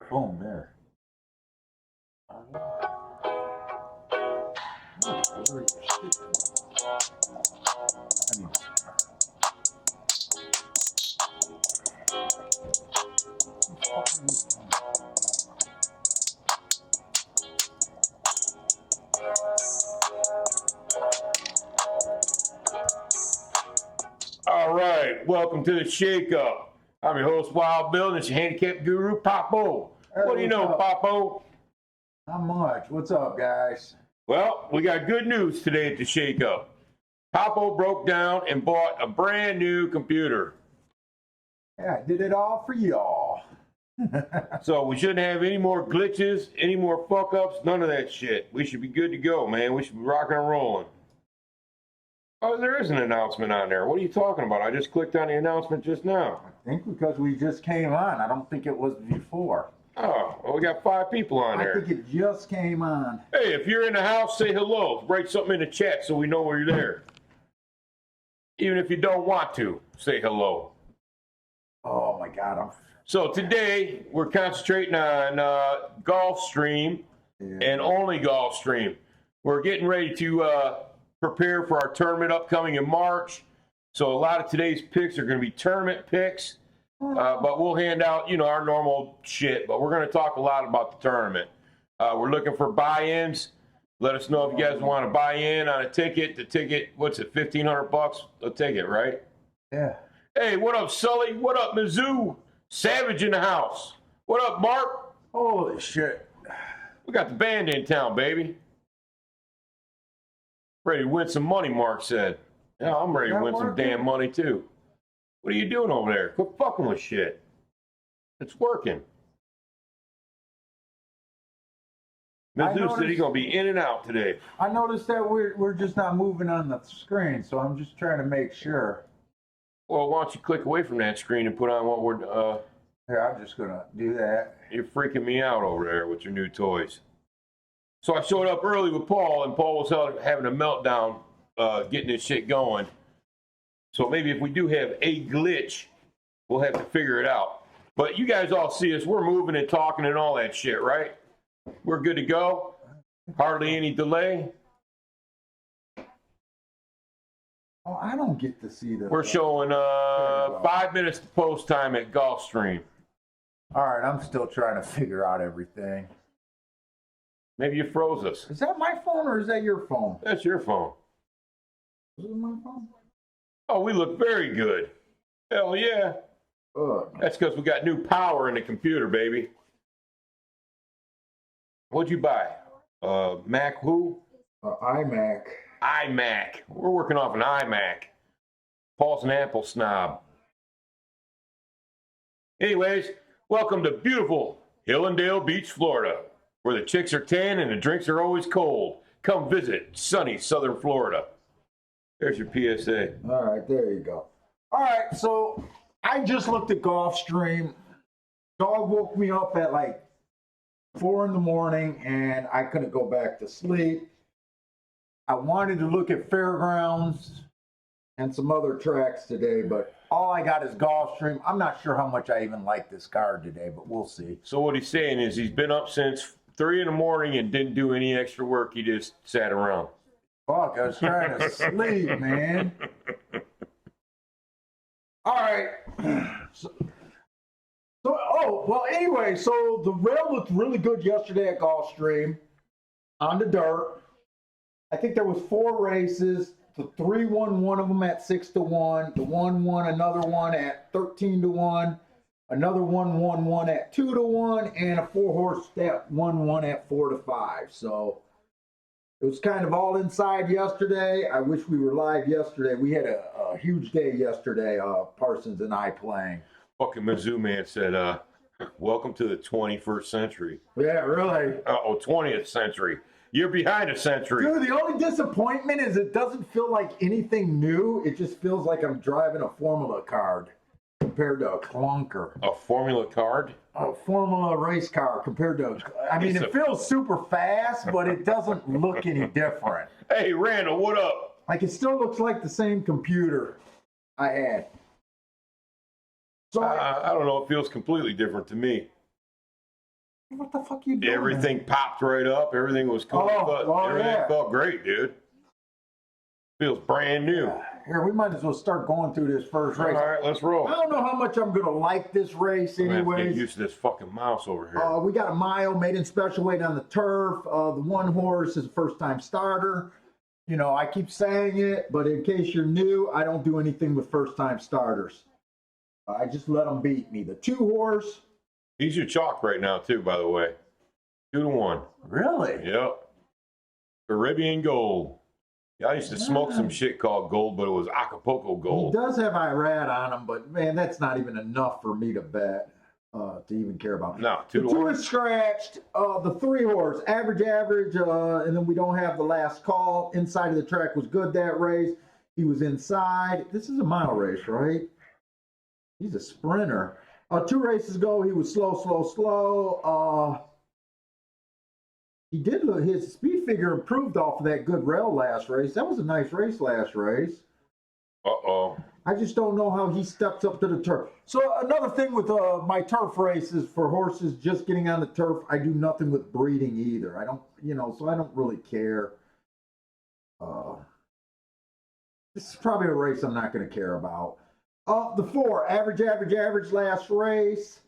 Boom, there. All right, welcome to the Shake Up. I'm your host, Wild Bill, and it's your handicap guru, Popo. What do you know, Popo? Not much. What's up, guys? Well, we got good news today at the Shake Up. Popo broke down and bought a brand new computer. Yeah, I did it all for y'all. So we shouldn't have any more glitches, any more fuck ups, none of that shit. We should be good to go, man. We should be rocking and rolling. Oh, there is an announcement on there. What are you talking about? I just clicked on the announcement just now. I think because we just came on. I don't think it was before. Oh, well, we got 5 people on there. I think it just came on. Hey, if you're in the house, say hello. Write something in the chat so we know you're there. Even if you don't want to, say hello. Oh, my God. So today, we're concentrating on Gulfstream and only Gulfstream. We're getting ready to prepare for our tournament upcoming in March. So a lot of today's picks are going to be tournament picks. But we'll hand out, our normal shit. But we're going to talk a lot about the tournament. We're looking for buy-ins. Let us know if you guys want to buy in on a ticket. The ticket, what's it, $1,500 a ticket, right? Yeah. Hey, what up, Sully? What up, Mizzou? Savage in the house. What up, Mark? Holy shit. We got the band in town, baby. Ready to win some money, Mark said. Yeah, I'm ready to win some damn money, too. What are you doing over there? Quit fucking with shit. It's working. Mizzou said he's going to be in and out today. I noticed that we're just not moving on the screen, so I'm just trying to make sure. Well, why don't you click away from that screen and put on what we're... Here, I'm just going to do that. You're freaking me out over there with your new toys. So I showed up early with Paul, and Paul was having a meltdown getting this shit going. So maybe if we do have a glitch, we'll have to figure it out. But you guys all see us. We're moving and talking and all that shit, right? We're good to go. Hardly any delay. Oh, I don't get to see this. We're showing 5 minutes to post time at Gulfstream. All right, I'm still trying to figure out everything. Maybe you froze us. Is that my phone or is that your phone? That's your phone. Is it my phone? Oh, we look very good. Hell yeah. That's because we got new power in the computer, baby. What'd you buy? Mac who? iMac. iMac. We're working off an iMac. Paul's an Apple snob. Anyways, welcome to beautiful Hillendale Beach, Florida, where the chicks are tan and the drinks are always cold. Come visit sunny Southern Florida. There's your PSA. All right, there you go. All right, so I just looked at Gulfstream. Dog woke me up at like 4 in the morning, and I couldn't go back to sleep. I wanted to look at Fairgrounds and some other tracks today, but all I got is Gulfstream. I'm not sure how much I even like this card today, but we'll see. So what he's saying is he's been up since 3 in the morning and didn't do any extra work. He just sat around. Fuck, I was trying to sleep, man. All right. Anyway, so the rail looked really good yesterday at Gulfstream on the dirt. I think there was 4 races. The 3 won one of them at 6-1. The 1 won another one at 13-1. Another one won one at 2-1, and a 4-horse that won one at 4-5. So it was kind of all inside yesterday. I wish we were live yesterday. We had a huge day yesterday, Parsons and I playing. Fucking Mizzou man said, welcome to the 21st century. Yeah, really. 20th century. You're behind a century. Dude, the only disappointment is it doesn't feel like anything new. It just feels like I'm driving a Formula card compared to a clunker. A Formula card? A Formula race car compared to, it feels super fast, but it doesn't look any different. Hey, Randall, what up? Like, it still looks like the same computer I had. So I don't know. It feels completely different to me. What the fuck you doing? Everything popped right up. Everything was cool. Everything felt great, dude. Feels brand new. Here, we might as well start going through this first race. All right, let's roll. I don't know how much I'm going to like this race I'm gonna have to anyways. get used to this fucking mouse over here. We got a mile made in special weight on the turf. The one horse is a first-time starter. You know, I keep saying it, but in case you're new, I don't do anything with first-time starters. I just let them beat me. The 2 horse. He's your chalk right now, too, by the way. 2-1. Really? Yep. Caribbean Gold. Yeah, I used to smoke some shit called gold, but it was Acapulco He Gold. does have Irad on him, but man, that's not even enough for me to bet, to even care about. No, The 2 to 2 1. is scratched. The 3 horse, average, and then we don't have the last call. Inside of the track was good that race. He was inside. This is a mile race, right? He's a sprinter. 2 races ago, he was slow. He did look, his speed figure improved off of that good rail last race. That was a nice race last race. Uh-oh. I just don't know how he steps up to the turf. So another thing with my turf races for horses just getting on the turf, I do nothing with breeding either. I don't, so I don't really care. This is probably a race I'm not going to care about. The 4, average last race.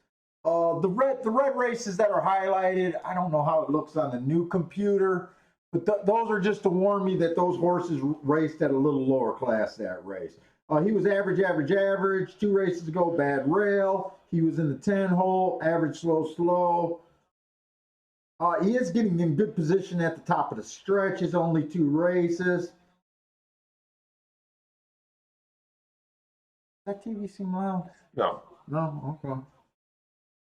The red races that are highlighted, I don't know how it looks on the new computer, but those are just to warn me that those horses raced at a little lower class that race. He was average. 2 races ago, bad rail. He was in the 10 hole, average, slow. He is getting in good position at the top of the stretch. It's only 2 races. Does that TV seem loud? No. No? Okay.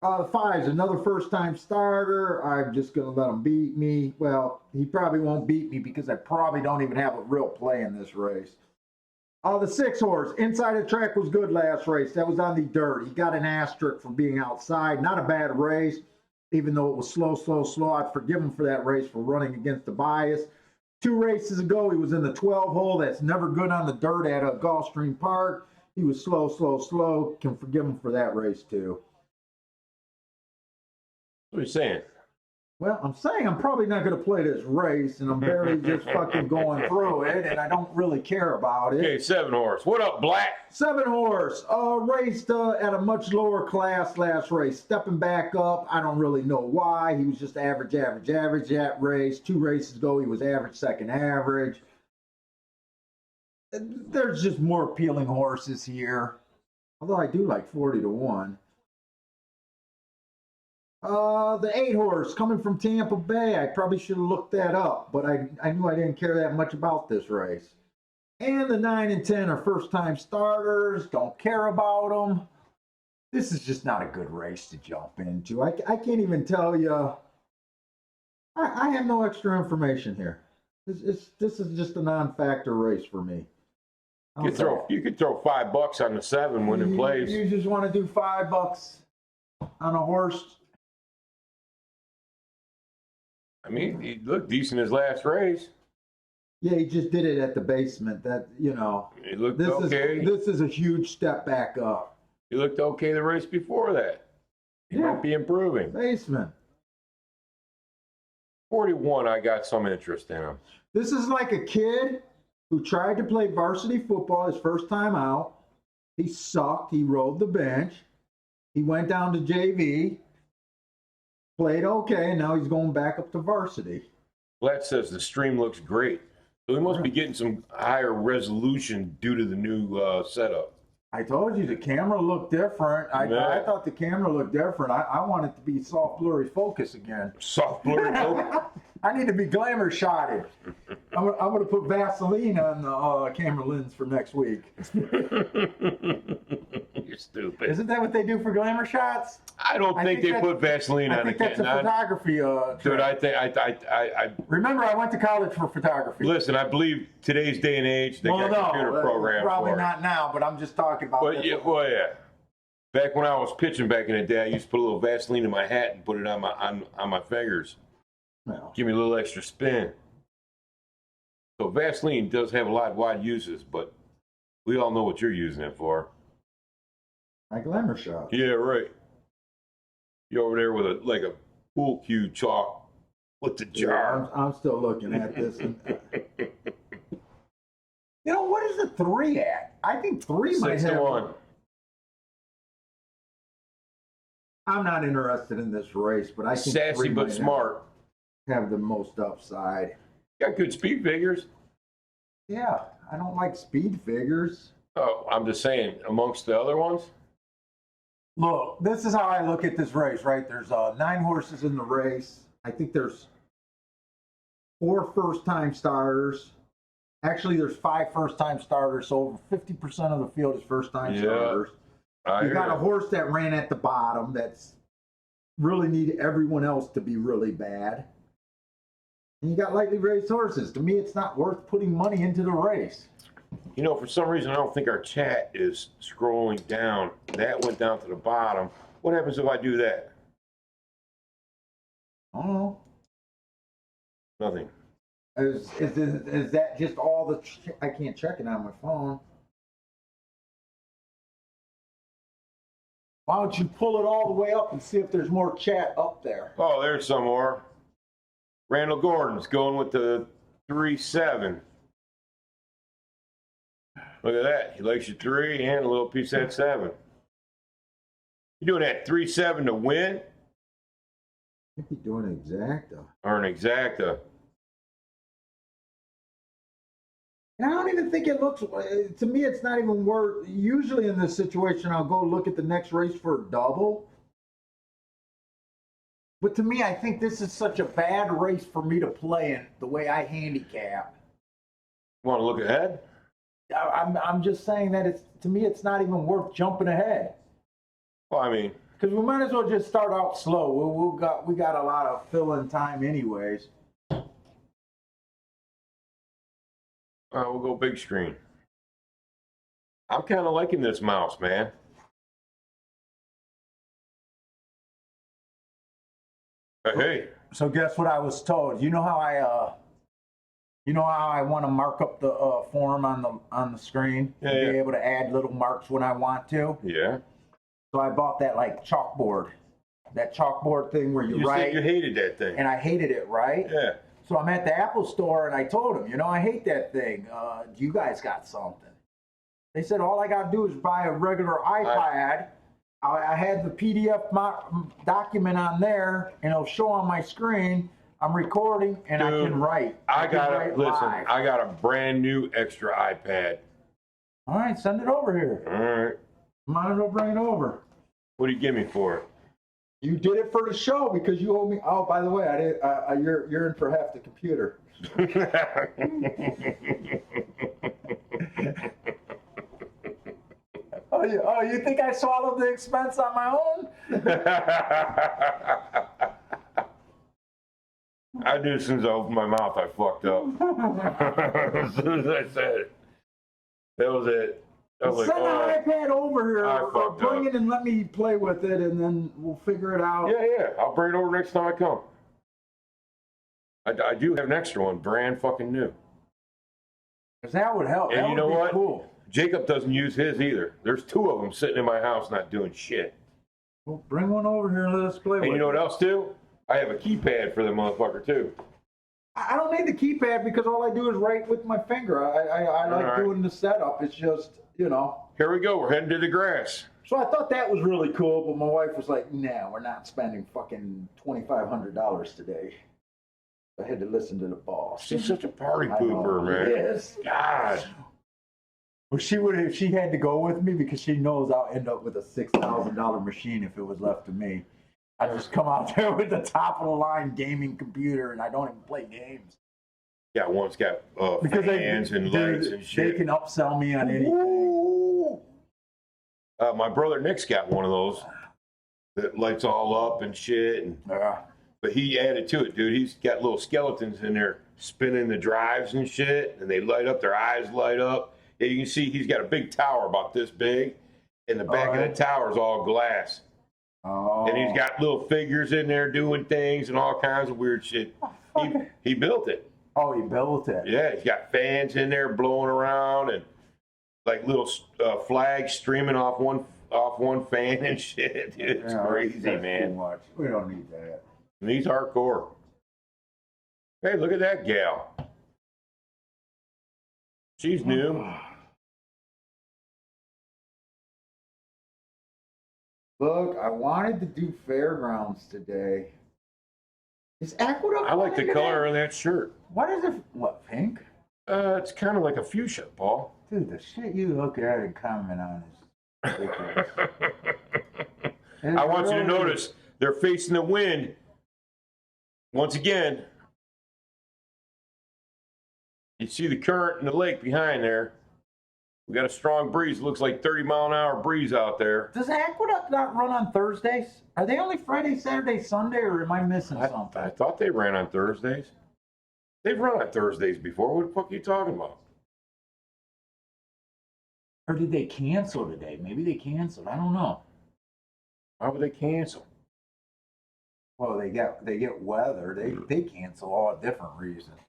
The 5's another first-time starter. I'm just going to let him beat me. Well, he probably won't beat me because I probably don't even have a real play in this race. The 6 horse, inside the track was good last race. That was on the dirt. He got an asterisk for being outside. Not a bad race, even though it was slow. I'd forgive him for that race for running against the bias. 2 races ago, he was in the 12 hole. That's never good on the dirt at Gulfstream Park. He was slow. Can forgive him for that race, too. What are you saying? Well, I'm saying I'm probably not going to play this race, and I'm barely just fucking going through it, and I don't really care about it. Okay, 7 horse. What up, Black? 7 horse, raced at a much lower class last race, stepping back up. I don't really know why. He was just average that race. 2 races ago, he was average, second average. There's just more appealing horses here, although I do like 40 to 1. The 8 horse coming from Tampa Bay. I probably should have looked that up, but I knew I didn't care that much about this race. And the 9 and 10 are first-time starters. Don't care about them. This is just not a good race to jump into. I can't even tell you. I have no extra information here. This is just a non-factor race for me. You could throw $5 on the 7 when it plays. You just want to do $5 on a horse. I mean, he looked decent his last race. Yeah, he just did it at the basement. He looked okay. This is a huge step back up. He looked okay the race before that. He might be improving. Basement. 41, I got some interest in him. This is like a kid who tried to play varsity football his first time out. He sucked. He rolled the bench. He went down to JV. Played okay, and now he's going back up to varsity. Blatt says the stream looks great. So we must be getting some higher resolution due to the new setup. I told you the camera looked different. I thought the camera looked different. I want it to be soft, blurry focus again. Soft, blurry focus? I need to be glamour shotted. I'm going to put Vaseline on the camera lens for next week. You're stupid. Isn't that what they do for glamour shots? I don't think they put Vaseline on I think that's a photography. Dude, I remember, I went to college for photography. Listen, I believe today's day and age they got computer programs. Probably not now, but I'm just talking about. But yeah, back when I was pitching back in the day, I used to put a little Vaseline in my hat and put it on my fingers. Well, give me a little extra spin. So Vaseline does have a lot of wide uses, but we all know what you're using it for. My glamour shot. Yeah, right. You're over there with a pool cue chalk with the jar. I'm still looking at this. And, you know, what is the 3 at? I think 3 might 6 have. to 1. I'm not interested in this race, but I think Sassy 3 but might smart. have the most upside. Got good speed figures. Yeah, I don't like speed figures. Oh, I'm just saying, amongst the other ones. Look, this is how I look at this race, right? There's 9 horses in the race. I think there's 4 first-time starters. Actually, there's 5 first-time starters, so over 50% of the field is first-time starters. You got a horse that ran at the bottom that's really need everyone else to be really bad. And you got lightly raced horses. To me, it's not worth putting money into the race. You know, for some reason, I don't think our chat is scrolling down. That went down to the bottom. What happens if I do that? I don't know. Nothing. Is that just all the... I can't check it on my phone. Why don't you pull it all the way up and see if there's more chat up there? Oh, there's some more. Randall Gordon's going with the 3-7. Look at that. He likes your 3 and a little piece of that 7. You doing that 3-7 to win? I think he's doing an exacta. Or an exacta? And I don't even think it looks, to me, it's not even worth, usually in this situation, I'll go look at the next race for a double. But to me, I think this is such a bad race for me to play in the way I handicap. Want to look ahead? I'm just saying that it's, to me, it's not even worth jumping ahead. Well, I mean, because we might as well just start out slow. We got a lot of fill-in time anyways. we'll go big screen. I'm kind of liking this mouse, man. Hey. So guess what I was told? You know how I want to mark up the form on the screen Yeah, and be able to add little marks when I want to? Yeah. So I bought that like chalkboard, that chalkboard thing where you write. You hated that thing. And I hated it, right? Yeah. So I'm at the Apple store and I told them, I hate that thing. You guys got something? They said all I got to do is buy a regular iPad. I had the PDF document on there, and it'll show on my screen. I'm recording, and Dude, I can write. I got a brand new extra iPad. All right, send it over here. All right. Might as well bring it over. What do you give me for it? You did it for the show because you owe me. Oh, by the way, I did. You're in for half the computer. Oh, you think I swallowed the expense on my own? I knew as soon as I opened my mouth, I fucked up. As soon as I said it. That was it. I was Send like, the iPad over here, I or fucked bring up. it and let me play with it, and then we'll figure it out. Yeah. I'll bring it over next time I come. I do have an extra one, brand fucking new. Because that would help. And that you would know be what? Cool. Jacob doesn't use his either. There's 2 of them sitting in my house not doing shit. Well, bring one over here and let us play with it. And you know what else too? I have a keypad for the motherfucker too. I don't need the keypad because all I do is write with my finger. I like doing the setup. It's just, Here we go. We're heading to the grass. So I thought that was really cool, but my wife was like, "No, we're not spending fucking $2,500 today." I had to listen to the boss. She's such a party pooper, man. Yes. God. Well, she had to go with me because she knows I'll end up with a $6,000 machine if it was left to me. I just come out there with the top of the line gaming computer and I don't even play games. Yeah, one's got fans and lights and shit. They can upsell me on anything. Ooh. My brother Nick's got one of those that lights all up and shit. But he added to it, dude. He's got little skeletons in there spinning the drives and shit, and they light up. Their eyes light up. Yeah, you can see he's got a big tower about this big, and the back of the tower is all glass. Oh. And he's got little figures in there doing things and all kinds of weird shit. He built it. Oh, he built it. Yeah, he's got fans in there blowing around and like little flags streaming off one fan and shit. Dude, it's crazy, man. Too much. We don't need that. And he's hardcore. Hey, look at that gal. She's new. Look, I wanted to do fairgrounds today. Is Aqueduct? I like the running color today? of that shirt. What is it? What, pink? It's kind of like a fuchsia, Paul. Dude, the shit you look at and comment on is ridiculous. I want you to notice they're facing the wind. Once again, you see the current in the lake behind there. We got a strong breeze. Looks like 30-mile-an-hour breeze out there. Does Aqueduct not run on Thursdays? Are they only Friday, Saturday, Sunday, or am I missing something? I thought they ran on Thursdays. They've run on Thursdays before. What the fuck are you talking about? Or did they cancel today? Maybe they canceled. I don't know. Why would they cancel? Well, they get weather. They cancel all different reasons.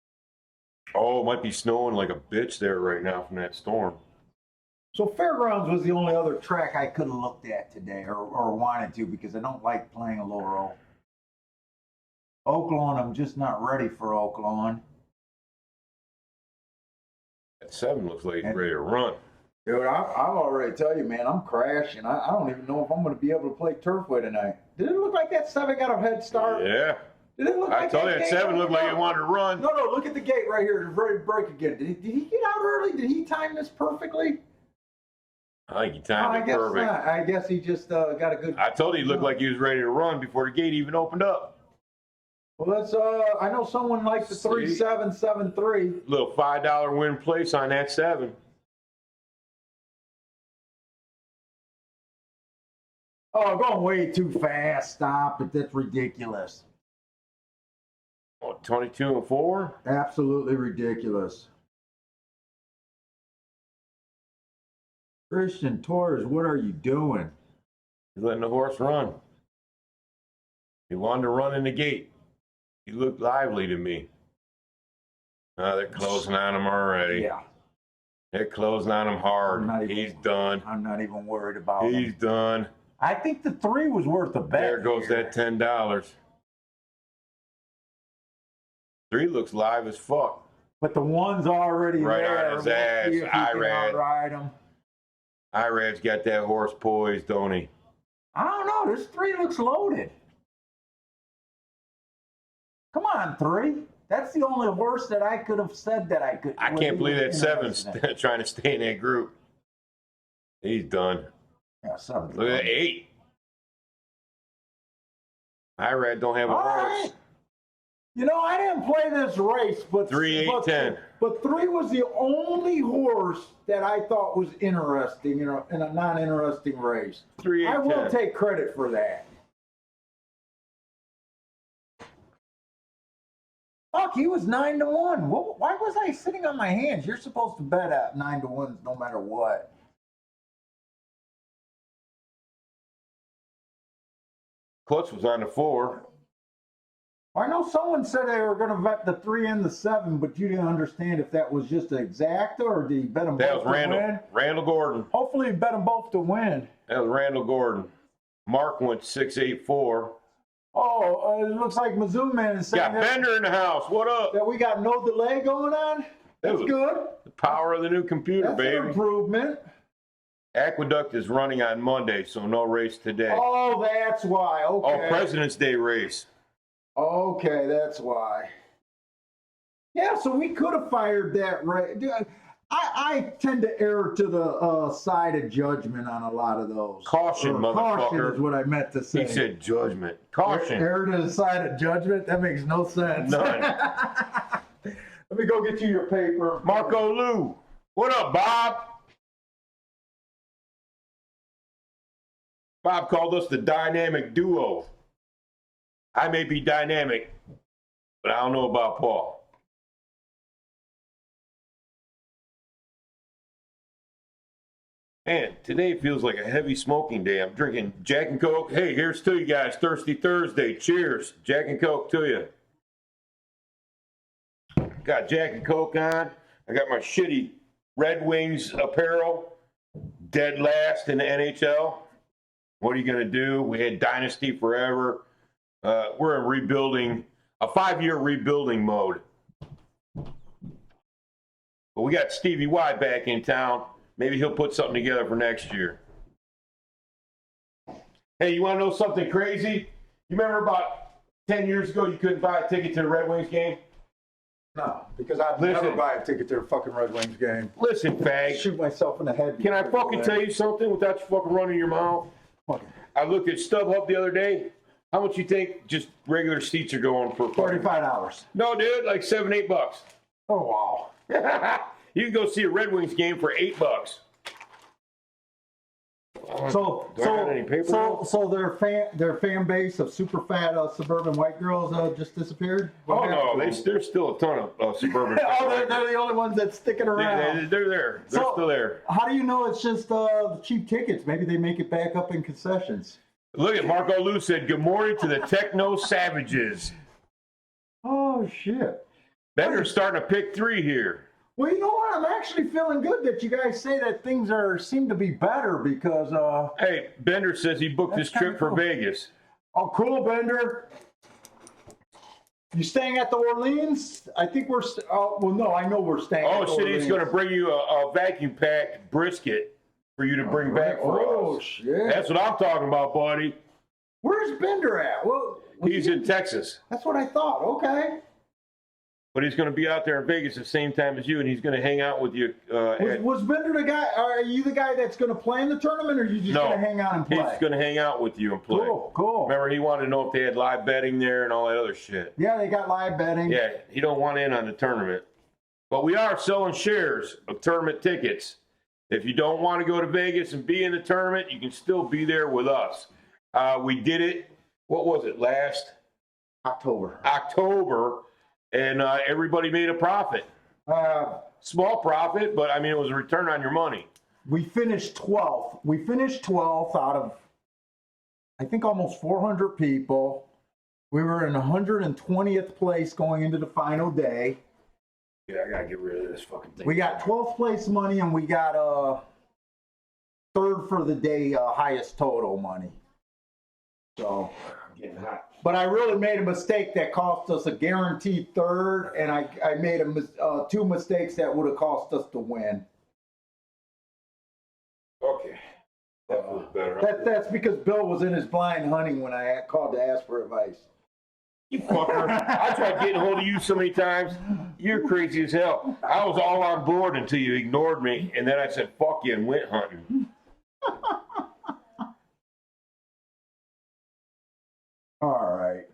Oh, it might be snowing like a bitch there right now from that storm. So Fairgrounds was the only other track I could have looked at today or wanted to because I don't like playing a lower O. Oaklawn, I'm just not ready for Oaklawn. That 7 looks like he's ready to run. Dude, I'll already tell you, man, I'm crashing. I don't even know if I'm going to be able to play Turfway tonight. Did it look like that 7 got a head start? Yeah. Did it look I like told you that gate 7 looked like it wanted to run. No, look at the gate right here. It's ready to break again. Did he get out early? Did he time this perfectly? I think he timed it perfect. Not. I guess he just got a good... I told you he looked like he was ready to run before the gate even opened up. Well, let's, I know someone likes the 3773. Little $5 win place on that 7. Oh, going way too fast. Stop it. That's ridiculous. Oh, 22 and 4? Absolutely ridiculous. Christian Torres, what are you doing? He's letting the horse run. He wanted to run in the gate. He looked lively to me. Oh, they're closing on him already. Yeah. They're closing on him hard. He's done. I'm not even worried about him. He's done. I think the 3 was worth a bet. There goes here. that $10. 3 looks live as fuck. But the 1's already Right there. on his ass. We'll see if he can Irad. outride him. Irad's got that horse poised, don't he? I don't know. This 3 looks loaded. Come on, 3. That's the only horse that I could have said that I could. I can't believe that 7's interested trying to stay in that group. He's done. Yeah, 7. Look at that 8. Irad don't have a All horse. right. You know, I didn't play this race, but 3, 8, 10. But 3 was the only horse that I thought was interesting, in a non-interesting race. 3, 8, I will 10. take credit for that. Fuck, he was 9-1. Why was I sitting on my hands? You're supposed to bet at 9-1 no matter what. Klutz was on the 4. I know someone said they were going to bet the 3 and the 7, but you didn't understand if that was just an exacta or did he bet them That both was to win? Randall. Randall Gordon. Hopefully he bet them both to win. That was Randall Gordon. Mark went 6, 8, 4. Oh, it looks like Mizzou Man is saying Got Bender in the house. What up? that we got no delay going on. That's good. The power of the new computer, That's an baby. improvement. Aqueduct is running on Monday, so no race today. Oh, that's why. Okay. Oh, President's Day race. Okay, that's why. Yeah, so we could have fired that right. I tend to err to the side of judgment on a lot of those. Caution, motherfucker. Caution is what I meant to say. He said judgment. Caution. Err to the side of judgment? That makes no sense. None. Let me go get you your paper. Marco Lou. What up, Bob? Bob called us the dynamic duo. I may be dynamic, but I don't know about Paul. Man, today feels like a heavy smoking day. I'm drinking Jack and Coke. Hey, here's to you guys. Thirsty Thursday. Cheers. Jack and Coke to you. Got Jack and Coke on. I got my shitty Red Wings apparel. Dead last in the NHL. What are you going to do? We had Dynasty forever. We're in rebuilding, a 5-year rebuilding mode. But we got Stevie Y back in town. Maybe he'll put something together for next year. Hey, you want to know something crazy? You remember about 10 years ago you couldn't buy a ticket to the Red Wings game? No, because I'd never buy a ticket to a fucking Red Wings game. Listen, fag. Shoot myself in the head. Can I fucking tell you something without you fucking running your mouth? Okay. I looked at StubHub the other day. How much you think just regular seats are going for? $35. No, dude, like $7-8. Oh, wow. You can go see a Red Wings game for $8. So their fan base of super fat suburban white girls just disappeared? Oh no, there's still a ton of suburban. Oh, they're the only ones that's sticking around. They're there. They're still there. How do you know it's just the cheap tickets? Maybe they make it back up in concessions. Look at Marco Lou said, "Good morning to the Techno Savages." Oh shit! Bender's starting to pick 3 here. Well, you know what? I'm actually feeling good that you guys say that things seem to be better because. Hey, Bender says he booked his trip for Vegas. Oh, cool, Bender. You staying at the Orleans? I think we're. Well, no, I know we're staying. Oh at the shit! Orleans. He's going to bring you a vacuum packed brisket for you to bring back for us. Oh shit! That's what I'm talking about, buddy. Where's Bender at? Well, he's in Texas. That's what I thought. Okay. But he's going to be out there in Vegas at the same time as you, and he's going to hang out with you. Was Bender the guy? Are you the guy that's going to play in the tournament, or are you just going to hang out and play? He's going to hang out with you and play. Cool. Remember, he wanted to know if they had live betting there and all that other shit. Yeah, they got live betting. Yeah, he don't want in on the tournament. But we are selling shares of tournament tickets. If you don't want to go to Vegas and be in the tournament, you can still be there with us. We did it, what was it, last? October. And everybody made a profit. Small profit, but I mean, it was a return on your money. We finished 12th. We finished 12th out of, I think, almost 400 people. We were in 120th place going into the final day. Yeah, I gotta get rid of this fucking thing. We got 12th place money, and we got third for the day, highest total money. So, I'm getting hot. But I really made a mistake that cost us a guaranteed third, and I made 2 mistakes that would have cost us the win. Okay, that feels better. That's because Bill was in his blind hunting when I called to ask for advice. You fucker. I tried getting hold of you so many times. You're crazy as hell. I was all on board until you ignored me, and then I said, fuck you, and went hunting. All right.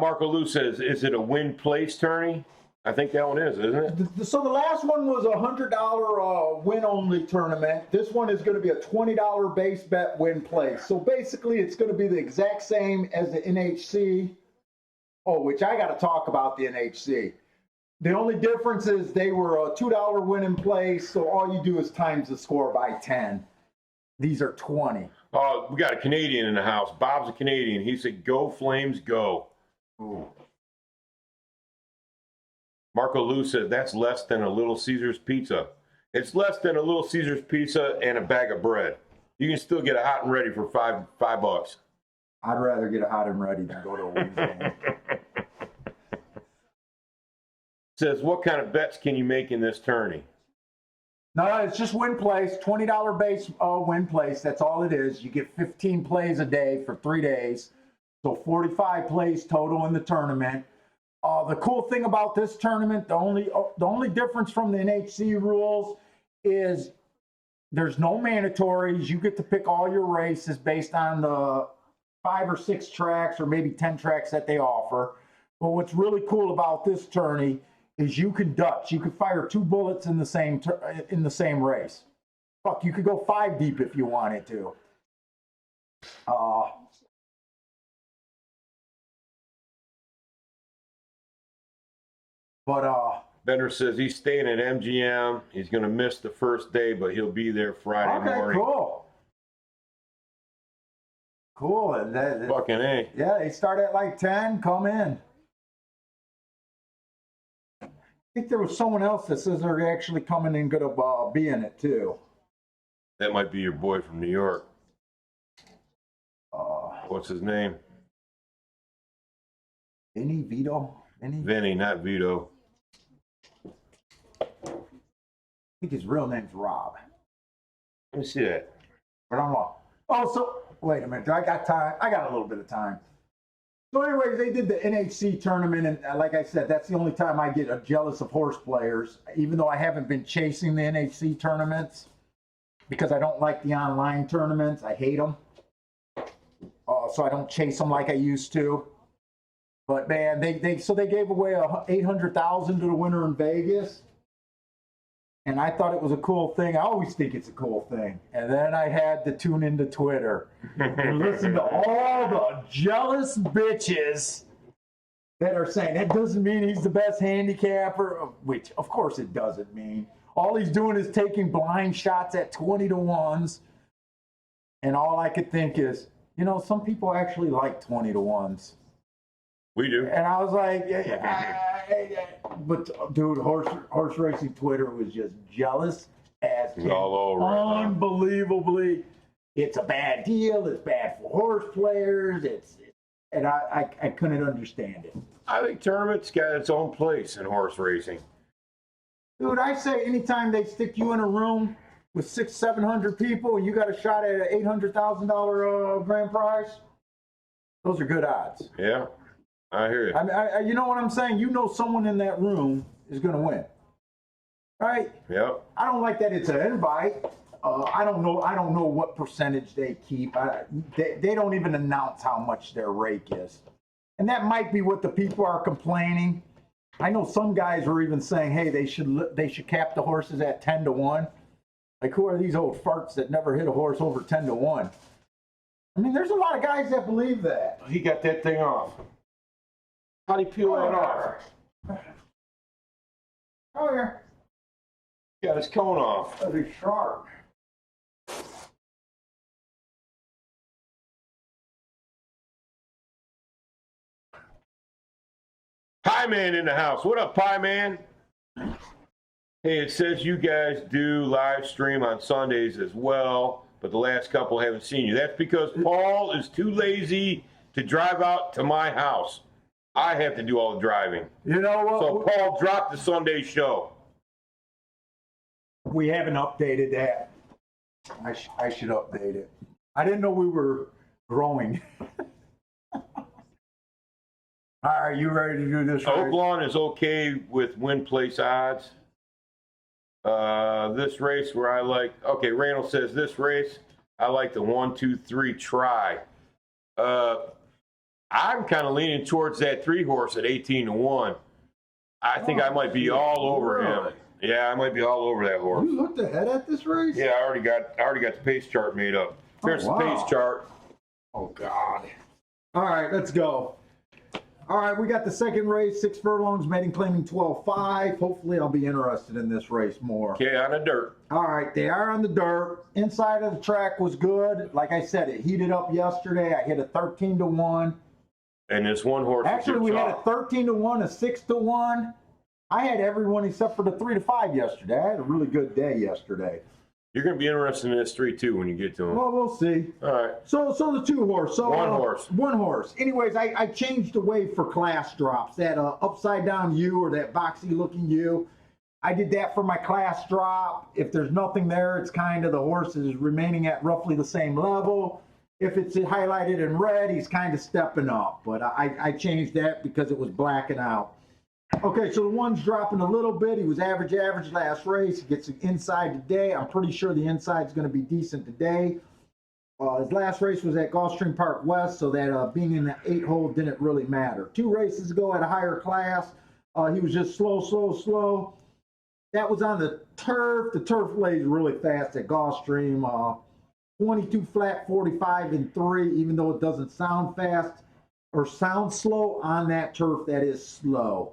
Marco Lou says, is it a win place tourney? I think that one is, isn't it? So the last one was a $100 win only tournament. This one is going to be a $20 base bet win place. So basically it's going to be the exact same as the NHC. Oh, which I got to talk about the NHC. The only difference is they were a $2 win in place. So all you do is times the score by 10. These are 20. Oh, we got a Canadian in the house. Bob's a Canadian. He said, go Flames, go. Ooh. Marco Lou said, that's less than a Little Caesars pizza. It's less than a Little Caesars pizza and a bag of bread. You can still get it hot and ready for $5. I'd rather get it hot and ready than go to a wings game. Says, what kind of bets can you make in this tourney? No, it's just win place, $20 base win place. That's all it is. You get 15 plays a day for 3 days. So 45 plays total in the tournament. The cool thing about this tournament, the only difference from the NHC rules is there's no mandatories. You get to pick all your races based on the 5 or 6 tracks or maybe 10 tracks that they offer. But what's really cool about this tourney is you can Dutch. You could fire 2 bullets in the same race. Fuck, you could go 5 deep if you wanted to. Bender says he's staying at MGM. He's going to miss the first day, but he'll be there Friday morning. Cool. Cool. And fucking A. Yeah, they start at like 10. Come in. I think there was someone else that says they're actually coming and going to be in it too. That might be your boy from New York. What's his name? Vinny, not Vito. I think his real name's Rob. Let me see that. But I'm wrong. Oh, so wait a minute. I got time. I got a little bit of time. So, anyways, they did the NHC tournament, and like I said, that's the only time I get jealous of horse players. Even though I haven't been chasing the NHC tournaments because I don't like the online tournaments. I hate them. So I don't chase them like I used to. But man, they gave away $800,000 to the winner in Vegas. And I thought it was a cool thing. I always think it's a cool thing. And then I had to tune into Twitter and listen to all the jealous bitches that are saying that doesn't mean he's the best handicapper, which of course it doesn't mean. All he's doing is taking blind shots at 20 to 1s. And all I could think is, you know, some people actually like 20 to 1s. We do. And I was like, but dude, horse racing Twitter was just jealous as It's all over. Unbelievably. It's a bad deal. It's bad for horse players. And I couldn't understand it. I think tournament's got its own place in horse racing. Dude, I say anytime they stick you in a room with 600-700 people and you got a shot at an $800,000 grand prize, those are good odds. Yeah, I hear you. You know what I'm saying? You know someone in that room is going to win, right? Yep. I don't like that it's an invite. I don't know what percentage they keep. They don't even announce how much their rake is, and that might be what the people are complaining. I know some guys are even saying, "Hey, they should cap the horses at 10 to 1." Like, who are these old farts that never hit a horse over 10 to 1? I mean, there's a lot of guys that believe that. He got that thing off. How'd he peel that off? Oh, yeah. Got his cone off. That'd be sharp. Pie Man in the house. What up, Pie Man? Hey, it says you guys do live stream on Sundays as well, but the last couple haven't seen you. That's because Paul is too lazy to drive out to my house. I have to do all the driving. You know what? So Paul dropped the Sunday show. We haven't updated that. I should update it. I didn't know we were growing. All right, you ready to do this? Oaklawn is okay with win place odds. This race where I like, okay, Randall says this race, I like the 1, 2, 3 try. I'm kind of leaning towards that 3 horse at 18 to 1. I think I might be all over him. Yeah, I might be all over that horse. You looked ahead at this race? Yeah, I already got the pace chart made up. There's the pace chart. Oh God. All right, let's go. All right, we got the second race, 6 furlongs, maiden claiming 12.5. Hopefully I'll be interested in this race more. Okay, on the dirt. All right, they are on the dirt. Inside of the track was good. Like I said, it heated up yesterday. I hit a 13 to 1. And this one horse. Actually, we had a 13 to 1, a 6 to 1. I had everyone except for the 3 to 5 yesterday. I had a really good day yesterday. You're going to be interested in this 3 too when you get to him. Well, we'll see. All right. So the 2 horse. So one horse. One horse. Anyways, I changed away for class drops. That upside down U or that boxy looking U. I did that for my class drop. If there's nothing there, it's kind of the horse is remaining at roughly the same level. If it's highlighted in red, he's kind of stepping up. But I changed that because it was blacking out. Okay, so the one's dropping a little bit. He was average last race. He gets the inside today. I'm pretty sure the inside's going to be decent today. His last race was at Gulfstream Park West, so that being in the 8 hole didn't really matter. 2 races ago at a higher class, he was just slow. That was on the turf. The turf lays really fast at Gulfstream. 22 flat, 45 and 3, even though it doesn't sound fast or sound slow on that turf, that is slow.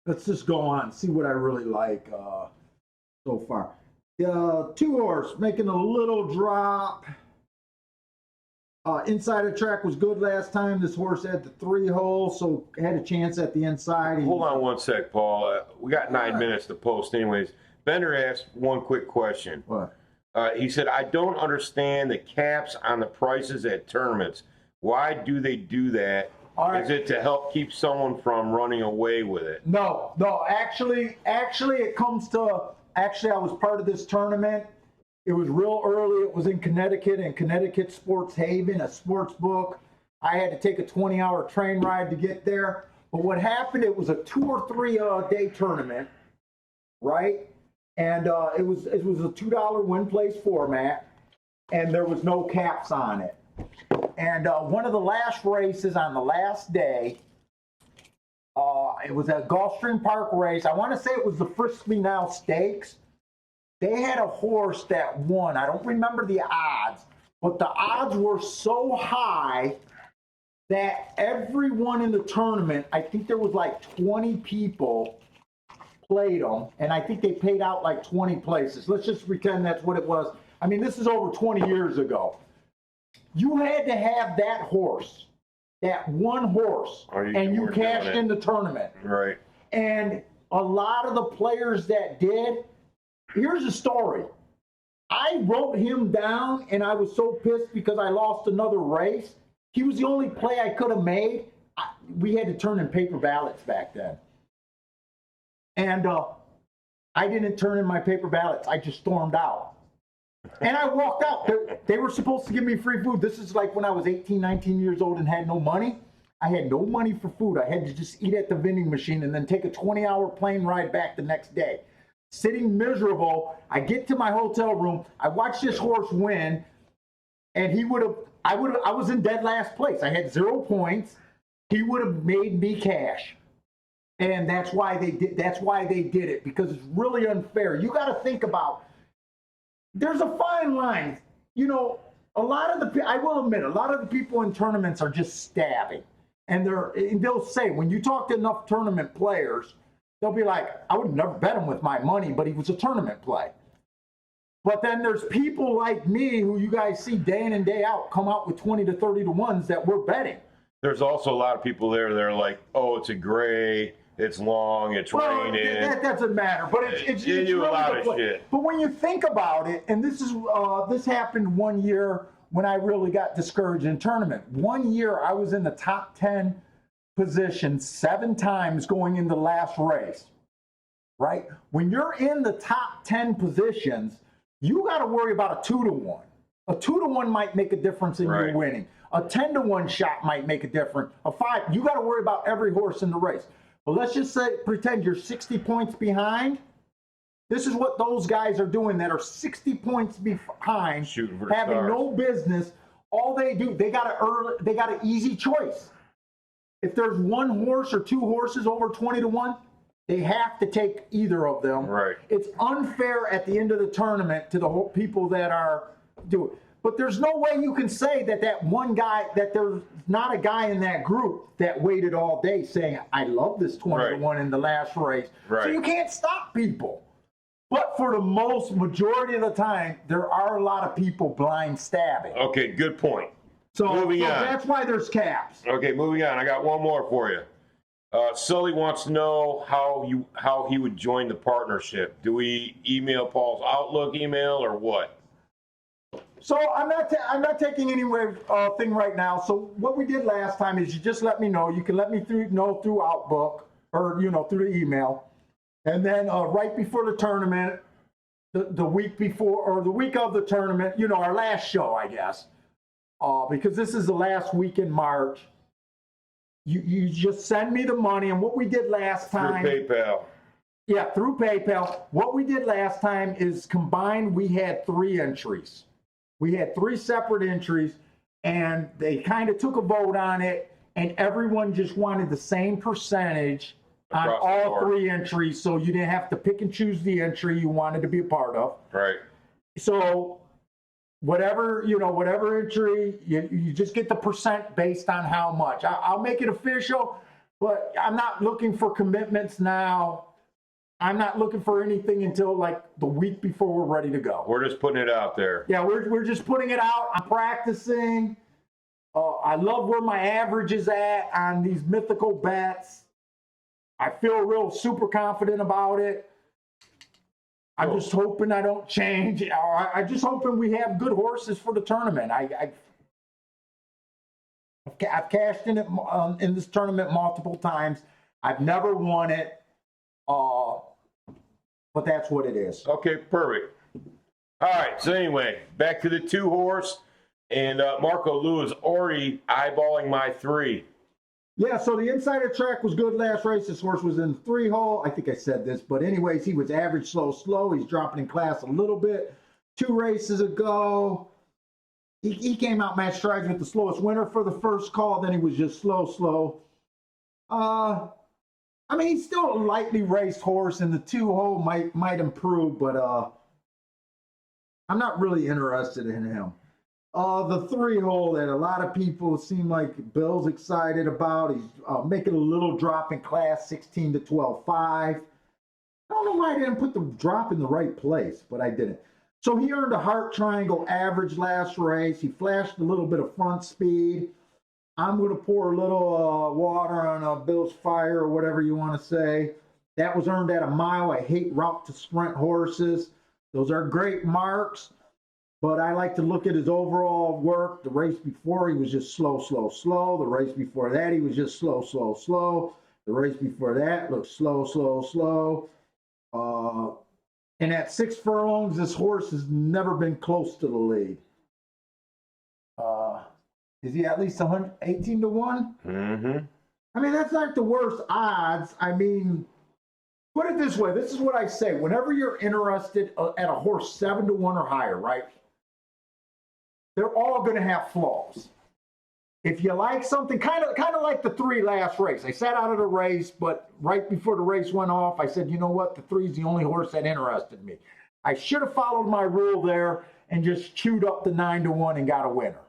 Let's just go on and see what I really like so far. 2 horse making a little drop. Inside of track was good last time. This horse had the 3 hole, so had a chance at the inside. Hold on one sec, Paul. We got 9 minutes to post anyways. Bender asked one quick question. What? He said, I don't understand the caps on the prices at tournaments. Why do they do that? All right. Is it to help keep someone from running away with it? No, actually, it comes to, actually, I was part of this tournament. It was real early. It was in Connecticut, in Connecticut Sports Haven, a sports book. I had to take a 20-hour train ride to get there. But what happened, it was a 2 or 3 day tournament, right? And it was a $2 win place format, and there was no caps on it. And one of the last races on the last day, it was a Gulfstream Park race. I want to say it was the Frisbee Now Stakes. They had a horse that won. I don't remember the odds, but the odds were so high that everyone in the tournament, I think there was like 20 people played them, and I think they paid out like 20 places. Let's just pretend that's what it was. I mean, this is over 20 years ago. You had to have that horse, that one horse, and you cashed in the tournament. Right. And a lot of the players that did, here's the story. I wrote him down, and I was so pissed because I lost another race. He was the only play I could have made. We had to turn in paper ballots back then. And I didn't turn in my paper ballots. I just stormed out. And I walked out. They were supposed to give me free food. This is like when I was 18, 19 years old and had no money. I had no money for food. I had to just eat at the vending machine and then take a 20-hour plane ride back the next day. Sitting miserable, I get to my hotel room. I watch this horse win, and I was in dead last place. I had 0 points. He would have made me cash. And that's why they did it, because it's really unfair. You got to think about, there's a fine line. You know, I will admit, a lot of the people in tournaments are just stabbing. And they'll say, when you talk to enough tournament players, they'll be like, I would never bet him with my money, but he was a tournament play. But then there's people like me who you guys see day in and day out come out with 20 to 30 to 1s that we're betting. There's also a lot of people there that are like, oh, it's a gray, it's long, it's raining. That doesn't matter, but it's you do really a lot of shit. But when you think about it, and this happened one year when I really got discouraged in tournament. One year I was in the top 10 position 7 times going into the last race, right? When you're in the top 10 positions, you got to worry about a 2 to 1. A 2 to 1 might make a difference in you winning. A 10 to 1 shot might make a difference. A 5, you got to worry about every horse in the race. But let's just say, pretend you're 60 points behind. This is what those guys are doing that are 60 points behind, having no business. All they do, they got an easy choice. If there's 1 horse or 2 horses over 20 to 1, they have to take either of them. Right. It's unfair at the end of the tournament to the whole people that are doing it. But there's no way you can say that one guy, that there's not a guy in that group that waited all day saying, I love this 20 to 1 in the last race. Right. So you can't stop people. But for the majority of the time, there are a lot of people blind stabbing. Okay, good point. So moving on. That's why there's caps. Okay, moving on. I got one more for you. Sully wants to know how he would join the partnership. Do we email Paul's Outlook email or what? So I'm not taking any thing right now. So what we did last time is you just let me know. You can let me know through Outlook or through the email, and then right before the tournament, the week before or the week of the tournament, our last show, I guess, because this is the last week in March. You just send me the money, and what we did last time through PayPal. Yeah, through PayPal. What we did last time is combined. We had 3 entries. We had 3 separate entries, and they kind of took a vote on it, and everyone just wanted the same percentage on all 3 entries, so you didn't have to pick and choose the entry you wanted to be a part of. Right. So whatever entry, you just get the percent based on how much. I'll make it official, but I'm not looking for commitments now. I'm not looking for anything until like the week before we're ready to go. We're just putting it out there. Yeah, we're just putting it out. I'm practicing. I love where my average is at on these mythical bets. I feel real super confident about it. I'm just hoping I don't change. I'm just hoping we have good horses for the tournament. I've cashed in it in this tournament multiple times. I've never won it, but that's what it is. Okay, perfect. All right, so anyway, back to the 2-horse, and Marco Lou is already eyeballing my 3. Yeah, so the inside of the track was good last race. This horse was in the 3-hole. I think I said this, but anyways, he was average, slow. He's dropping in class a little bit. 2 races ago, he came out match strides with the slowest winner for the first call. Then he was just slow. I mean, he's still a lightly raced horse, and the 2-hole might improve, but I'm not really interested in him. The 3-hole that a lot of people seem like Bill's excited about. He's making a little drop in class, 16 to 12.5. I don't know why I didn't put the drop in the right place, but I didn't. So he earned a heart triangle average last race. He flashed a little bit of front speed. I'm going to pour a little water on Bill's fire, or whatever you want to say. That was earned at a mile. I hate route to sprint horses. Those are great marks, but I like to look at his overall work. The race before, he was just slow. The race before that, he was just slow. The race before that looked slow. And at 6 furlongs, this horse has never been close to the lead. Is he at least 118 to 1? Mm-hmm. I mean, that's not the worst odds. I mean, put it this way. This is what I say. Whenever you're interested at a horse 7 to 1 or higher, right? They're all going to have flaws. If you like something, kind of like the 3 last race. I sat out of the race, but right before the race went off, I said, you know what? The 3 is the only horse that interested me. I should have followed my rule there and just chewed up the 9 to 1 and got a winner.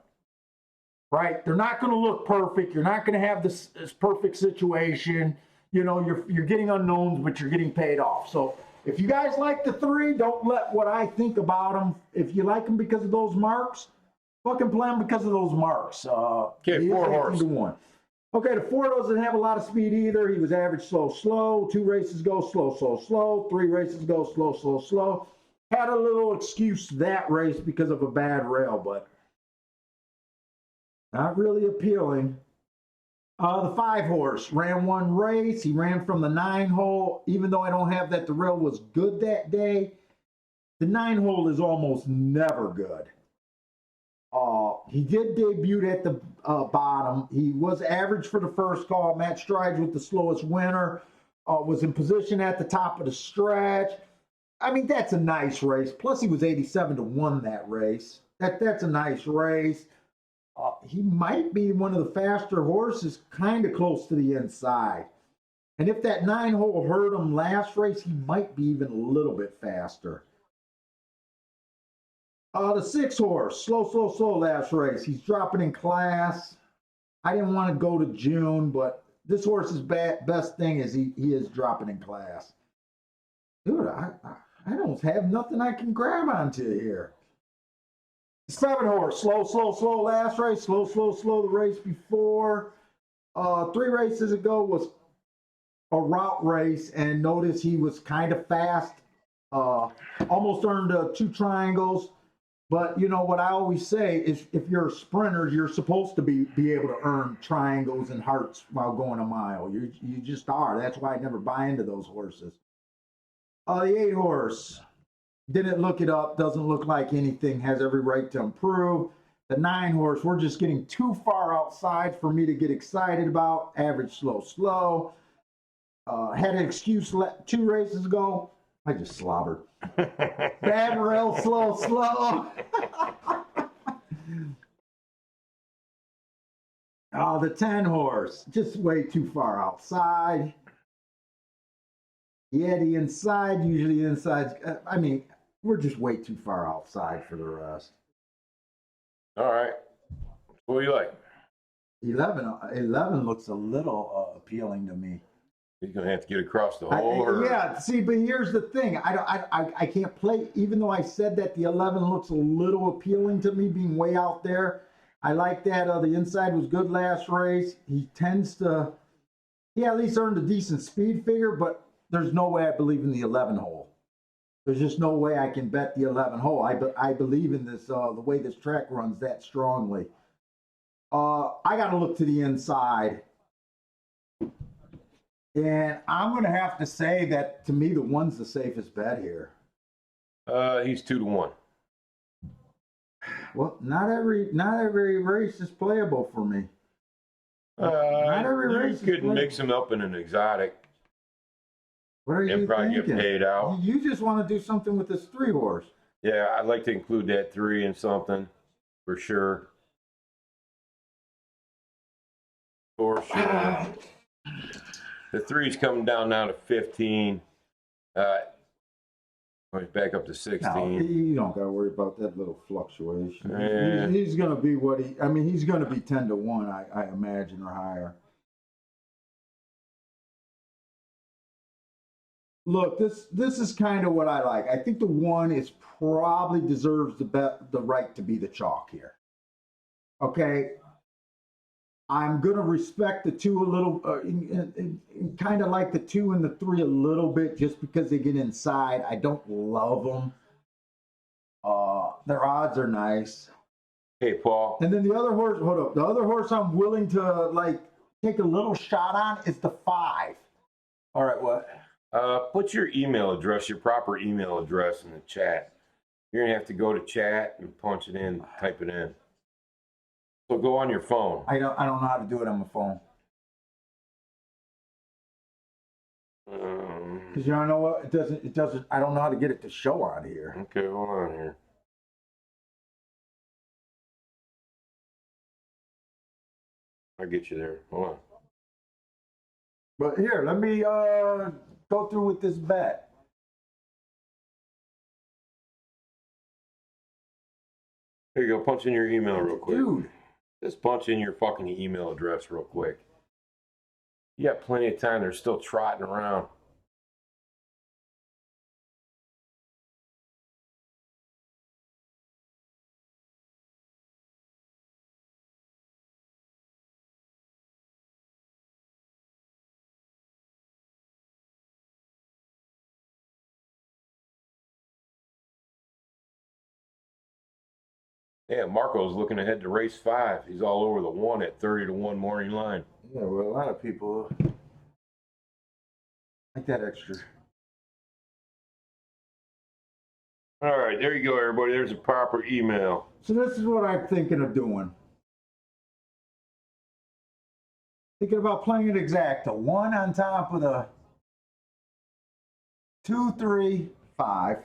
Right? They're not going to look perfect. You're not going to have this perfect situation. You know, you're getting unknowns, but you're getting paid off. So if you guys like the 3, don't let what I think about them. If you like them because of those marks, fucking play them because of those marks. Okay, 4 horse. Okay, the 4 doesn't have a lot of speed either. He was average, slow. 2 races go slow. 3 races go slow. Had a little excuse that race because of a bad rail, but not really appealing. The 5 horse ran 1 race. He ran from the 9-hole. Even though I don't have that the rail was good that day, the 9-hole is almost never good. He did debut at the bottom. He was average for the first call. Match strides with the slowest winner. Was in position at the top of the stretch. I mean, that's a nice race. Plus, he was 87 to 1 that race. That's a nice race. He might be one of the faster horses, kind of close to the inside. And if that 9-hole hurt him last race, he might be even a little bit faster. The 6 horse, slow last race. He's dropping in class. I didn't want to go to June, but this horse's best thing is he is dropping in class. Dude, I don't have nothing I can grab onto here. 7 horse, slow last race, slow the race before. 3 races ago was a route race, and notice he was kind of fast. Almost earned 2 triangles. But you know what I always say is, if you're a sprinter, you're supposed to be able to earn triangles and hearts while going a mile. You just are. That's why I never buy into those horses. The 8 horse. Didn't look it up, doesn't look like anything, has every right to improve. The 9 horse, we're just getting too far outside for me to get excited about. Average, slow. Had an excuse 2 races ago. I just slobbered. Bad rail, slow. The 10 horse, just way too far outside. Yeah, the inside, usually the inside, I mean, we're just way too far outside for the rest. All right. What do you like? 11 looks a little appealing to me. He's going to have to get across the whole. Yeah, see, but here's the thing. I can't play, even though I said that the 11 looks a little appealing to me, being way out there. I like that. The inside was good last race. He at least earned a decent speed figure, but there's no way I believe in the 11 hole. There's just no way I can bet the 11 hole. I believe in this, the way this track runs that strongly. I got to look to the inside. And I'm going to have to say that to me, the one's the safest bet here. He's 2-1. Well, not every race is playable for me. Not every You race is could playable. mix him up in an exotic What are and you probably thinking? get paid out. You just want to do something with this 3-horse. Yeah, I'd like to include that 3 in something for sure. For sure. The 3's coming down now to 15. Going back up to 16. No, you don't got to worry about that little fluctuation. Yeah. He's going to be what he. I mean, he's going to be 10-1, I imagine, or higher. Look, this is kind of what I like. I think the 1 is probably deserves the right to be the chalk here. Okay, I'm gonna respect the 2 a little, kind of like the 2 and the 3 a little bit, just because they get inside. I don't love them. Their odds are nice. Hey, Paul. And then the other horse, hold up, the other horse I'm willing to like take a little shot on is the 5. All right, what? Put your email address, your proper email address in the chat. You're going to have to go to chat and punch it in, type it in. So go on your phone. I don't know how to do it on my phone. Because you don't know what? It doesn't, I don't know how to get it to show on here. Okay, hold on here. I'll get you there. Hold on. But here, let me go through with this bet. Here you go. Punch in your email real quick. Dude. Just punch in your fucking email address real quick. You got plenty of time. They're still trotting around. Yeah, Marco's looking ahead to race 5. He's all over the 1 at 30-1 morning line. Yeah, well, a lot of people like that extra. All right, there you go, everybody. There's a proper email. So this is what I'm thinking of doing. Thinking about playing it exacta. 1 on top of the 2, 3, 5.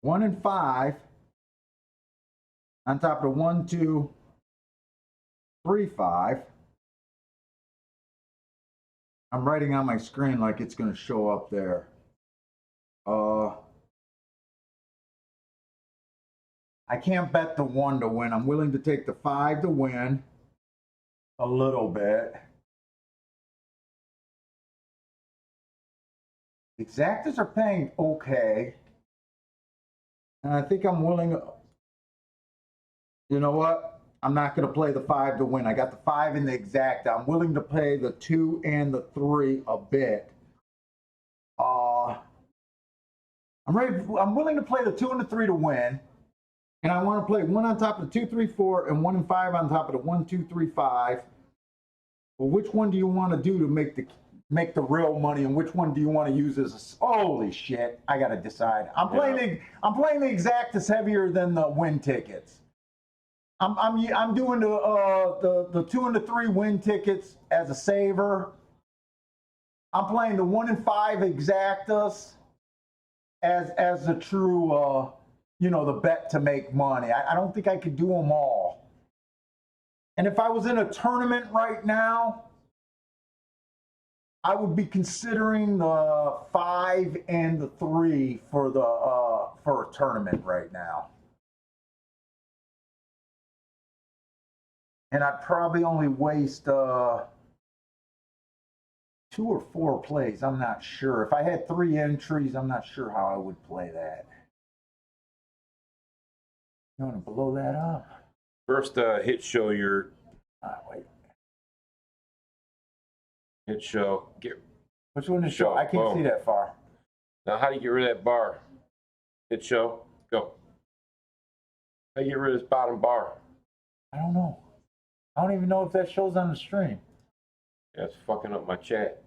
1 and 5 on top of the 1, 2, 3, 5. I'm writing on my screen like it's going to show up there. I can't bet the 1 to win. I'm willing to take the 5 to win a little bit. Exactas are paying okay. And I think I'm willing. You know what? I'm not going to play the 5 to win. I got the 5 in the exacta. I'm willing to play the 2 and the 3 a bit. I'm willing to play the 2 and the 3 to win. And I want to play 1 on top of the 2, 3, 4 and 1 and 5 on top of the 1, 2, 3, 5. Well, which one do you want to do to make the real money, and which one do you want to use as a, holy shit, I got to decide. I'm playing the exactas heavier than the win tickets. I'm doing the 2 and the 3 win tickets as a saver. I'm playing the 1 and 5 exactas as a true the bet to make money. I don't think I could do them all. And if I was in a tournament right now, I would be considering the 5 and the 3 for a tournament right now. And I'd probably only waste 2 or 4 plays. I'm not sure. If I had 3 entries, I'm not sure how I would play that. You want to blow that up? First, hit show your. Wait. Hit show. Which one is show? I can't see that far. Now, how do you get rid of that bar? Hit show. Go. How do you get rid of this bottom bar? I don't know. I don't even know if that shows on the stream. That's fucking up my chat.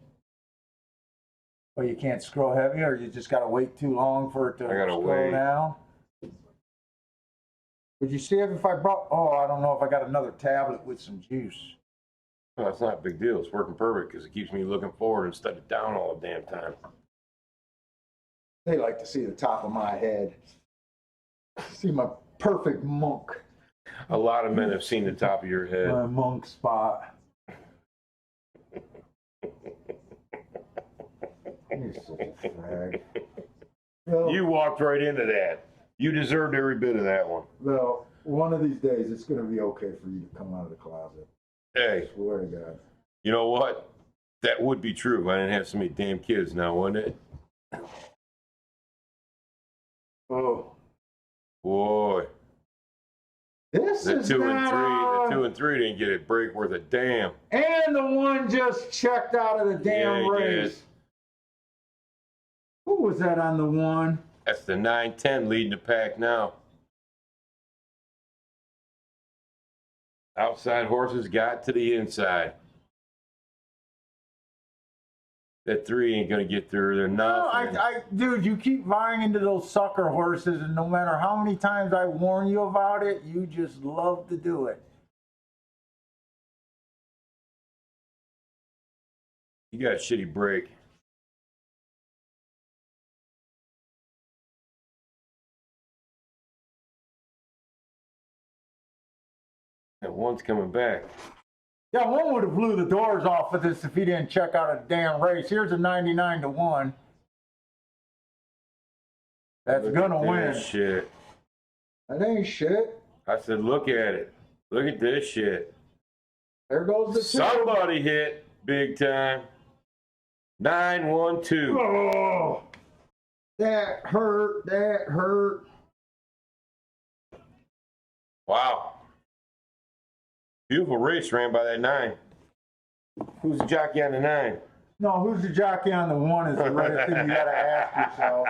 Well, you can't scroll heavy, or you just gotta wait too long for it to I gotta scroll wait. down. Would you see if I brought? Oh, I don't know if I got another tablet with some juice. Well, that's not a big deal. It's working perfect because it keeps me looking forward instead of down all the damn time. They like to see the top of my head. See my perfect monk. A lot of men have seen the top of your head. My monk spot. You're such a fag. Well, You walked right into that. You deserved every bit of that one. well, one of these days it's going to be okay for you to come out of the closet. Hey, I swear to God. you know what? That would be true if I didn't have so many damn kids now, wouldn't it? Oh, Boy, this the is 2 and not 3, the 2 and 3 didn't get a break worth a damn. And the one just checked out of the damn Yeah, he race. did. Who was that on the one? That's the 9-10 leading the pack now. Outside horses got to the inside. That 3 ain't gonna get through. They're No, not. dude, you keep vying into those sucker horses, and no matter how many times I warn you about it, you just love to do it. You got a shitty break. That one's coming back. Yeah, one would have blew the doors off of this if he didn't check out a damn race. Here's a 99-1. That's Look gonna at win. this shit. That ain't shit. I said, look at it. Look at this shit. There goes the two. Somebody hit big time. 9-1-2. Oh, that hurt. That hurt. Wow. Beautiful race ran by that 9. Who's the jockey on the 9? No, who's the jockey on the 1 is the right thing you gotta ask yourself.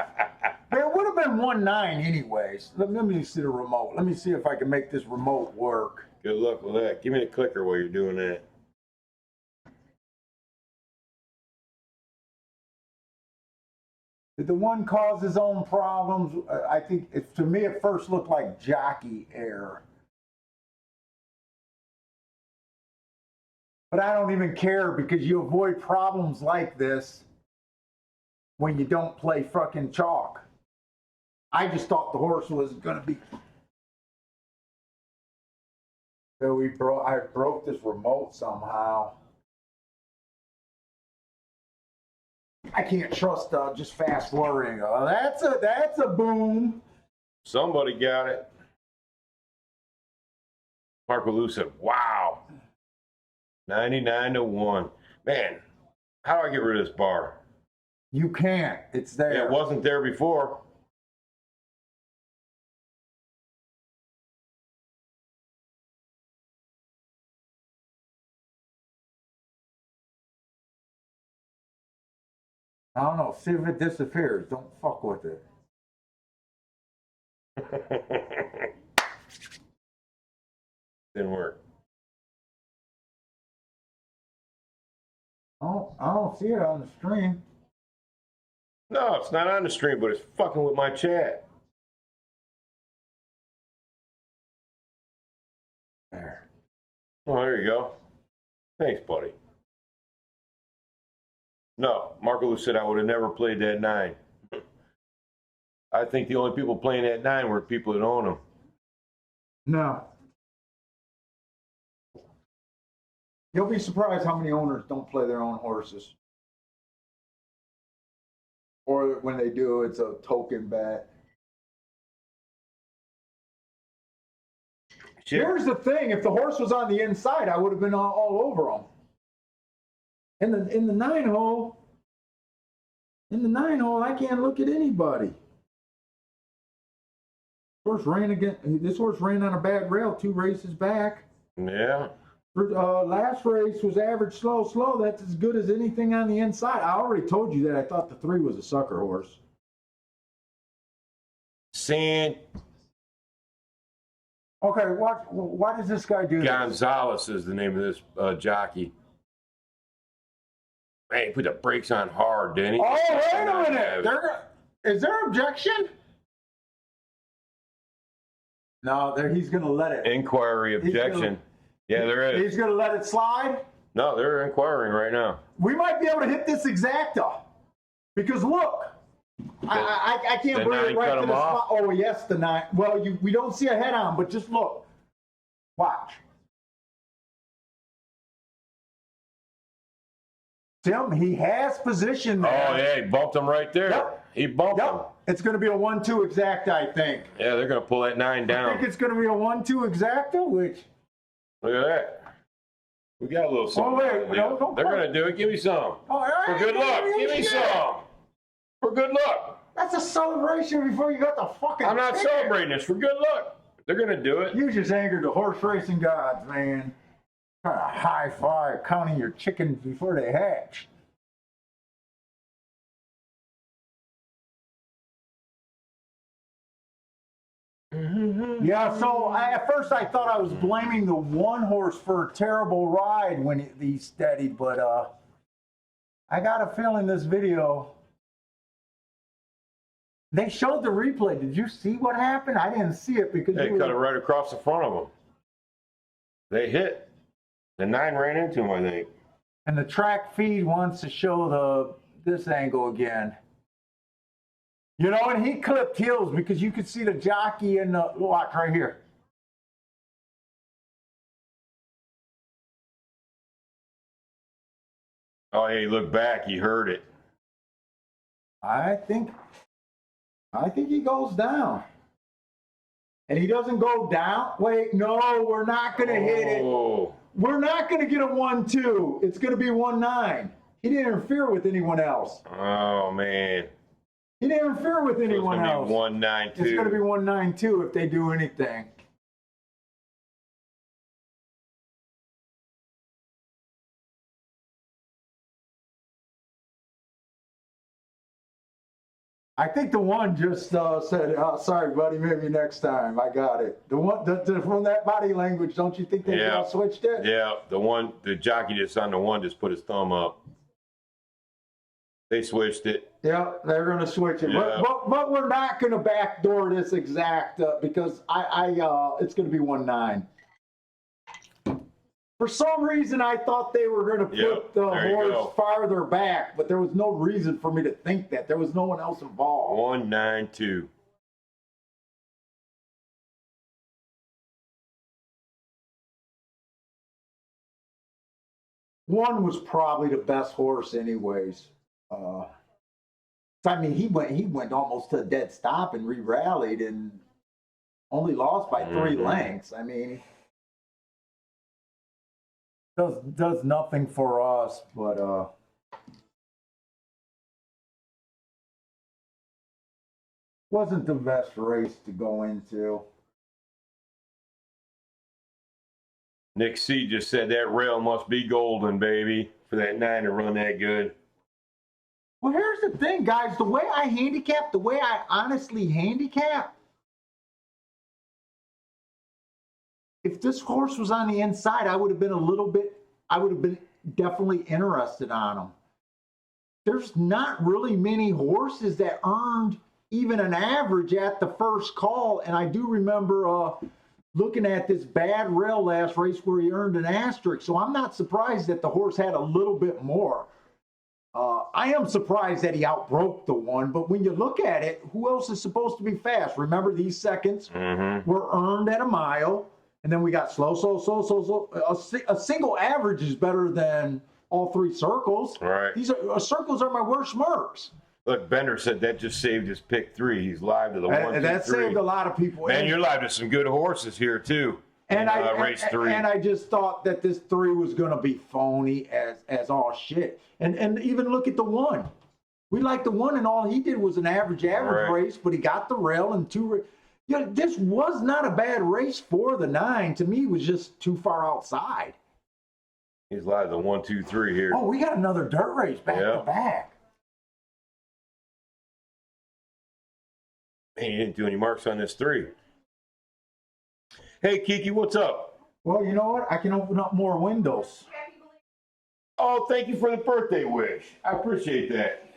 It would have been 1-9 anyways. Let me see the remote. Let me see if I can make this remote work. Good luck with that. Give me the clicker while you're doing that. Did the 1 cause his own problems? I think, to me, it first looked like jockey error. But I don't even care because you avoid problems like this when you don't play fucking chalk. I just thought the horse was going to be. So I broke this remote somehow. I can't trust just fast forwarding. That's a boom. Somebody got it. Marco Lou said, wow. 99-1. Man, how do I get rid of this bar? You can't. It's there. It wasn't there before. I don't know. See if it disappears. Don't fuck with it. Didn't work. I don't see it on the stream. No, it's not on the stream, but it's fucking with my chat. There. Oh, there you go. Thanks, buddy. No, Marco Lou said I would have never played that 9. I think the only people playing that 9 were people that own them. No. You'll be surprised how many owners don't play their own horses. Or when they do, it's a token bet. Shit. Here's the thing: if the horse was on the inside, I would have been all over him. In the 9 hole, I can't look at anybody. This horse ran on a bad rail 2 races back. Yeah. Last race was average slow. That's as good as anything on the inside. I already told you that I thought the 3 was a sucker horse. San Okay, why does this guy do this? Gonzalez is the name of this jockey. Man, he put the brakes on hard, didn't he? Oh, wait a minute. Is there objection? No, he's going to let it. Inquiry, objection. Yeah, there is. He's going to let it slide? No, they're inquiring right now. We might be able to hit this exacta. Because look, I can't bring it right to the spot. Oh, yes, the 9. Well, we don't see a head on, but just look. Watch. Tim, he has position there. Oh, yeah, he bumped him right there. Yep. He bumped him. It's going to be a 1-2 exacta, I think. Yeah, they're going to pull that 9 down. I think it's going to be a 1-2 exacta, which... Look at that. We got a little something. Oh, wait. No, they're going to do it. Give me some. For good luck. Give me some. For good luck. That's a celebration before you got the fucking I'm not ticket. celebrating this. For good luck. They're going to do it. You just angered the horse racing gods, man. Trying to high five counting your chickens before they hatch. Yeah, so at first I thought I was blaming the one horse for a terrible ride when he steadied, but I got a feeling this video, they showed the replay. Did you see what happened? I didn't see it because they cut it right across the front of them. They hit. The 9 ran into him, I think. And the track feed wants to show this angle again. You know, and he clipped heels because you could see the jockey in the watch right here. Oh, yeah, he looked back. He heard it. I think he goes down. And he doesn't go down. Wait, no, we're not going to hit it. We're not going to get a 1-2. It's going to be 1-9. He didn't interfere with anyone else. Oh, man. He didn't interfere with anyone else. It's going to be 1-9-2. It's going to be 1-9-2 if they do anything. I think the one just said, sorry, buddy, maybe next time. I got it. The one from that body language, don't you think they switched it? Yeah, the jockey that's on the one just put his thumb up. They switched it. Yeah, they're going to switch it. Yeah. But we're not going to backdoor this exacta because it's going to be 1-9. For some reason, I thought they were going to put the horse farther back, but there was no reason for me to think that. There was no one else involved. 1-9-2. One was probably the best horse anyways. I mean, he went almost to a dead stop and re-rallied and only lost by 3 lengths. I mean, does nothing for us, but wasn't the best race to go into. Nick C just said that rail must be golden, baby, for that 9 to run that good. Well, here's the thing, guys. The way I handicap, the way I honestly handicap, if this horse was on the inside, I would have been definitely interested on him. There's not really many horses that earned even an average at the first call. And I do remember looking at this bad rail last race where he earned an asterisk. So I'm not surprised that the horse had a little bit more. I am surprised that he outbroke the one, but when you look at it, who else is supposed to be fast? Remember, these seconds were earned at a mile, and then we got slow. A single average is better than all 3 circles. Right. These circles are my worst marks. Look, Bender said that just saved his pick 3. He's live to the 1, 2, 3. That saved a lot of people. Man, you're live to some good horses here too. And race 3. And I just thought that this 3 was going to be phony as all shit. And even look at the 1. We liked the 1, and all he did was an average race, but he got the rail and 2. You know, this was not a bad race for the 9. To me, it was just too far outside. He's live to 1, 2, 3 here. Oh, we got another dirt race back to back. Man, he didn't do any marks on this 3. Hey, Kiki, what's up? Well, you know what? I can open up more windows. Oh, thank you for the birthday wish. I appreciate that.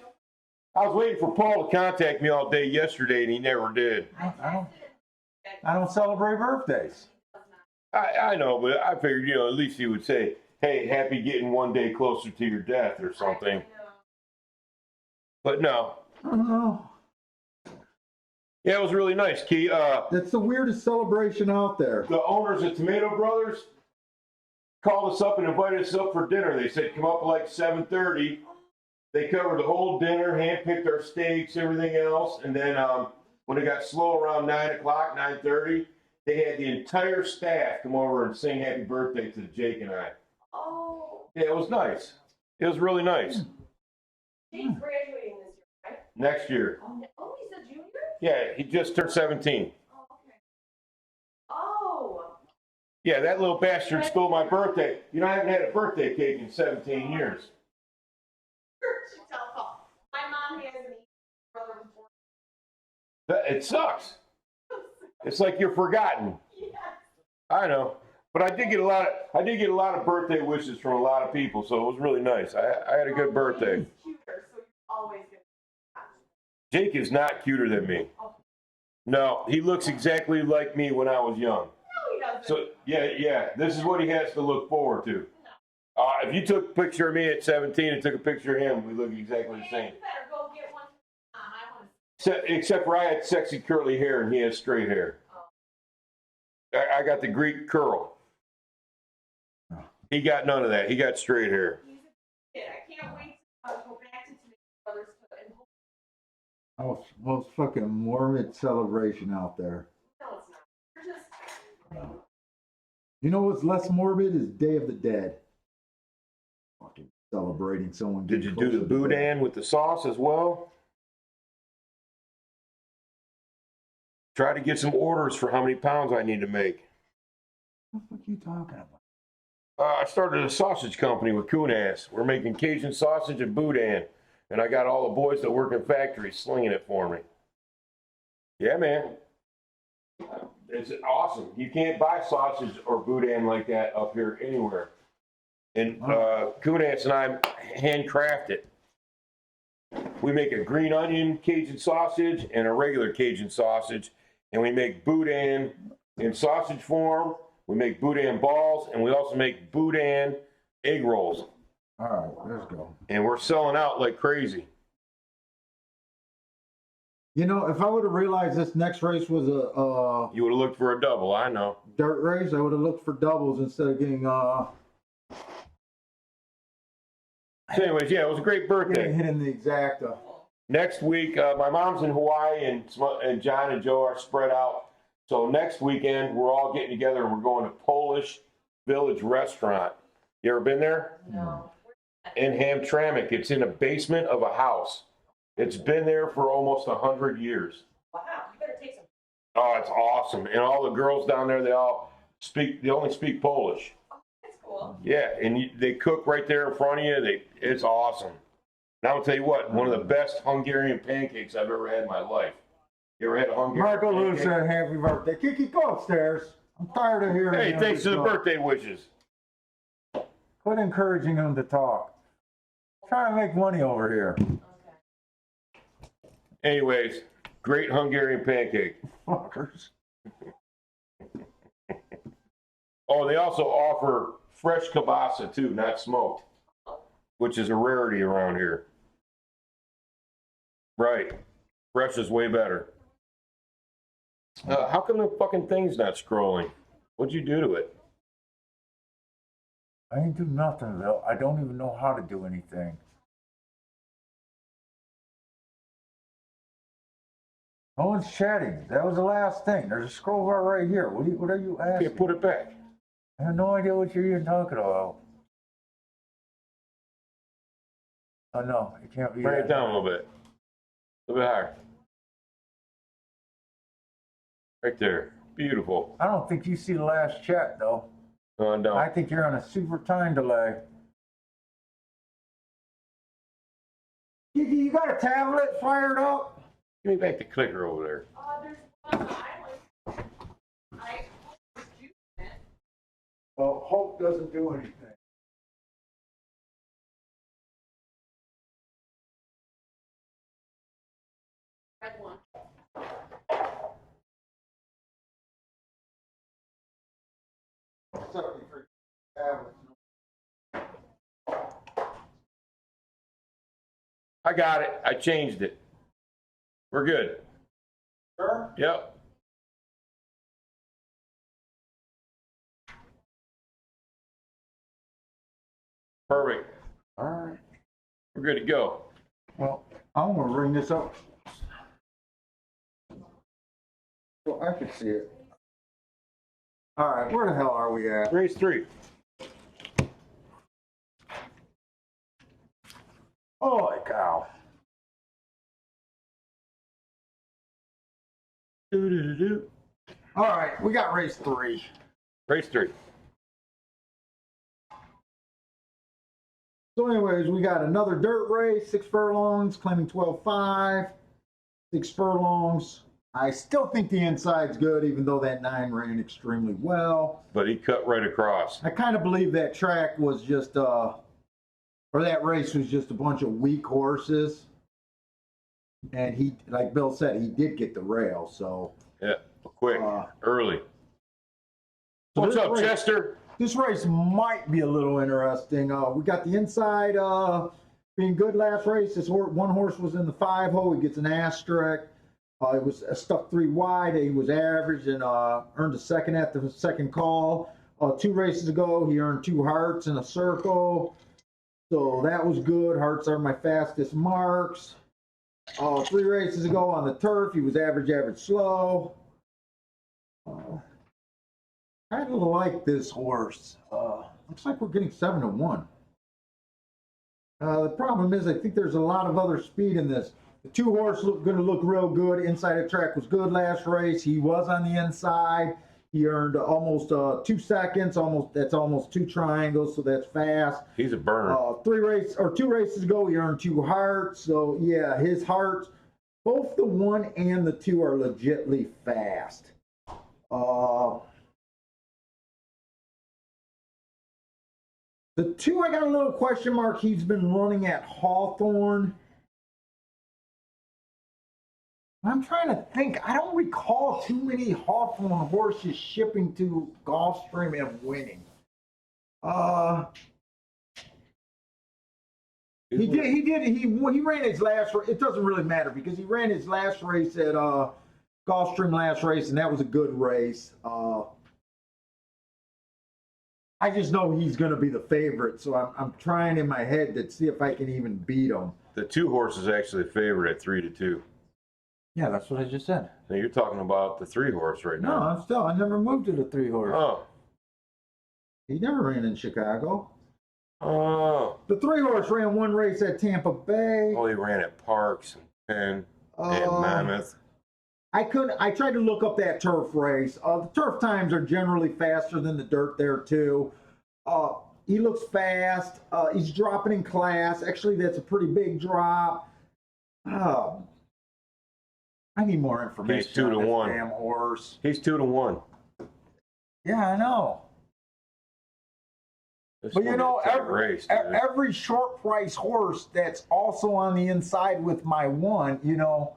I was waiting for Paul to contact me all day yesterday, and he never did. I don't celebrate birthdays. I know, but I figured, at least he would say, hey, happy getting one day closer to your death or something. But no. I don't know. Yeah, it was really nice, Key. That's the weirdest celebration out there. The owners of Tomato Brothers called us up and invited us up for dinner. They said, come up at like 7:30. They covered the whole dinner, handpicked our steaks, everything else. And then when it got slow around 9 o'clock, 9:30, they had the entire staff come over and sing happy birthday to Jake and I. Oh. Yeah, it was nice. It was really nice. Jake's graduating this year, right? Next year. Oh, he's a junior? Yeah, he just turned 17. Oh, okay. Oh. Yeah, that little bastard stole my birthday. I haven't had a birthday cake in 17 years. My mom has an brother before. It sucks. It's like you're forgotten. Yes. I know, but I did get a lot of birthday wishes from a lot of people, so it was really nice. I had a good birthday. He's cuter, so you're always gonna. Jake is not cuter than me. No, he looks exactly like me when I was young. No, he doesn't. So yeah, this is what he has to look forward to. If you took a picture of me at 17 and took a picture of him, we look exactly the same. You better go get one. I want to. Except for I had sexy curly hair and he has straight hair. I got the Greek curl. He got none of that. He got straight hair. He's a kid. I can't wait to go back to Tomato Brothers and hope. Oh, most fucking morbid celebration out there. No, it's not. You're just. You know what's less morbid is Day of the Dead. Fucking celebrating someone. Did you do the boudin with the sauce as well? Try to get some orders for how many pounds I need to make. What the fuck are you talking about? I started a sausage company with Kunas. We're making Cajun sausage and boudin. And I got all the boys that work in factories slinging it for me. Yeah, man. It's awesome. You can't buy sausage or boudin like that up here anywhere. And Kunas and I handcraft it. We make a green onion Cajun sausage and a regular Cajun sausage. And we make boudin in sausage form. We make boudin balls. And we also make boudin egg rolls. All right, let's go. And we're selling out like crazy. You know, if I would have realized this next race was a You would have looked for a double, I know. dirt race, I would have looked for doubles instead of getting So anyways, yeah, it was a great birthday. hit in the exacta. Next week, my mom's in Hawaii and John and Joe are spread out. So next weekend, we're all getting together and we're going to Polish Village Restaurant. You ever been there? No. In Hamtramck. It's in a basement of a house. It's been there for almost 100 years. Wow. You better take some. Oh, it's awesome. And all the girls down there, they only speak Polish. Oh, that's cool. Yeah, and they cook right there in front of you. It's awesome. And I'll tell you what, one of the best Hungarian pancakes I've ever had in my life. You ever had a Hungarian Marco Lou pancake? said happy birthday. Kiki, go upstairs. I'm tired of hearing Hey, him thanks to the talk. birthday wishes. Quit encouraging him to talk. Trying to make money over here. Okay. Anyways, great Hungarian pancake. Fuckers. Oh, they also offer fresh kielbasa too, not smoked, which is a rarity around here. Right. Fresh is way better. How come the fucking thing's not scrolling? What'd you do to it? I ain't do nothing, Bill. I don't even know how to do anything. No one's chatting. That was the last thing. There's a scroll bar right here. What are you asking? Yeah, put it back. I have no idea what you're even talking about. Oh no, it can't be. Bring it that. down a little bit. A little bit higher. Right there. Beautiful. I don't think you see the last chat though. No, I don't. I think you're on a super time delay. Kiki, you got a tablet fired up? Give me back the clicker over there. There's one on the island. I Well, hope doesn't do anything. Red one. I got it. I changed it. We're good. Sure. Yep. Perfect. All right. We're good to go. Well, I'm gonna ring this up. Well, I can see it. All right, where the hell are we at? Race 3. Holy cow. Do-do-do-do. All right, we got race 3. Race 3. So anyways, we got another dirt race, 6 furlongs, claiming 12.5, 6 furlongs. I still think the inside's good, even though that 9 ran extremely well. But he cut right across. I kind of believe that track was just, or that race was just a bunch of weak horses. And he, like Bill said, he did get the rail, so. Yeah, quick, early. So What's this up, race- Chester? This race might be a little interesting. We got the inside being good last race. This one horse was in the 5-hole. He gets an asterisk. It was stuck 3 wide. He was average and earned a second at the second call. 2 races ago, he earned 2 hearts in a circle. So that was good. Hearts are my fastest marks. 3 races ago on the turf, he was average, slow. I kind of like this horse. Looks like we're getting 7 to 1. The problem is, I think there's a lot of other speed in this. The 2 horse going to look real good. Inside the track was good last race. He was on the inside. He earned almost 2 seconds. That's almost 2 triangles, so that's fast. He's a burner. 2 races ago, he earned 2 hearts. So yeah, his hearts, both the 1 and the 2 are legitly fast. The 2, I got a little question mark. He's been running at Hawthorne. I'm trying to think. I don't recall too many Hawthorne horses shipping to Gulfstream and winning. He ran his last race. It doesn't really matter because he ran his last race at Gulfstream last race, and that was a good race. I just know he's going to be the favorite, so I'm trying in my head to see if I can even beat him. The 2 horse is actually favored at 3 to 2. Yeah, that's what I just said. Now you're talking about the 3 horse right No, now. I never moved to the 3 horse. Oh. He never ran in Chicago. Oh. The 3 horse ran 1 race at Tampa Bay. Oh, he ran at Parks and Penn and Mammoth. I tried to look up that turf race. The turf times are generally faster than the dirt there too. He looks fast. He's dropping in class. Actually, that's a pretty big drop. I need more information. He's 2 to on this 1. damn horse. He's 2 to 1. Yeah, I know. But you know, every short price horse that's also on the inside with my 1, you know,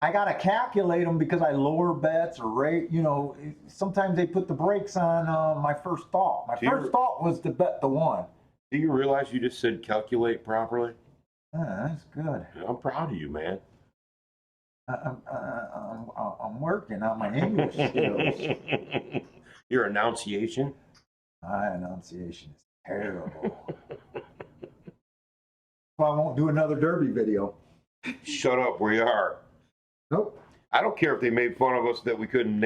I got to calculate them because I lower bets or rate, you know, sometimes they put the brakes on my first thought. My first thought was to bet the 1. Do you realize you just said calculate properly? That's good. I'm proud of you, man. I'm working on my English skills. Your enunciation? My enunciation is terrible. Well, I won't do another Derby video. Shut up, we are. Nope. I don't care if they made fun of us that we couldn't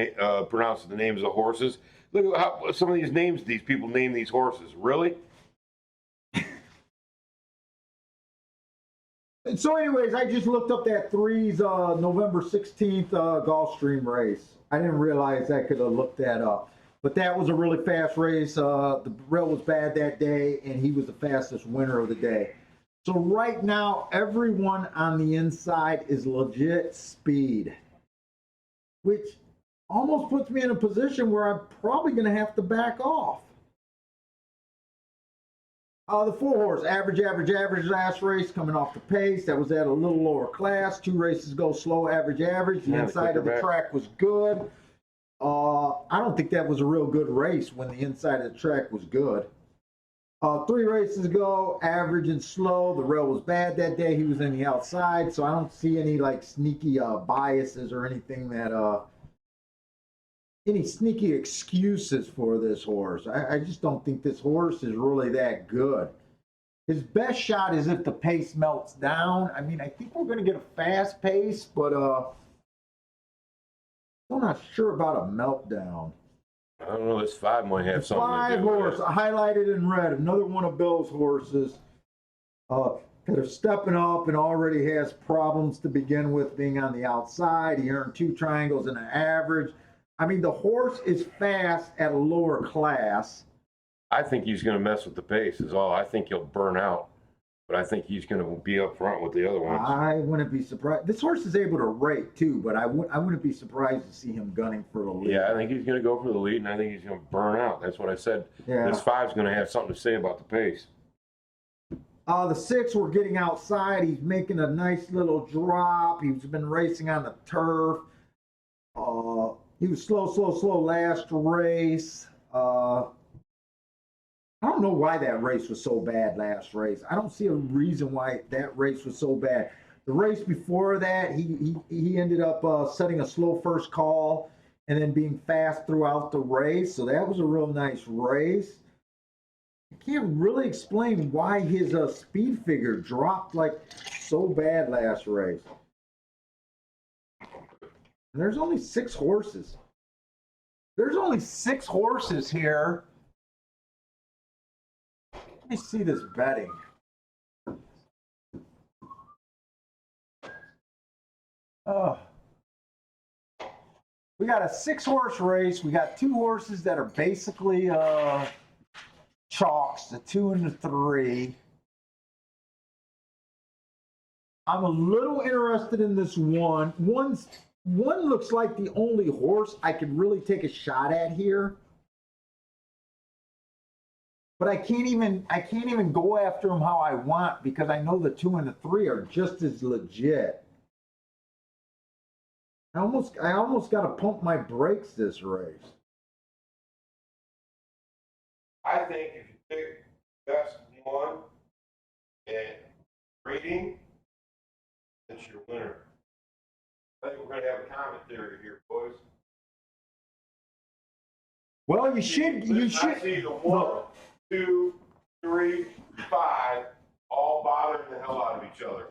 pronounce the names of horses. Look at how some of these people name these horses. Really? And so anyways, I just looked up that 3's November 16th Gulfstream race. I didn't realize I could have looked that up. But that was a really fast race. The rail was bad that day, and he was the fastest winner of the day. So right now, everyone on the inside is legit speed, which almost puts me in a position where I'm probably going to have to back off. The 4-horse, average last race, coming off the pace. That was at a little lower class. 2 races go slow, average. The Yeah, inside of the track was good. I don't think that was a real good race when the inside of the track was good. 3 races ago, average and slow. The rail was bad that day. He was in the outside, so I don't see any like sneaky biases or anything that any sneaky excuses for this horse. I just don't think this horse is really that good. His best shot is if the pace melts down. I mean, I think we're going to get a fast pace, but I'm not sure about a meltdown. I don't know. This 5 might have something to 5 do with horse, it. highlighted in red. Another one of Bill's horses that are stepping up and already has problems to begin with being on the outside. He earned 2 triangles and an average. I mean, the horse is fast at a lower class. I think he's going to mess with the pace is all. I think he'll burn out, but I think he's going to be up front with the other ones. I wouldn't be surprised. This horse is able to rake too, but I wouldn't be surprised to see him gunning for the lead. Yeah, I think he's going to go for the lead, and I think he's going to burn out. That's what I said. Yeah. This 5's going to have something to say about the pace. The 6, we're getting outside. He's making a nice little drop. He's been racing on the turf. He was slow last race. I don't know why that race was so bad last race. I don't see a reason why that race was so bad. The race before that, he ended up setting a slow first call and then being fast throughout the race. So that was a real nice race. I can't really explain why his speed figure dropped like so bad last race. And there's only 6 horses. There's only 6 horses here. Let me see this betting. We got a 6-horse race. We got 2 horses that are basically chalks, the 2 and the 3. I'm a little interested in this one. One looks like the only horse I could really take a shot at here. But I can't even go after him how I want because I know the 2 and the 3 are just as legit. I almost got to pump my brakes this race. I think if you pick best one and rating, that's your winner. I think we're going to have a commentary here, boys. Well, you should. I see the 1, 2, 3, 5 all bothering the hell out of each other.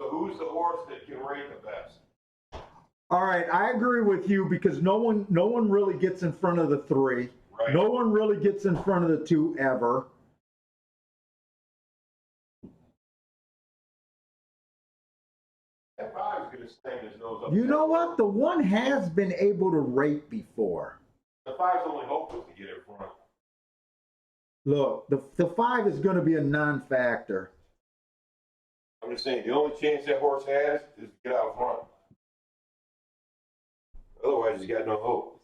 So who's the horse that can rate the best? All right, I agree with you because no one really gets in front of the 3. Right. No one really gets in front of the 2 ever. That 5 is going to stand his nose up. You know what? The 1 has been able to rate before. The 5's only hope was to get in front. Look, the 5 is going to be a non-factor. I'm just saying, the only chance that horse has is to get out front. Otherwise, he's got no hope.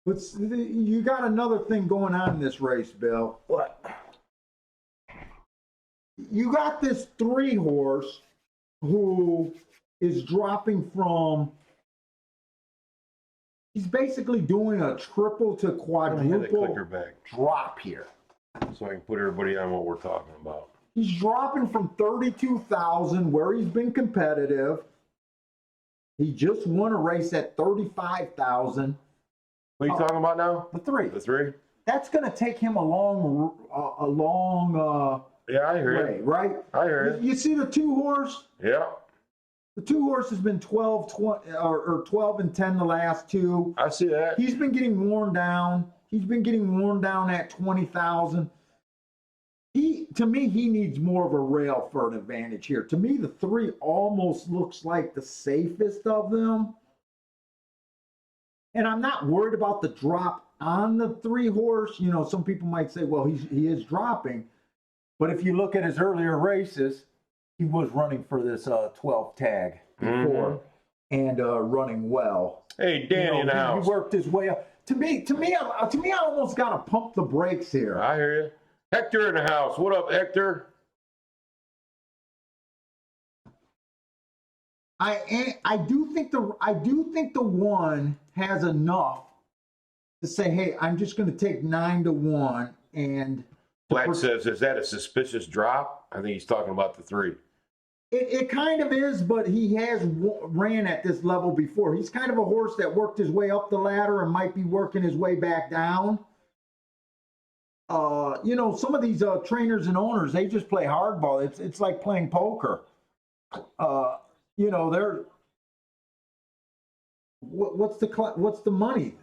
But you got another thing going on in this race, Bill. What? You got this 3 horse who is dropping from. He's basically doing a triple to quadruple drop here. So I can put everybody on what we're talking about. He's dropping from 32,000 where he's been competitive. He just won a race at 35,000. What are you talking about now? The 3. The 3? That's going to take him a long Yeah, I hear way, you. right? I hear you. You see the 2 horse? Yeah. The 2 horse has been 12 and 10 the last 2. I see that. He's been getting worn down. He's been getting worn down at 20,000. To me, he needs more of a rail for an advantage here. To me, the 3 almost looks like the safest of them. And I'm not worried about the drop on the 3 horse. You know, some people might say, well, he is dropping. But if you look at his earlier races, he was running for this 12 tag before and running well. Hey, Danny in the house. He worked his way up. To me, I almost got to pump the brakes here. I hear you. Hector in the house. What up, Hector? I do think the one has enough to say, hey, I'm just going to take 9-1 and Black says, is that a suspicious drop? I think he's talking about the 3. it kind of is, but he has ran at this level before. He's kind of a horse that worked his way up the ladder and might be working his way back down. You know, some of these trainers and owners, they just play hardball. It's like playing poker. You know, they're what's the money?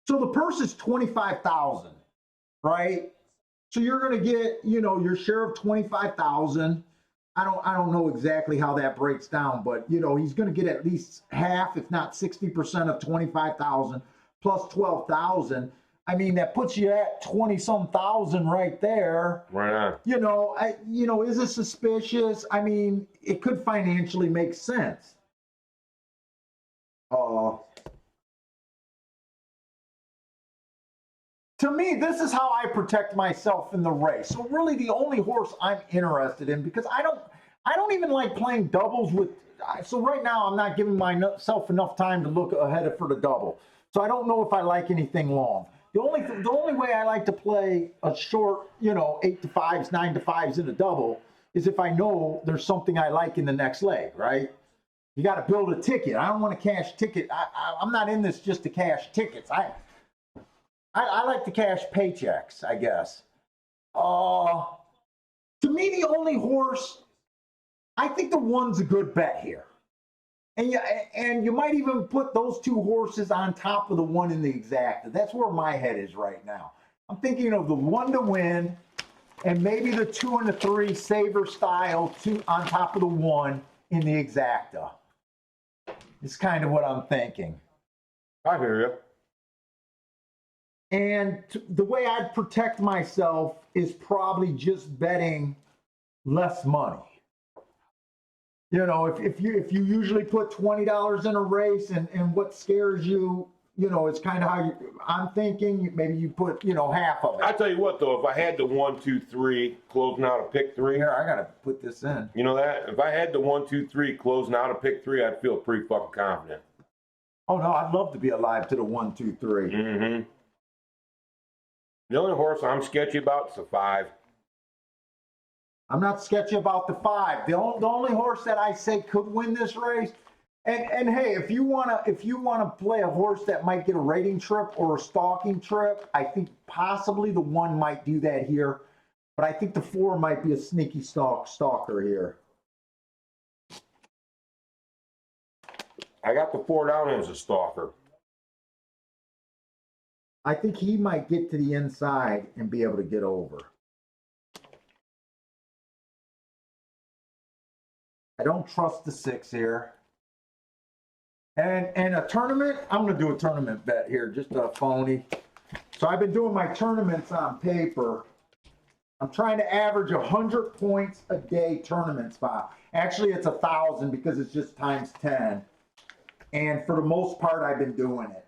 So the purse is 25,000, right? So you're going to get, you know, your share of 25,000. I don't know exactly how that breaks down, but you know, he's going to get at least half, if not 60% of 25,000 plus 12,000. I mean, that puts you at 20-some thousand right there. Right on. You know, is it suspicious? I mean, it could financially make sense. To me, this is how I protect myself in the race. So really the only horse I'm interested in, because I don't even like playing doubles with, so right now I'm not giving myself enough time to look ahead for the double. So I don't know if I like anything long. The only way I like to play a short, you know, 8-5s, 9-5s in a double is if I know there's something I like in the next leg, right? You got to build a ticket. I don't want to cash ticket. I'm not in this just to cash tickets. I like to cash paychecks, I guess. To me, the only horse, I think the one's a good bet here. And you might even put those 2 horses on top of the one in the exacta. That's where my head is right now. I'm thinking of the 1 to win and maybe the 2 and the 3 saver style 2 on top of the 1 in the exacta. It's kind of what I'm thinking. I hear you. And the way I'd protect myself is probably just betting less money. You know, if you usually put $20 in a race and what scares you, you know, it's kind of how I'm thinking. Maybe you put, you know, half of it. I tell you what, though, if I had the 1, 2, 3 closing out a pick 3. Here, I got to put this in. You know that? If I had the 1, 2, 3 closing out a pick 3, I'd feel pretty fucking confident. Oh, no, I'd love to be alive to the 1, 2, 3. Mm-hmm. The only horse I'm sketchy about is the 5. I'm not sketchy about the 5. The only horse that I say could win this race, and hey, if you wanna play a horse that might get a rating trip or a stalking trip, I think possibly the 1 might do that here, but I think the 4 might be a sneaky stalker here. I got the 4 down as a stalker. I think he might get to the inside and be able to get over. I don't trust the 6 here. And a tournament, I'm going to do a tournament bet here, just a phony. So I've been doing my tournaments on paper. I'm trying to average 100 points a day tournament spot. Actually, it's 1,000 because it's just times 10. And for the most part, I've been doing it.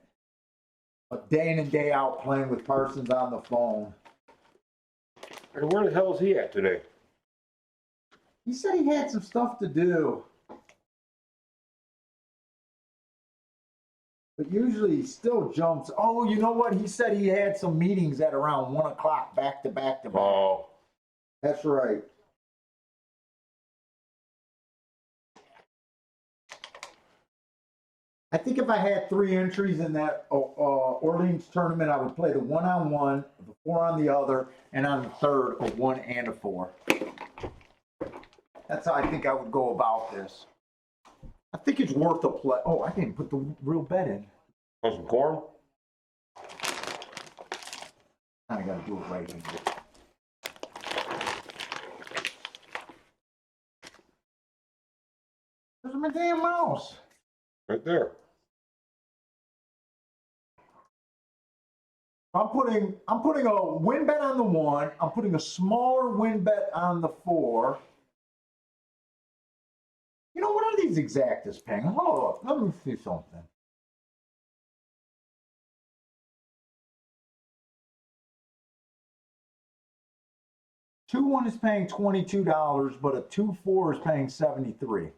A day in and day out playing with Parsons on the phone. And where the hell is he at today? He said he had some stuff to do. But usually he still jumps. Oh, you know what? He said he had some meetings at around 1 o'clock back to back to back. Oh. That's right. I think if I had 3 entries in that Orleans tournament, I would play the 1 on 1, the 4 on the other, and on the third, a 1 and a 4. That's how I think I would go about this. I think it's worth a play. Oh, I didn't put the real bet in. Want some corn? I gotta do it right here. Where's my damn mouse? Right there. I'm putting a win bet on the 1. I'm putting a smaller win bet on the 4. You know, what are these exactas paying? Hold on, let me see something. 2-1 is paying $22, but a 2-4 is paying $73.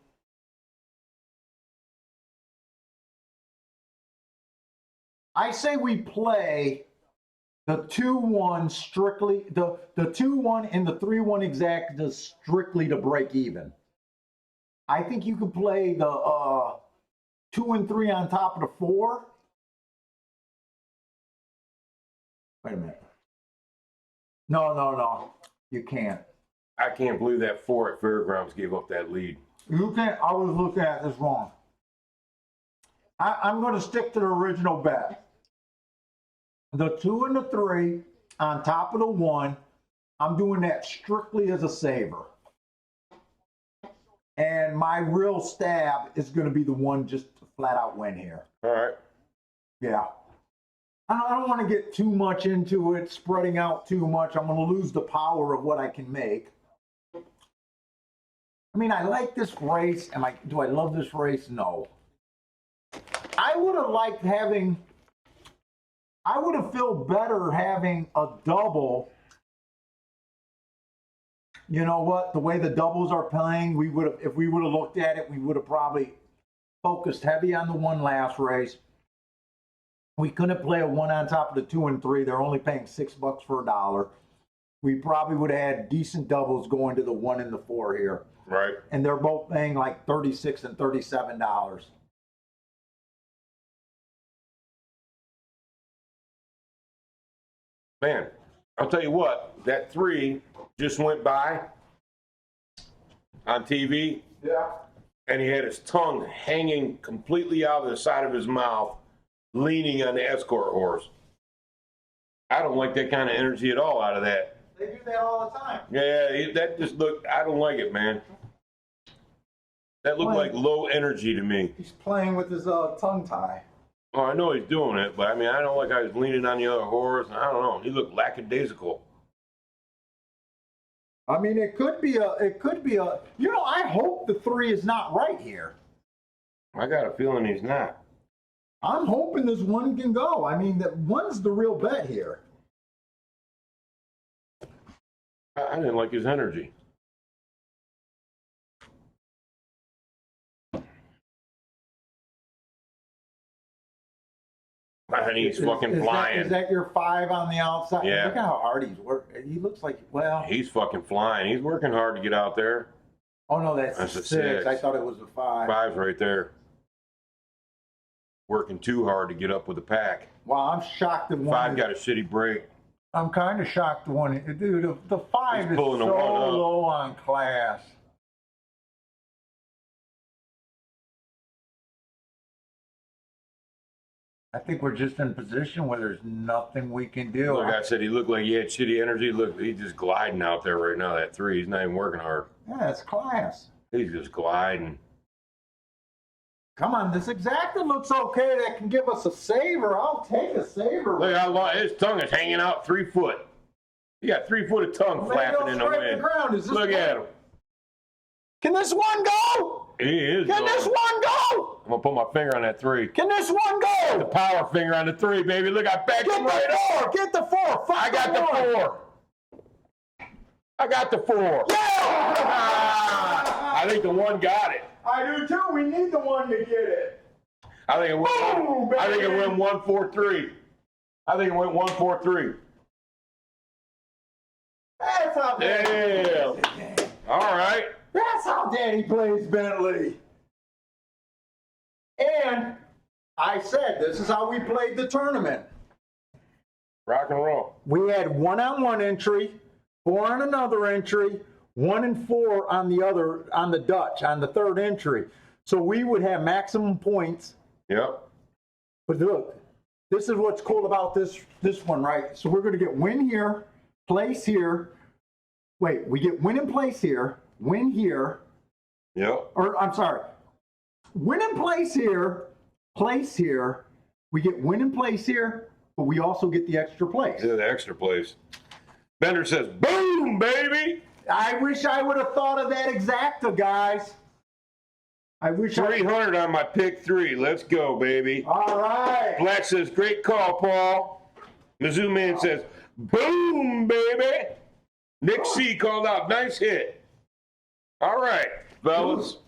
I say we play the 2-1 strictly, the 2-1 and the 3-1 exacta strictly to break even. I think you could play the 2 and 3 on top of the 4. Wait a minute. No. You can't. I can't believe that 4 at Fairgrounds gave up that lead. You can't. I was looking at this wrong. I'm going to stick to the original bet. The 2 and the 3 on top of the 1. I'm doing that strictly as a saver. And my real stab is going to be the one just to flat out win here. All right. Yeah. I don't want to get too much into it, spreading out too much. I'm going to lose the power of what I can make. I mean, I like this race. Do I love this race? No. I would have liked having, I would have felt better having a double. You know what? The way the doubles are playing, we would have, if we would have looked at it, we would have probably focused heavy on the 1 last race. We couldn't play a 1 on top of the 2 and 3. They're only paying $6 for $1. We probably would have had decent doubles going to the 1 and the 4 here. Right. And they're both paying like $36 and $37. Man, I'll tell you what, that 3 just went by on TV. Yeah. And he had his tongue hanging completely out of the side of his mouth, leaning on the escort horse. I don't like that kind of energy at all out of that. They do that all the time. Yeah, that just looked, I don't like it, man. That looked like low energy to me. He's playing with his tongue tie. Oh, I know he's doing it, but I mean, I don't like how he's leaning on the other horse. I don't know. He looked lackadaisical. I mean, it could be a, you know, I hope the 3 is not right here. I got a feeling he's not. I'm hoping this 1 can go. I mean, that 1's the real bet here. I didn't like his energy. And he's fucking flying. Is that your 5 on the outside? Yeah. Look at how hard he's working. He looks like, well. He's fucking flying. He's working hard to get out there. Oh, no, that's a 6. I thought it was a 5. 5's right there. Working too hard to get up with the pack. Wow, I'm shocked that 1. 5 got a shitty break. I'm kind of shocked the 1. Dude, the 5 He's is pulling so the 1 up. low on class. I think we're just in a position where there's nothing we can do. Like I said, he looked like he had shitty energy. Look, he's just gliding out there right now, that 3. He's not even working hard. Yeah, it's class. He's just gliding. Come on, this exacta looks okay. That can give us a saver. I'll take a saver. Look how long his tongue is hanging out 3 foot. He got 3 foot of tongue flapping in the wind. Look at him. Can this 1 go? He is. Can this 1 go? I'm gonna put my finger on that 3. Can this 1 The go? power finger on the 3, baby. Look, I backed him right up. Get the 4. I got the 4. I got the 4. Yeah! I think the 1 got it. I do too. We need the 1 to get it. I think it went. Boom, I think it baby. went 1-4-3. I think it went 1-4-3. That's how Daddy Yeah. plays. All right. That's how Daddy plays, Bentley. And I said this is how we played the tournament. Rock and roll. We had 1 on 1 entry, 4 on another entry, 1 and 4 on the other, on the Dutch, on the 3rd entry. So we would have maximum points. Yep. But look, this is what's cool about this one, right? So we're going to get win here, place here. Wait, we get win and place here, win here. Yep. Or I'm sorry, win and place here. We get win and place here, but we also get the extra place. Yeah, the extra place. Bender says, boom, baby. I wish I would have thought of that exacta, guys. I wish 300 on my pick 3. Let's go, baby. All right. Black says, great call, Paul. Mizzou Man says, boom, baby. Nick C called out. Nice hit. All right, fellas.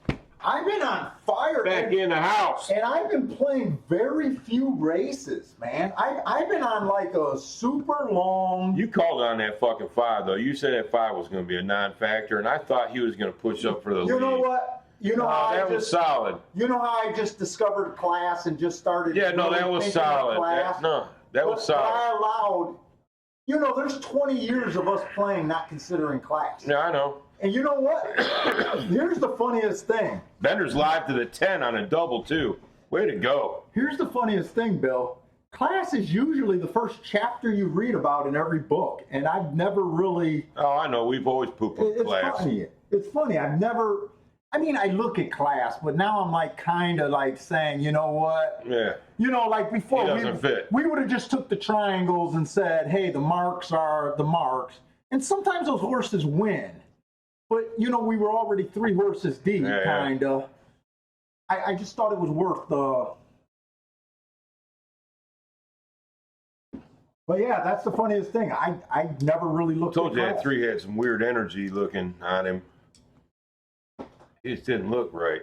I've been on fire. Back in the house. And I've been playing very few races, man. I've been on like a super long. You called on that fucking 5, though. You said that 5 was going to be a non-factor, and I thought he was going to push up for the lead. You know what? You know how that was solid. You know how I just discovered a class and just started. Yeah, no, that was solid. That was solid. I allowed. You know, there's 20 years of us playing, not considering class. Yeah, I know. And you know what? Here's the funniest thing. Bender's live to the 10 on a double, too. Way to go. Here's the funniest thing, Bill. Class is usually the first chapter you read about in every book, and I've never really. Oh, I know. We've always poo-pooed class. Funny. It's funny. I've never. I mean, I look at class, but now I'm like kind of like saying, you know what? Yeah. You know, like before, He doesn't fit. We would have just took the triangles and said, hey, the marks are the marks. And sometimes those horses win. But, you know, we were already 3 horses deep, kind of. I just thought it was worth the. But yeah, that's the funniest thing. I never really looked at I told you class. that 3 had some weird energy looking on him. He just didn't look right.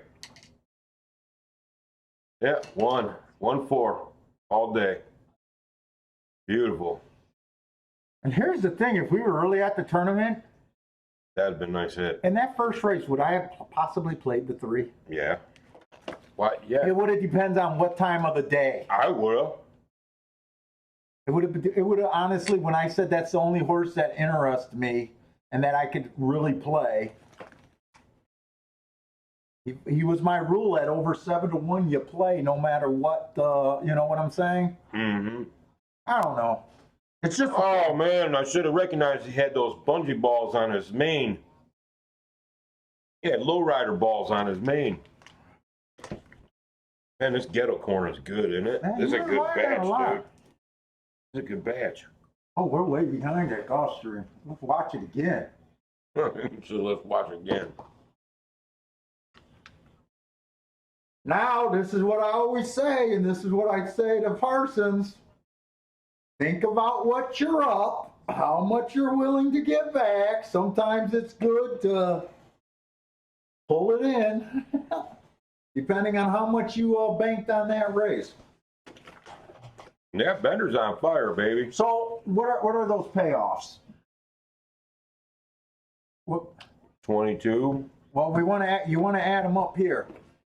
Yeah, 1-4 all day. Beautiful. And here's the thing, if we were really at the tournament, That'd have been a nice hit. in that first race, would I have possibly played the 3? Yeah. What? Yeah. It would have depends on what time of the day. I would have. It would have honestly, when I said that's the only horse that interests me and that I could really play, he was my rule at over 7-1. You play no matter what. You know what I'm saying? Mm-hmm. I don't know. It's just. Oh man, I should have recognized he had those bungee balls on his mane. He had lowrider balls on his mane. Man, this ghetto corner is good, isn't it? Man, This is a you're good learning a batch, lot. dude. This is a good batch. Oh, we're way behind that golf stream. Let's watch it again. So let's watch again. Now, this is what I always say, and this is what I say to Parsons. Think about what you're up, how much you're willing to give back. Sometimes it's good to pull it in, depending on how much you banked on that race. Yeah, Bender's on fire, baby. So, what are those payoffs? What, 22. well, you want to add them up here.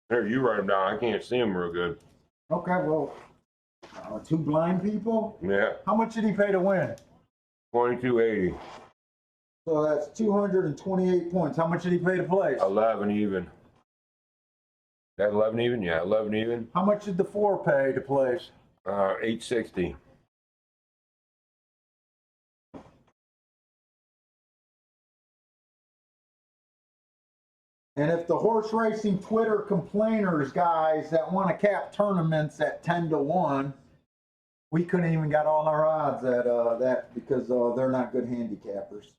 There, you write them down. I can't see them real good. Okay, well, 2 blind people. Yeah, How much did he pay to win? 22.80. So that's 228 points. How much did he pay to place? 11 even. That 11 even? Yeah, 11 even. How much did the 4 pay to place? 860. And if the horse racing Twitter complainers, guys, that want to cap tournaments at 10-1, we couldn't even got all our odds at that because they're not good handicappers.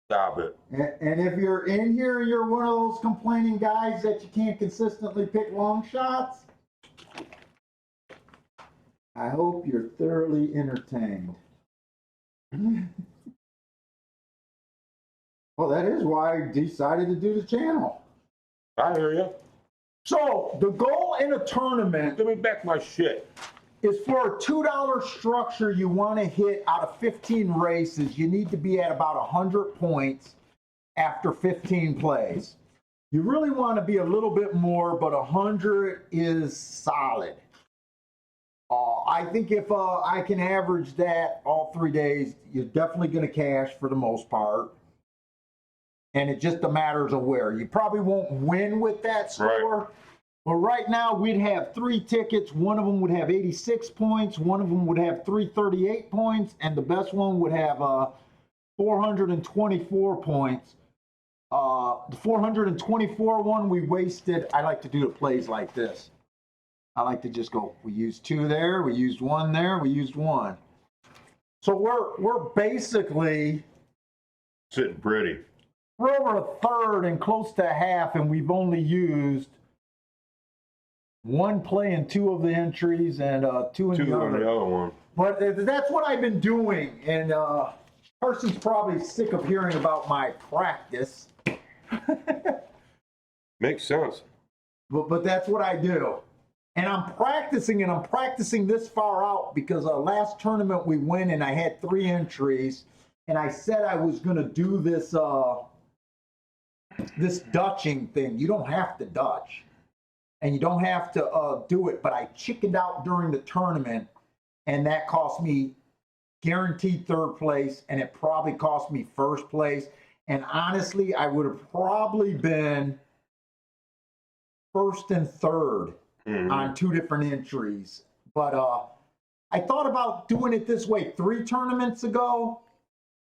Stop it. And if you're in here, you're one of those complaining guys that you can't consistently pick long shots. I hope you're thoroughly entertained. Well, that is why I decided to do the channel. I hear you. So the goal in a tournament Give me back my shit. is for a $2 structure you want to hit out of 15 races. You need to be at about 100 points after 15 plays. You really want to be a little bit more, but 100 is solid. I think if I can average that all 3 days, you're definitely going to cash for the most part. And it just a matters of where. You probably won't win with that score. Right. But right now, we'd have 3 tickets. One of them would have 86 points. One of them would have 338 points. And the best one would have 424 points. The 424 one we wasted. I like to do the plays like this. I like to just go, we used 2 there, we used 1 there, we used 1. So we're basically Sitting pretty. we're over a third and close to half, and we've only used 1 play in 2 of the entries and 2 in Two the on the other. other one. But that's what I've been doing. And Carson's probably sick of hearing about my practice. Makes sense. But that's what I do. And I'm practicing this far out because last tournament we went and I had 3 entries. And I said I was going to do this this Dutching thing. You don't have to Dutch. And you don't have to do it. But I chickened out during the tournament. And that cost me guaranteed 3rd place. And it probably cost me 1st place. And honestly, I would have probably been 1st and 3rd on 2 different entries. But I thought about doing it this way 3 tournaments ago,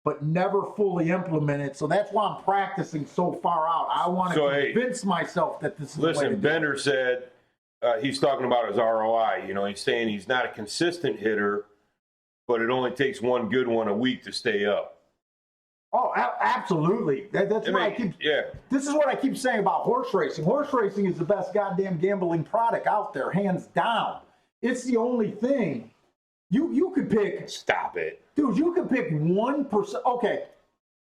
but never fully implemented. So that's why I'm practicing so far out. I want to convince myself that this is the way to do it. Bender said he's talking about his ROI. You know, he's saying he's not a consistent hitter, but it only takes one good one a week to stay up. Oh, absolutely. That's why I keep. Yeah. This is what I keep saying about horse racing. Horse racing is the best goddamn gambling product out there, hands down. It's the only thing. You could pick. Stop it, dude. You could pick 1%. Okay,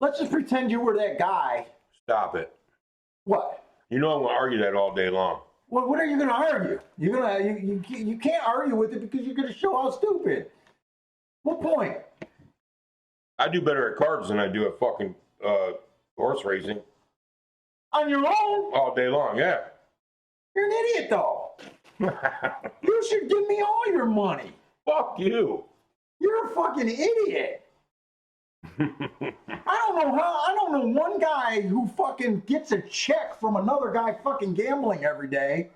let's just pretend you were that guy. Stop it. What? You know I'm gonna argue that all day long. Well, what are you gonna argue? You can't argue with it because you're gonna show how stupid. What point? I do better at cards than I do at fucking horse racing. On your own? All day long, yeah. You're an idiot, though. You should give me all your money. Fuck you. You're a fucking idiot. I don't know one guy who fucking gets a check from another guy fucking gambling every day.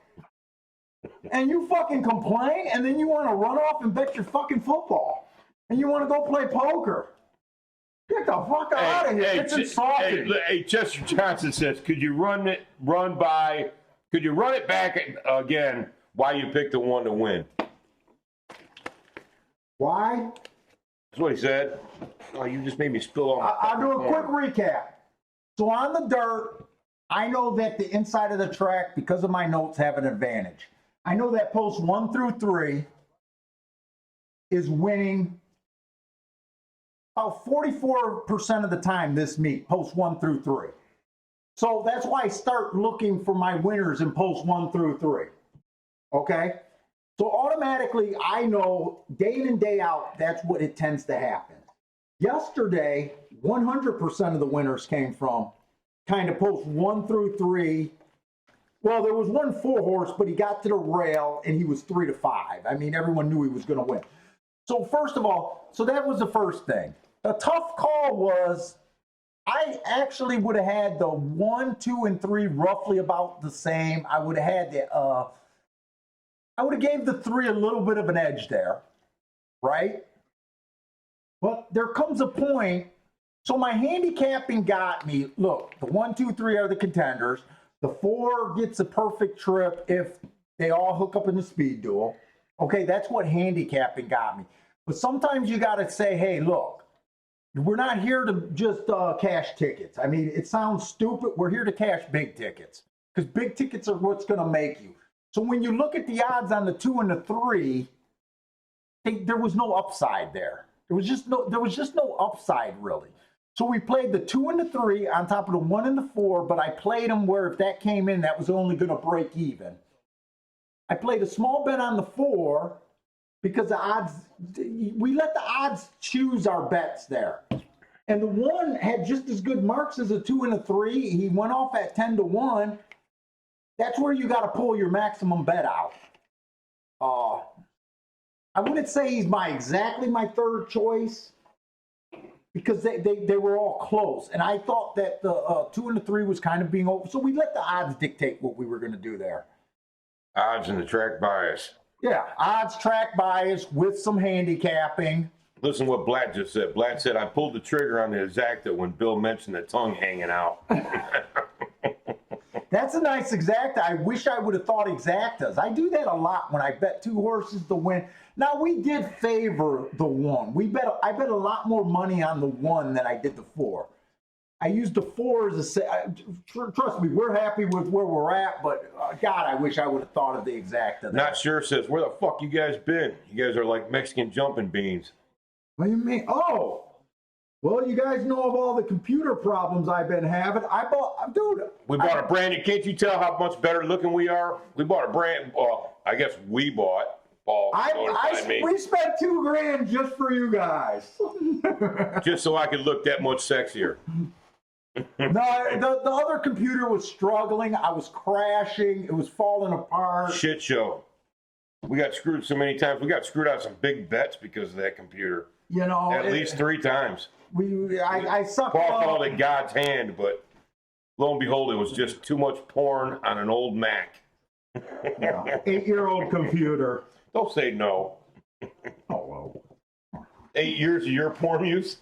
And you fucking complain, and then you want to run off and bet your fucking football. And you want to go play poker. Get the fuck out of here. It's insulting. Hey, Chester Johnson says, could you run it back again why you picked the one to win? Why? That's what he said. Oh, you just made me spill all my I'll do a quick recap. So on the dirt, I know that the inside of the track, because of my notes, have an advantage. I know that posts 1 through 3 is winning about 44% of the time this meet, post 1 through 3. So that's why I start looking for my winners in post 1 through 3. Okay? So automatically, I know day in and day out, that's what it tends to happen. Yesterday, 100% of the winners came from kind of post 1 through 3. Well, there was 1 4-horse, but he got to the rail and he was 3 to 5. I mean, everyone knew he was going to win. So first of all, so that was the first thing. The tough call was I actually would have had the 1, 2, and 3 roughly about the same. I would have had the I would have gave the 3 a little bit of an edge there, right? But there comes a point. So my handicapping got me. Look, the 1, 2, 3 are the contenders. The 4 gets a perfect trip if they all hook up in the speed duel. Okay, that's what handicapping got me. But sometimes you got to say, hey, look, we're not here to just cash tickets. I mean, it sounds stupid. We're here to cash big tickets because big tickets are what's going to make you. So when you look at the odds on the 2 and the 3, there was no upside there. There was just no upside really. So we played the 2 and the 3 on top of the 1 and the 4, but I played them where if that came in, that was only going to break even. I played a small bet on the 4 because the odds, we let the odds choose our bets there. And the 1 had just as good marks as a 2 and a 3. He went off at 10 to 1. That's where you got to pull your maximum bet out. I wouldn't say he's exactly my 3rd choice because they were all close. And I thought that the 2 and the 3 was kind of being over. So we let the odds dictate what we were going to do there. Odds and the track bias. Yeah, odds, track bias with some handicapping. Listen to what Blatt just said. Blatt said, I pulled the trigger on the exacta when Bill mentioned the tongue hanging out. That's a nice exacta. I wish I would have thought exactas. I do that a lot when I bet 2 horses to win. Now, we did favor the 1. I bet a lot more money on the 1 than I did the 4. I used the 4 as a trust me, we're happy with where we're at, but God, I wish I would have thought of the exacta. Not sure says, where the fuck you guys been? You guys are like Mexican jumping beans. What do you mean? Oh, well, you guys know of all the computer problems I've been having. We bought a brand new, can't you tell how much better looking we are? We bought a brand, well, I guess we bought, Paul notified me, we spent $2,000 just for you guys. just so I could look that much sexier. No, the other computer was struggling. I was crashing. It was falling apart. Shit show. We got screwed so many times. We got screwed out of some big bets because of that computer. You know, at least 3 times. I sucked Paul up. called it God's hand, but lo and behold, it was just too much porn on an old Mac. 8-year-old computer. Don't say no. Oh, well. 8 years of your porn use?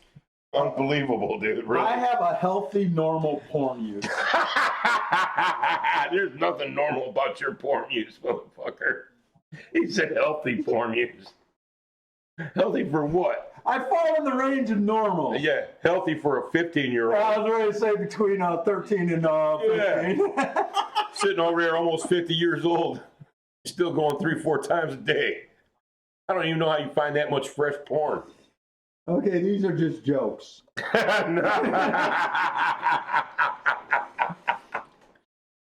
Unbelievable, dude. Really? I have a healthy, normal porn use. There's nothing normal about your porn use, motherfucker. He said healthy porn use. Healthy for what? I fall in the range of normal. Yeah, healthy for a 15-year-old. I was ready to say between 13 and 15. Yeah. Sitting over here almost 50 years old. Still going 3-4 times a day. I don't even know how you find that much fresh porn. Okay, these are just jokes.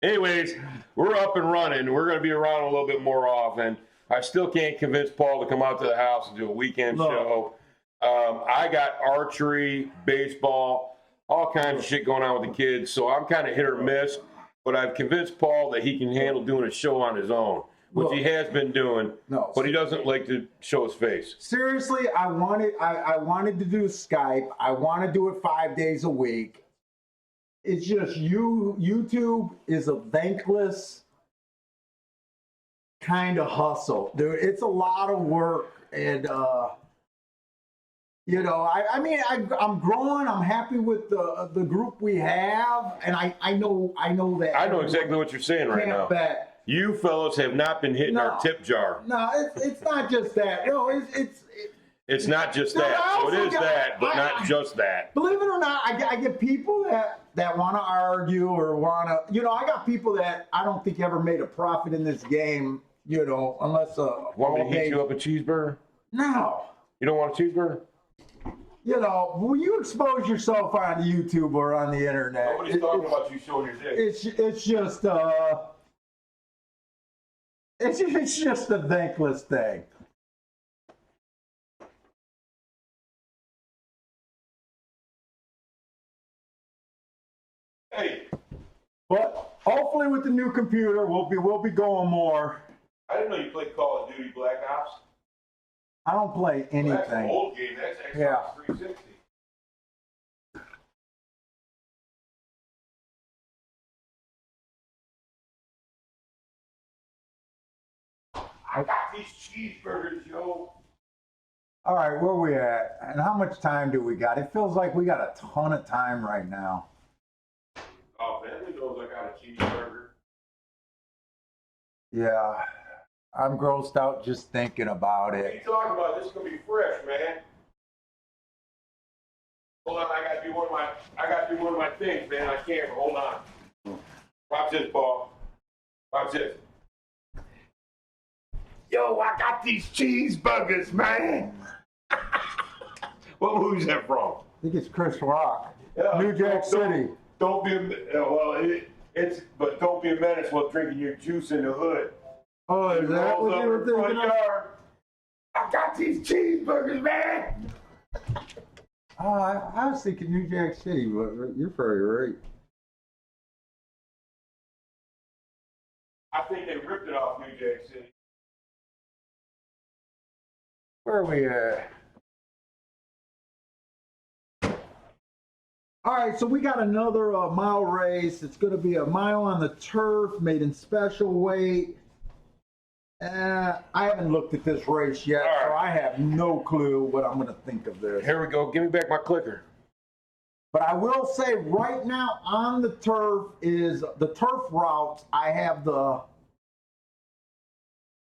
Anyways, we're up and running. We're going to be around a little bit more often. I still can't convince Paul to come out to the house and do a weekend show. I got archery, baseball, all kinds of shit going on with the kids, so I'm kind of hit or miss. But I've convinced Paul that he can handle doing a show on his own, which he has been doing. No, but he doesn't like to show his face. Seriously, I wanted to do Skype. I want to do it 5 days a week. It's just YouTube is a thankless kind of hustle, dude. It's a lot of work, and you know, I'm growing. I'm happy with the group we have, and I know that. I know exactly what you're saying right now. Bet. You fellows have not been hitting our tip jar. No, it's not just that. You know, it's not just No, that. I So it also is got- that, but not just that. Believe it or not, I get people that want to argue or want to, you know, I got people that I don't think ever made a profit in this game, you know, unless Want me to heat you up a cheeseburger? No. You don't want a cheeseburger? You know, when you expose yourself on YouTube or on the internet, Nobody's talking about you showing your dick. it's just it's just a thankless thing. Hey, But hopefully with the new computer, we'll be going more. I didn't know you played Call of Duty Black Ops. I don't play anything. That's an old game. That's Xbox Yeah. 360. I got these cheeseburgers, yo. All right, where we at? And how much time do we got? It feels like we got a ton of time right now. Oh, family knows I got a cheeseburger. Yeah, I'm grossed out just thinking about What are you it. talking about? This is gonna be fresh, man. Hold on, I gotta do one of my things, man. I can't. Hold on. Watch this, Paul. Watch this. Yo, I got these cheeseburgers, man. What movie's that from? I think it's Chris Rock. Yeah, New Jack City. Don't be but don't be a menace while drinking your juice in the hood. Oh, is that what you were thinking of? I got these cheeseburgers, man. Oh, I was thinking New Jack City, but you're very right. I think they ripped it off New Jack City. Where are we at? All right, so we got another mile race. It's going to be a mile on the turf, made in special weight. I haven't looked at this race yet, so I have no clue what I'm going to think of this. Here we go. Give me back my clicker. But I will say right now on the turf is the turf routes. I have the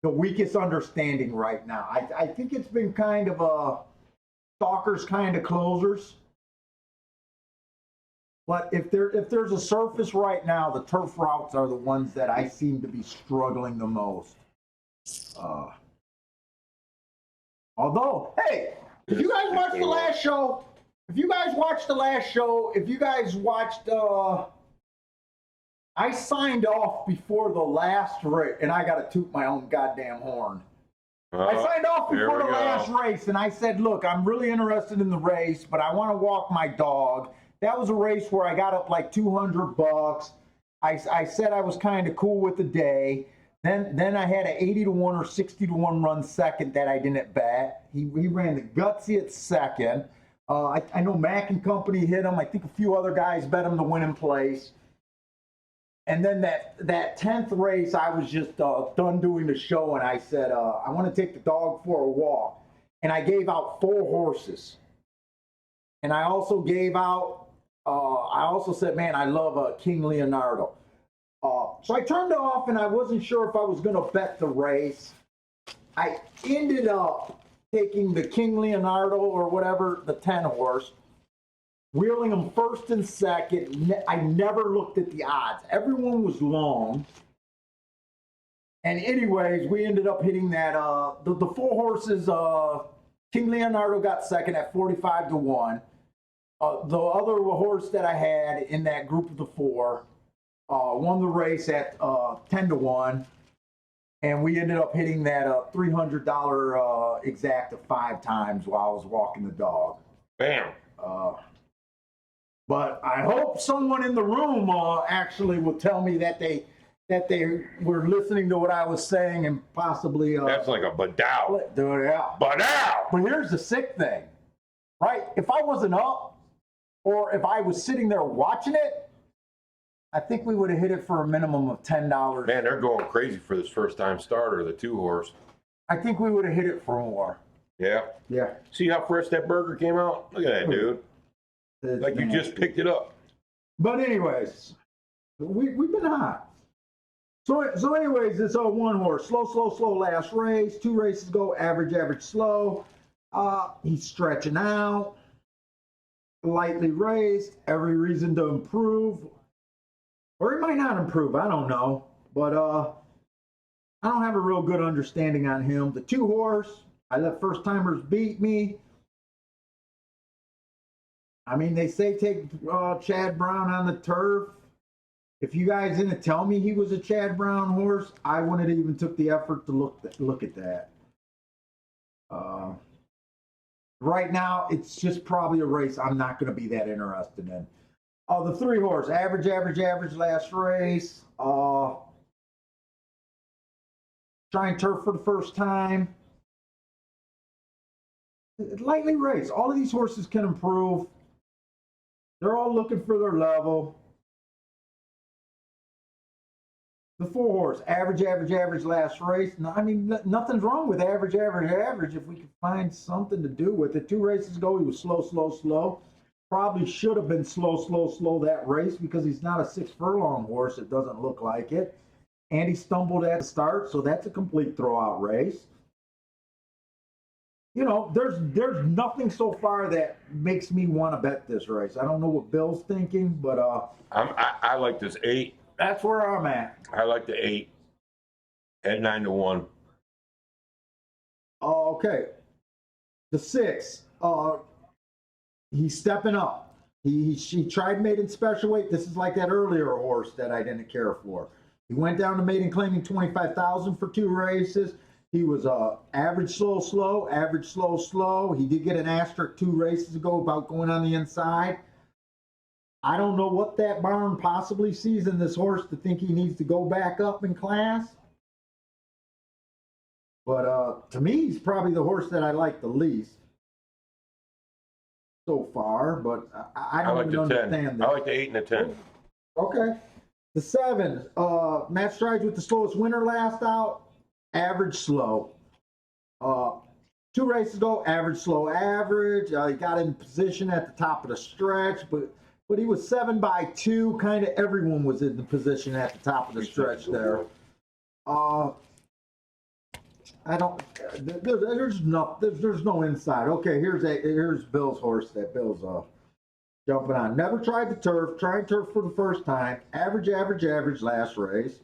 weakest understanding right now. I think it's been kind of a stalkers kind of closers. But if there's a surface right now, the turf routes are the ones that I seem to be struggling the most. Although, hey, if you guys watched the last show, if you guys watched I signed off before the last race, and I got to toot my own goddamn horn. I signed off before the last race, and I said, look, I'm really interested in the race, but I want to walk my dog. That was a race where I got up like $200. I said I was kind of cool with the day. Then I had an 80-1 or 60-1 run second that I didn't bet. He ran the gutsy at second. I know Mack and Company hit him. I think a few other guys bet him to win in place. And then that 10th race, I was just done doing the show, and I said, I want to take the dog for a walk. And I gave out 4 horses. And I also gave out, I also said, man, I love King Leonardo. So I turned it off, and I wasn't sure if I was going to bet the race. I ended up taking the King Leonardo or whatever, the 10 horse. Wheeling them first and second. I never looked at the odds. Everyone was long. And anyways, we ended up hitting that, the 4 horses, King Leonardo got second at 45-1. The other horse that I had in that group of the 4 won the race at 10-1. And we ended up hitting that $300 exacta 5 times while I was walking the dog. Bam. But I hope someone in the room actually will tell me that they were listening to what I was saying and possibly. That's like a badow. Yeah. Badow. But here's the sick thing, right? If I wasn't up, or if I was sitting there watching it, I think we would have hit it for a minimum of $10. Man, they're going crazy for this first time starter, the 2 horse. I think we would have hit it for more. Yeah. Yeah. See how fresh that burger came out? Look at that, dude. It's Like you just picked it up. But anyways, we've been hot. So anyways, it's a 1 horse. Slow last race. 2 races go, average, slow. He's stretching out. Lightly raced. Every reason to improve. Or he might not improve. I don't know. But I don't have a real good understanding on him. The 2 horse, I let first timers beat me. I mean, they say take Chad Brown on the turf. If you guys didn't tell me he was a Chad Brown horse, I wouldn't have even took the effort to look at that. Right now, it's just probably a race I'm not going to be that interested in. The 3 horse, average last race. Trying turf for the first time. Lightly raced. All of these horses can improve. They're all looking for their level. The 4 horse, average last race. No, I mean, nothing's wrong with average if we can find something to do with it. 2 races ago, he was slow. Probably should have been slow that race because he's not a 6 furlong horse. It doesn't look like it. And he stumbled at the start, so that's a complete throwout race. You know, there's nothing so far that makes me want to bet this race. I don't know what Bill's thinking, but I like this 8. that's where I'm at. I like the 8 at 9-1. Okay. The 6. He's stepping up. He tried maiden special weight. This is like that earlier horse that I didn't care for. He went down to maiden claiming 25,000 for 2 races. He was average slow, average slow. He did get an asterisk 2 races ago about going on the inside. I don't know what that barn possibly sees in this horse to think he needs to go back up in class. But to me, he's probably the horse that I like the least so far. But I don't like even understand that. I like the 8 and the 10. Okay. The 7. Matt Strides with the slowest winner last out. Average slow. 2 races ago, average slow average. He got in position at the top of the stretch, but he was 7x2. Kind of everyone was in the position at the top of the stretch there. I don't. There's no inside. Okay, here's Bill's horse that Bill's Jumping on. Never tried the turf. Trying turf for the first time. Average, average, average last race.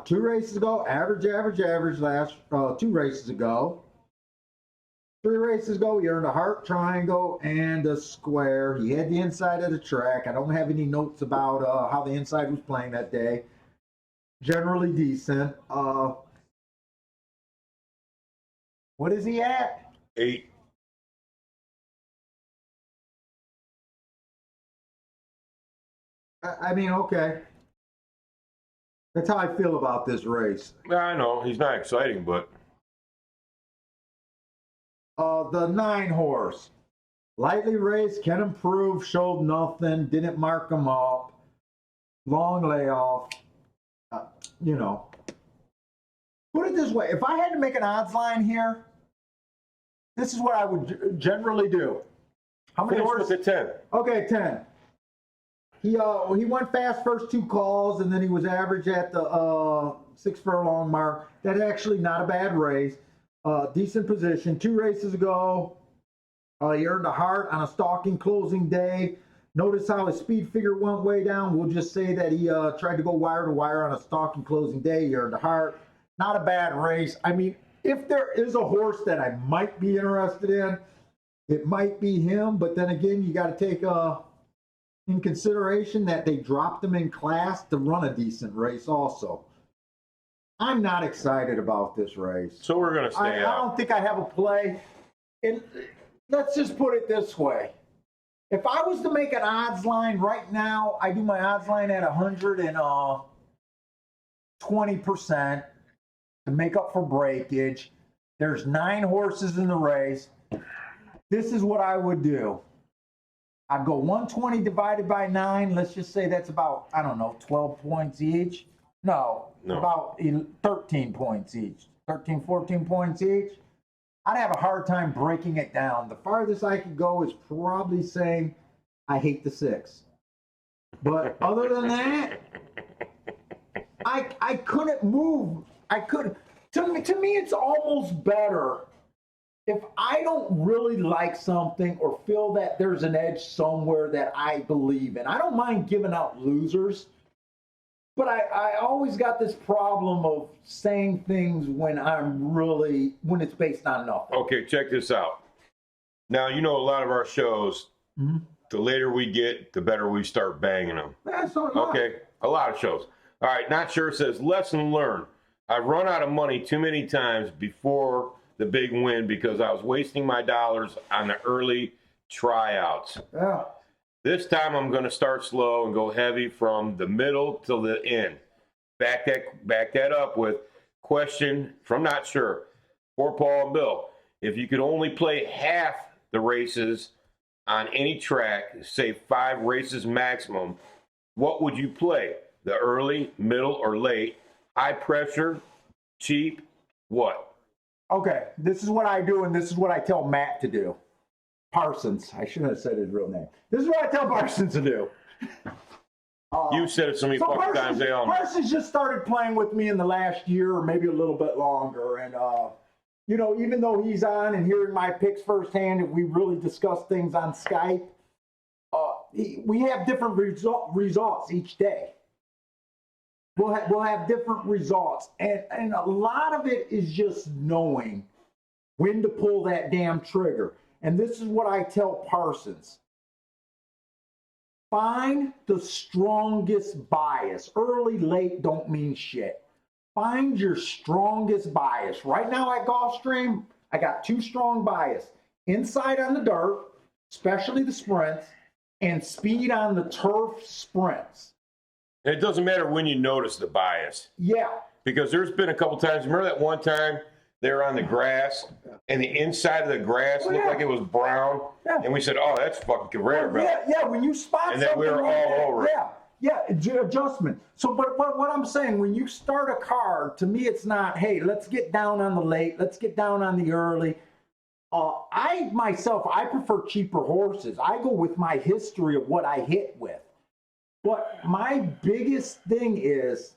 2 races ago. Average, average, average last 2 races ago. 3 races ago, he earned a heart, triangle, and a square. He had the inside of the track. I don't have any notes about how the inside was playing that day. Generally decent. What is he at? 8. I mean, okay. That's how I feel about this race. I know he's not exciting, but The 9 horse. Lightly raced, can improve, showed nothing, didn't mark him up. Long layoff. You know. Put it this way, if I had to make an odds line here, this is what I would generally do. How many finish horses? with the 10. Okay, 10. He went fast first 2 calls, and then he was average at the 6 furlong mark. That's actually not a bad race. Decent position. 2 races ago, he earned a heart on a stalking closing day. Notice how his speed figure went way down. We'll just say that he tried to go wire to wire on a stalking closing day. He earned a heart. Not a bad race. I mean, if there is a horse that I might be interested in, it might be him. But then again, you got to take in consideration that they dropped him in class to run a decent race also. I'm not excited about this race. So we're going to stay I out. don't think I have a play. And let's just put it this way. If I was to make an odds line right now, I do my odds line at 120% to make up for breakage. There's 9 horses in the race. This is what I would do. I'd go 120 divided by 9. Let's just say that's about, I don't know, 12 points each. No. About 13 points each. 13, 14 points each. I'd have a hard time breaking it down. The farthest I could go is probably saying I hate the 6. But other than that, I couldn't move. I couldn't. To me, it's almost better if I don't really like something or feel that there's an edge somewhere that I believe in. I don't mind giving out losers, but I always got this problem of saying things when when it's based on nothing. Okay, check this out. Now, you know, a lot of our shows, the later we get, the better we start banging them. That's not right. Okay, a lot of shows. All right, Not Sure says, lesson learned. I've run out of money too many times before the big win because I was wasting my dollars on the early tryouts. Yeah. This time I'm going to start slow and go heavy from the middle till the end. Back that up with question from Not Sure for Paul and Bill. If you could only play half the races on any track, say 5 races maximum, what would you play? The early, middle, or late? High pressure, cheap, what? Okay, this is what I do, and this is what I tell Matt to do. Parsons. I shouldn't have said his real name. This is what I tell Parsons to do. You said it so many fucking times. They all know. Parsons just started playing with me in the last year, or maybe a little bit longer. And, you know, even though he's on and hearing my picks firsthand, and we really discuss things on Skype, we have different results each day. We'll have different results. And a lot of it is just knowing when to pull that damn trigger. And this is what I tell Parsons. Find the strongest bias. Early, late don't mean shit. Find your strongest bias. Right now at Gulfstream, I got 2 strong bias. Inside on the dirt, especially the sprints, and speed on the turf sprints. And it doesn't matter when you notice the bias. Yeah. Because there's been a couple times, remember that one time they were on the grass and the inside of the grass looked like it was brown? Yeah. And we said, oh, that's fucking conveyor belt. Yeah, when you spot And then something we were like all that, over it. adjustment. So, but what I'm saying, when you start a car, to me, it's not, hey, let's get down on the late, let's get down on the early. I prefer cheaper horses. I go with my history of what I hit with. But my biggest thing is,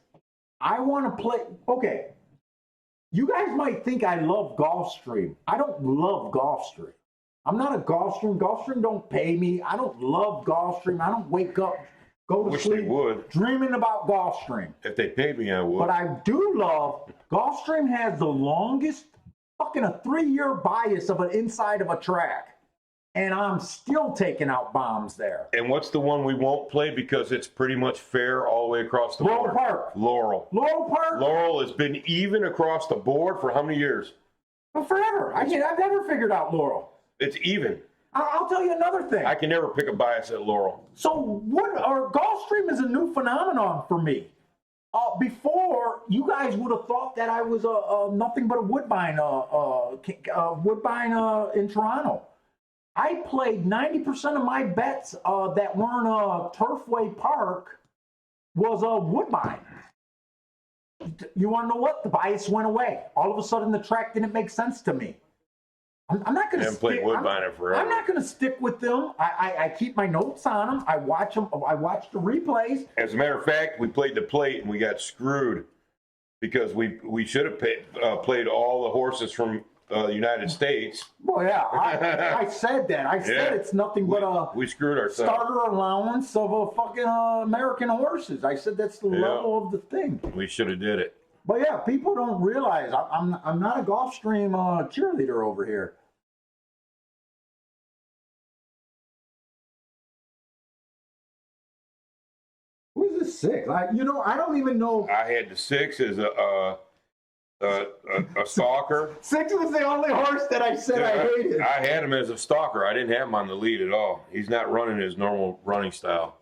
I want to play, okay, you guys might think I love Gulfstream. I don't love Gulfstream. I'm not a Gulfstream. Gulfstream don't pay me. I don't love Gulfstream. I don't wake up, go to Wish sleep they would. dreaming about Gulfstream. If they paid me, I would. But I do love Gulfstream has the longest fucking a 3-year bias of an inside of a track. And I'm still taking out bombs there. And what's the one we won't play because it's pretty much fair all the way across the Laurel board? Park. Laurel. Laurel Park? Laurel has been even across the board for how many years? Well, forever. I've never figured out Laurel. It's even. I'll tell you another thing. I can never pick a bias at Laurel. So Gulfstream is a new phenomenon for me. Before, you guys would have thought that I was nothing but a Woodbine, Woodbine in Toronto. I played 90% of my bets that weren't Turfway Park was Woodbine. You want to know what? The bias went away. All of a sudden, the track didn't make sense to me. I'm not going to haven't played Woodbine in forever. I'm not going to stick with them. I keep my notes on them. I watch them. I watch the replays. As a matter of fact, we played the plate and we got screwed because we should have played all the horses from the United States. Well, yeah, I said that. I said it's nothing but a we screwed ourselves. Starter allowance of a fucking American horses. I said that's the level of the thing. We should have did it. But yeah, people don't realize I'm not a Gulfstream cheerleader over here. Who's the 6? I don't even know. I had the 6 as a stalker. 6 was the only horse that I said I hated. I had him as a stalker. I didn't have him on the lead at all. He's not running his normal running style.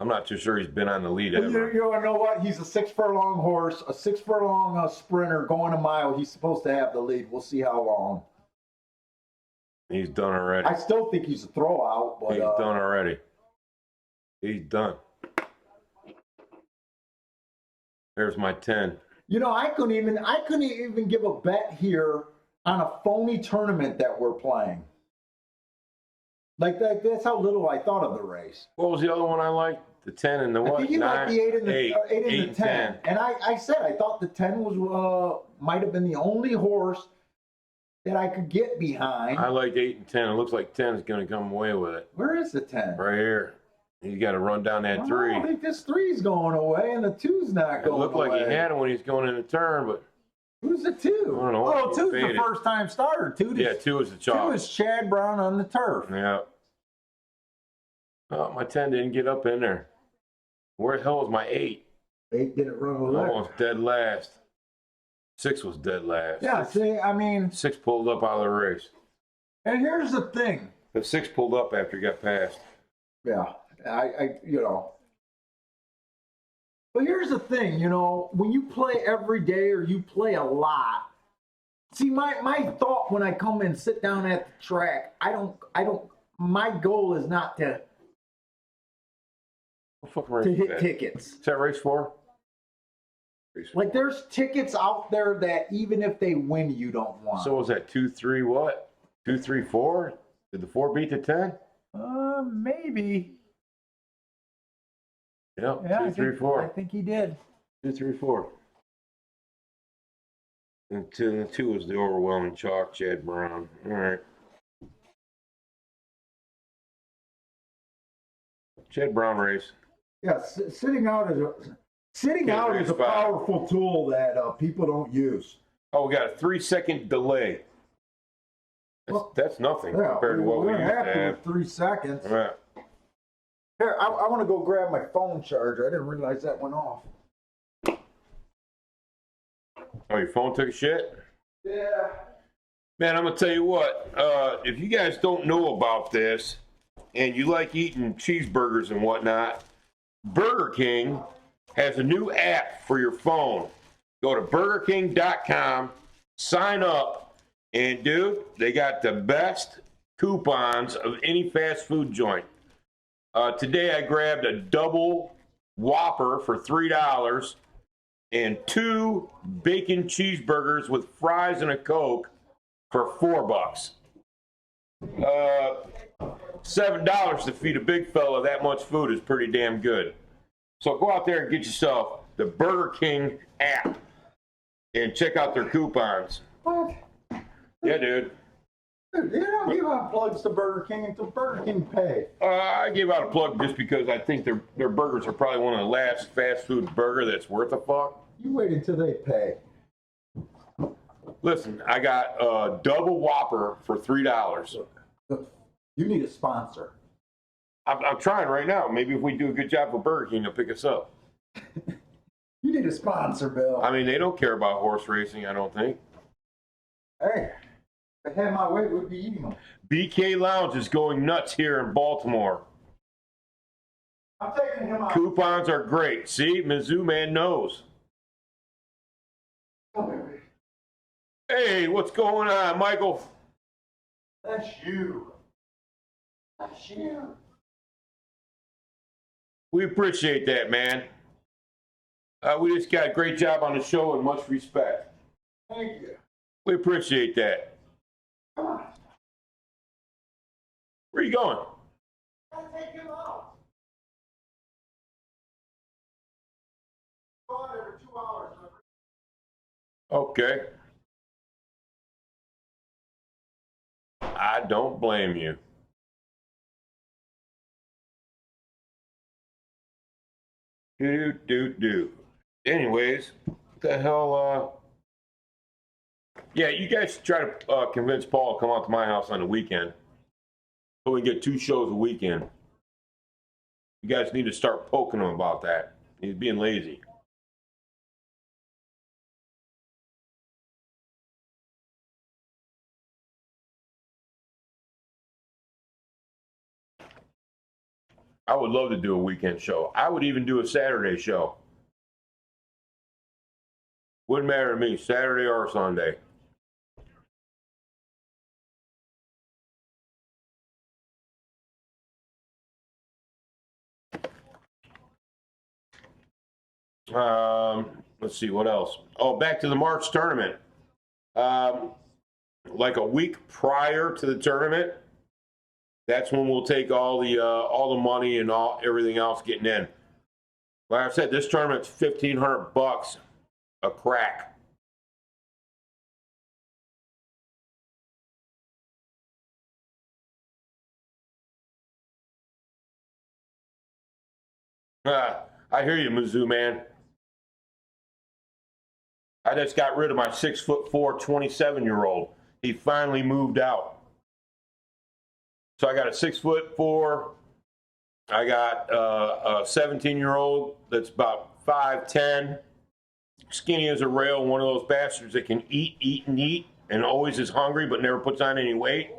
I'm not too sure he's been on the lead ever. You know what? He's a 6 furlong horse, a 6 furlong sprinter going a mile. He's supposed to have the lead. We'll see how long. He's done already. I still think he's a throwout, but he's done already. He's done. There's my 10. I couldn't even give a bet here on a phony tournament that we're playing. Like that's how little I thought of the race. What was the other one I liked? The 10 and the what? I think you like the 8 and the 8 and the 10. And I said I thought the 10 was might have been the only horse that I could get behind. I liked 8 and 10. It looks like 10 is going to come away with it. Where is the 10? Right here. You got to run down that 3. I think this 3's going away and the 2's not going away. It looked like he had it when he's going in the turn, but who's the 2? I don't know. Oh, 2's the first time starter. 2 is the chalk. 2 is Chad Brown on the turf. Yeah. Oh, my 10 didn't get up in there. Where the hell was my 8? 8 didn't run away. Almost dead last. 6 was dead last. Yeah, see, I mean. 6 pulled up out of the race. And here's the thing. The 6 pulled up after he got passed. Yeah, But here's the thing, when you play every day or you play a lot. See, my thought when I come and sit down at the track, my goal is not to hit tickets. Is that race 4? Like there's tickets out there that even if they win, you don't want. So was that 2, 3, what? 2, 3, 4? Did the 4 beat the 10? Maybe. Yep, Yeah, 2, 3, 4. I think he did. 2, 3, 4. And 2 was the overwhelming chalk, Chad Brown. All right. Chad Brown race. Yeah, sitting out is a powerful tool that people don't use. Oh, we got a 3-second delay. That's nothing compared to what we used to have. With 3 seconds. All right. Here, I want to go grab my phone charger. I didn't realize that went off. Oh, your phone took a shit? Yeah. Man, I'm going to tell you what. If you guys don't know about this and you like eating cheeseburgers and whatnot, Burger King has a new app for your phone. Go to BurgerKing.com, sign up, and dude, they got the best coupons of any fast food joint. Today I grabbed a double Whopper for $3 and 2 bacon cheeseburgers with fries and a Coke for $4. $7 to feed a big fella that much food is pretty damn good. So go out there and get yourself the Burger King app and check out their coupons. What? Yeah, dude. Dude, they don't give out plugs to Burger King until Burger King pay. I gave out a plug just because I think their burgers are probably one of the last fast food burger that's worth a fuck. You wait until they pay. Listen, I got a double Whopper for $3. You need a sponsor. I'm trying right now. Maybe if we do a good job for Burger King, they'll pick us up. You need a sponsor, Bill. I mean, they don't care about horse racing, I don't think. Hey, if I had my way, we'd be eating them. BK Lounge is going nuts here in Baltimore. I'm taking him out. Coupons are great. See, Mizzou man knows. Come here. Hey, what's going on, Michael? That's you. That's you. We appreciate that, man. We just got a great job on the show and much respect. Thank you. We appreciate that. Come on. Where are you going? I'll take him out. Go out every 2 hours. Okay. I don't blame you. Do. Anyways, what the hell, yeah, you guys try to convince Paul to come out to my house on the weekend so we can get 2 shows a weekend. You guys need to start poking him about that. He's being lazy. I would love to do a weekend show. I would even do a Saturday show. Wouldn't matter to me, Saturday or Sunday. Let's see, what else? Oh, back to the March tournament. Like a week prior to the tournament, that's when we'll take all the money and everything else getting in. Like I said, this tournament's $1,500 a crack. I hear you, Mizzou man. I just got rid of my 6'4", 27-year-old. He finally moved out. So I got a 6'4". I got a 17-year-old that's about 5'10", skinny as a rail, one of those bastards that can eat, and always is hungry but never puts on any weight.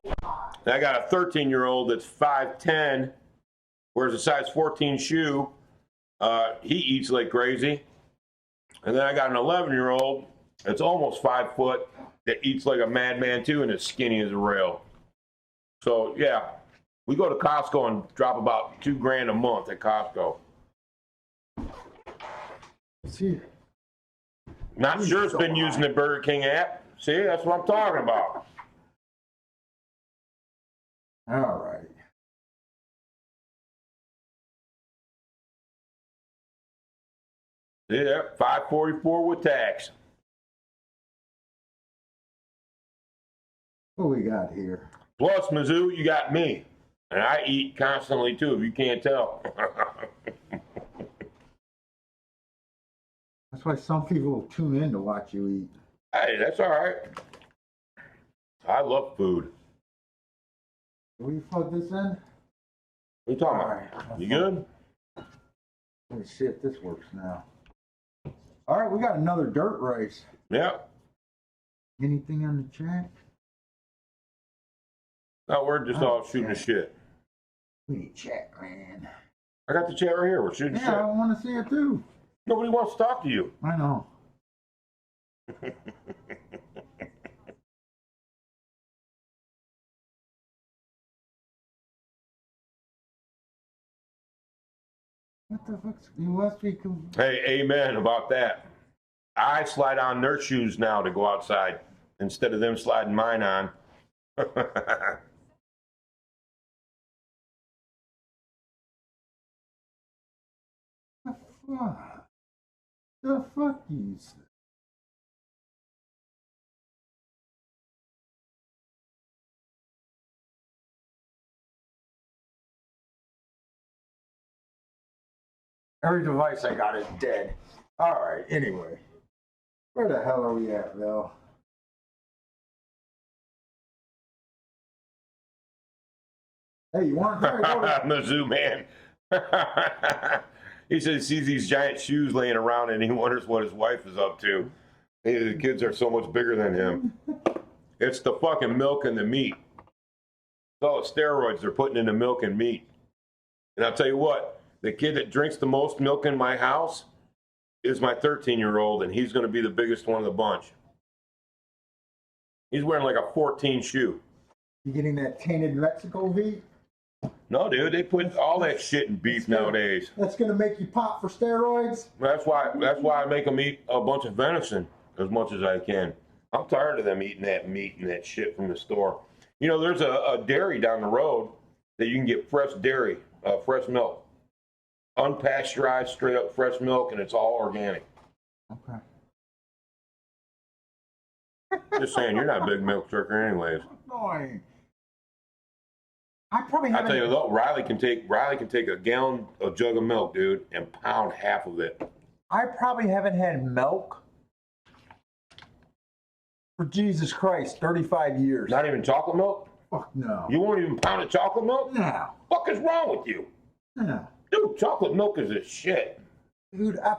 And I got a 13-year-old that's 5'10", wears a size 14 shoe. He eats like crazy. And then I got an 11-year-old that's almost 5 foot that eats like a madman too and is skinny as a rail. So yeah, we go to Costco and drop about $2,000 a month at Costco. See, Not sure it's been using the Burger King app. See, that's what I'm talking about. all right. See that? $5.44 with tax. What we got here? Plus, Mizzou, you got me. And I eat constantly too, if you can't tell. That's why some people tune in to watch you eat. Hey, that's all right. I love food. Will you plug this in? What are you talking All about? right. You good? Let me see if this works now. All right, we got another dirt race. Yeah. Anything on the chat? No, we're just all shooting the shit. We need chat, man. I got the chat right here. We're shooting Yeah, I shit. want to see it too. Nobody wants to talk to you. I know. What the fuck's you must be Hey, amen about that. I slide on their shoes now to go outside instead of them sliding mine on. fuck? The fuck you say? Every device I got is dead. All right, anyway. Where the hell are we at, Bill? Hey, you want to try to go to... Mizzou man. He says he sees these giant shoes laying around and he wonders what his wife is up to. Hey, the kids are so much bigger than him. It's the fucking milk and the meat. It's all the steroids they're putting in the milk and meat. And I'll tell you what, the kid that drinks the most milk in my house is my 13-year-old, and he's going to be the biggest one of the bunch. He's wearing like a 14 shoe. You getting that tainted Mexico beef? No, dude, they put all that shit in beef nowadays. That's gonna make you pop for steroids? That's why I make them eat a bunch of venison as much as I can. I'm tired of them eating that meat and that shit from the store. You know, there's a dairy down the road that you can get fresh dairy, fresh milk. Unpasteurized, straight up fresh milk, and it's all organic. Okay. Just saying, you're not a big milk drinker anyways. No, I ain't. I probably I haven't... tell you though, Riley can take a gallon, a jug of milk, dude, and pound half of it. I probably haven't had milk for Jesus Christ, 35 years. Not even chocolate milk? Fuck no. You won't even pound a chocolate milk? No. Fuck is wrong with you? No. Dude, chocolate milk is a shit. Dude, I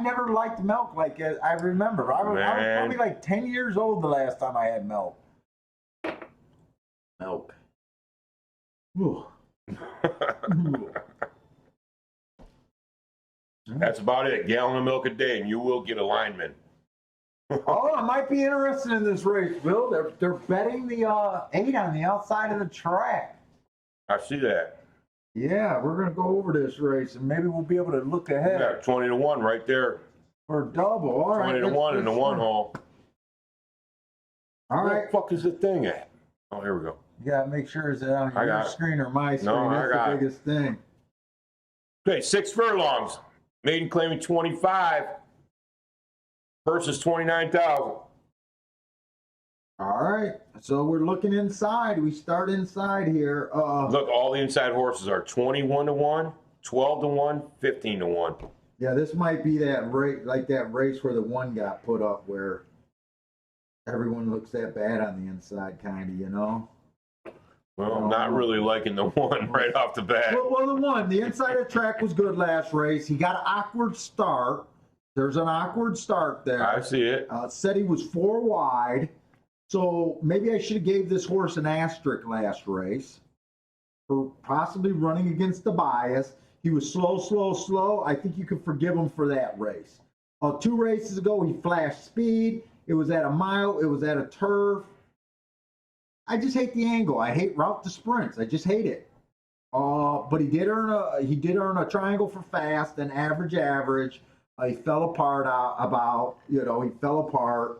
never liked milk like I remember. I was probably like 10 years old the last time I had milk. Milk. Ooh. That's about it. A gallon of milk a day, and you will get a lineman. Oh, I might be interested in this race, Bill. They're betting the 8 on the outside of the track. I see that. Yeah, we're gonna go over this race, and maybe we'll be able to look ahead. You got 20 to 1 right there. For double. All 20 right. to 1 in the one hole. All Where right. the fuck is the thing at? Oh, here we go. You gotta make sure is it on I your got it. screen or my screen. No, I That's got the it. biggest thing. Okay, 6 furlongs. Maiden claiming 25 versus 29,000. All right. So we're looking inside. We start inside here. Look, all the inside horses are 21 to 1, 12 to 1, 15 to 1. Yeah, this might be that race, like that race where the one got put up, where everyone looks that bad on the inside, kind of, you know. Well, I'm not really liking the one right off the bat. Well, the one, the inside of the track was good last race. He got an awkward start. There's an awkward start there. I see it. Said he was 4 wide. So maybe I should have gave this horse an asterisk last race for possibly running against the bias. He was slow. I think you could forgive him for that race. 2 races ago, he flashed speed. It was at a mile. It was at a turf. I just hate the angle. I hate route to sprints. I just hate it. But he did earn a triangle for fast and average. He fell apart he fell apart.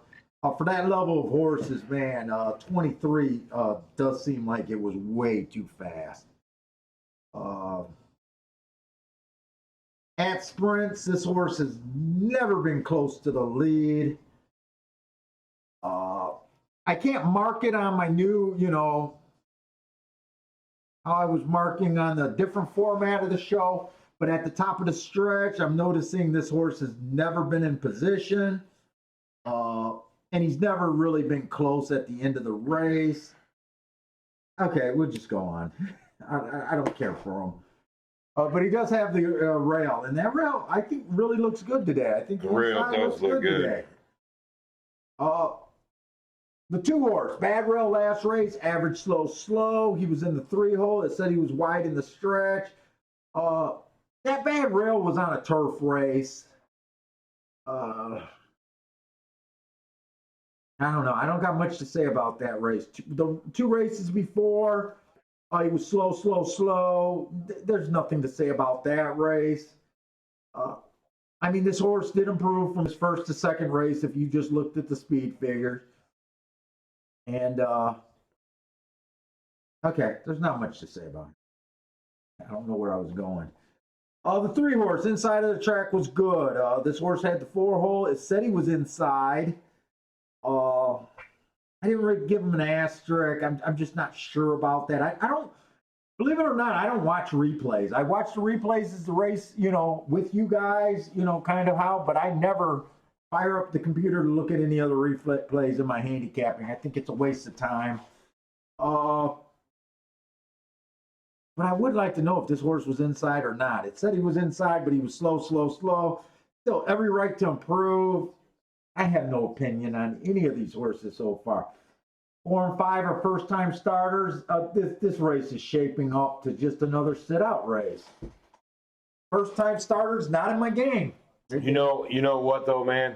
For that level of horses, man, 23 does seem like it was way too fast. At sprints, this horse has never been close to the lead. I can't mark it on my new, how I was marking on the different format of the show, but at the top of the stretch, I'm noticing this horse has never been in position. And he's never really been close at the end of the race. Okay, we'll just go on. I don't care for him. But he does have the rail, and that rail, I think, really looks good today. I think The rail does look good. today. The 2-horse, bad rail last race, average slow. He was in the 3 hole. It said he was wide in the stretch. That bad rail was on a turf race. I don't know. I don't got much to say about that race. The 2 races before, he was slow. There's nothing to say about that race. This horse did improve from his first to second race if you just looked at the speed figures. And, okay, there's not much to say about it. I don't know where I was going. The 3-horse, inside of the track was good. This horse had the 4 hole. It said he was inside. I didn't really give him an asterisk. I'm just not sure about that. I don't Believe it or not, I don't watch replays. I watch the replays as the race, with you guys, kind of how, but I never fire up the computer to look at any other replays in my handicapping. I think it's a waste of time. But I would like to know if this horse was inside or not. It said he was inside, but he was slow. Still, every right to improve. I have no opinion on any of these horses so far. 4 and 5 are first-time starters. This race is shaping up to just another sit-out race. First-time starters, not in my game. You know what though, man?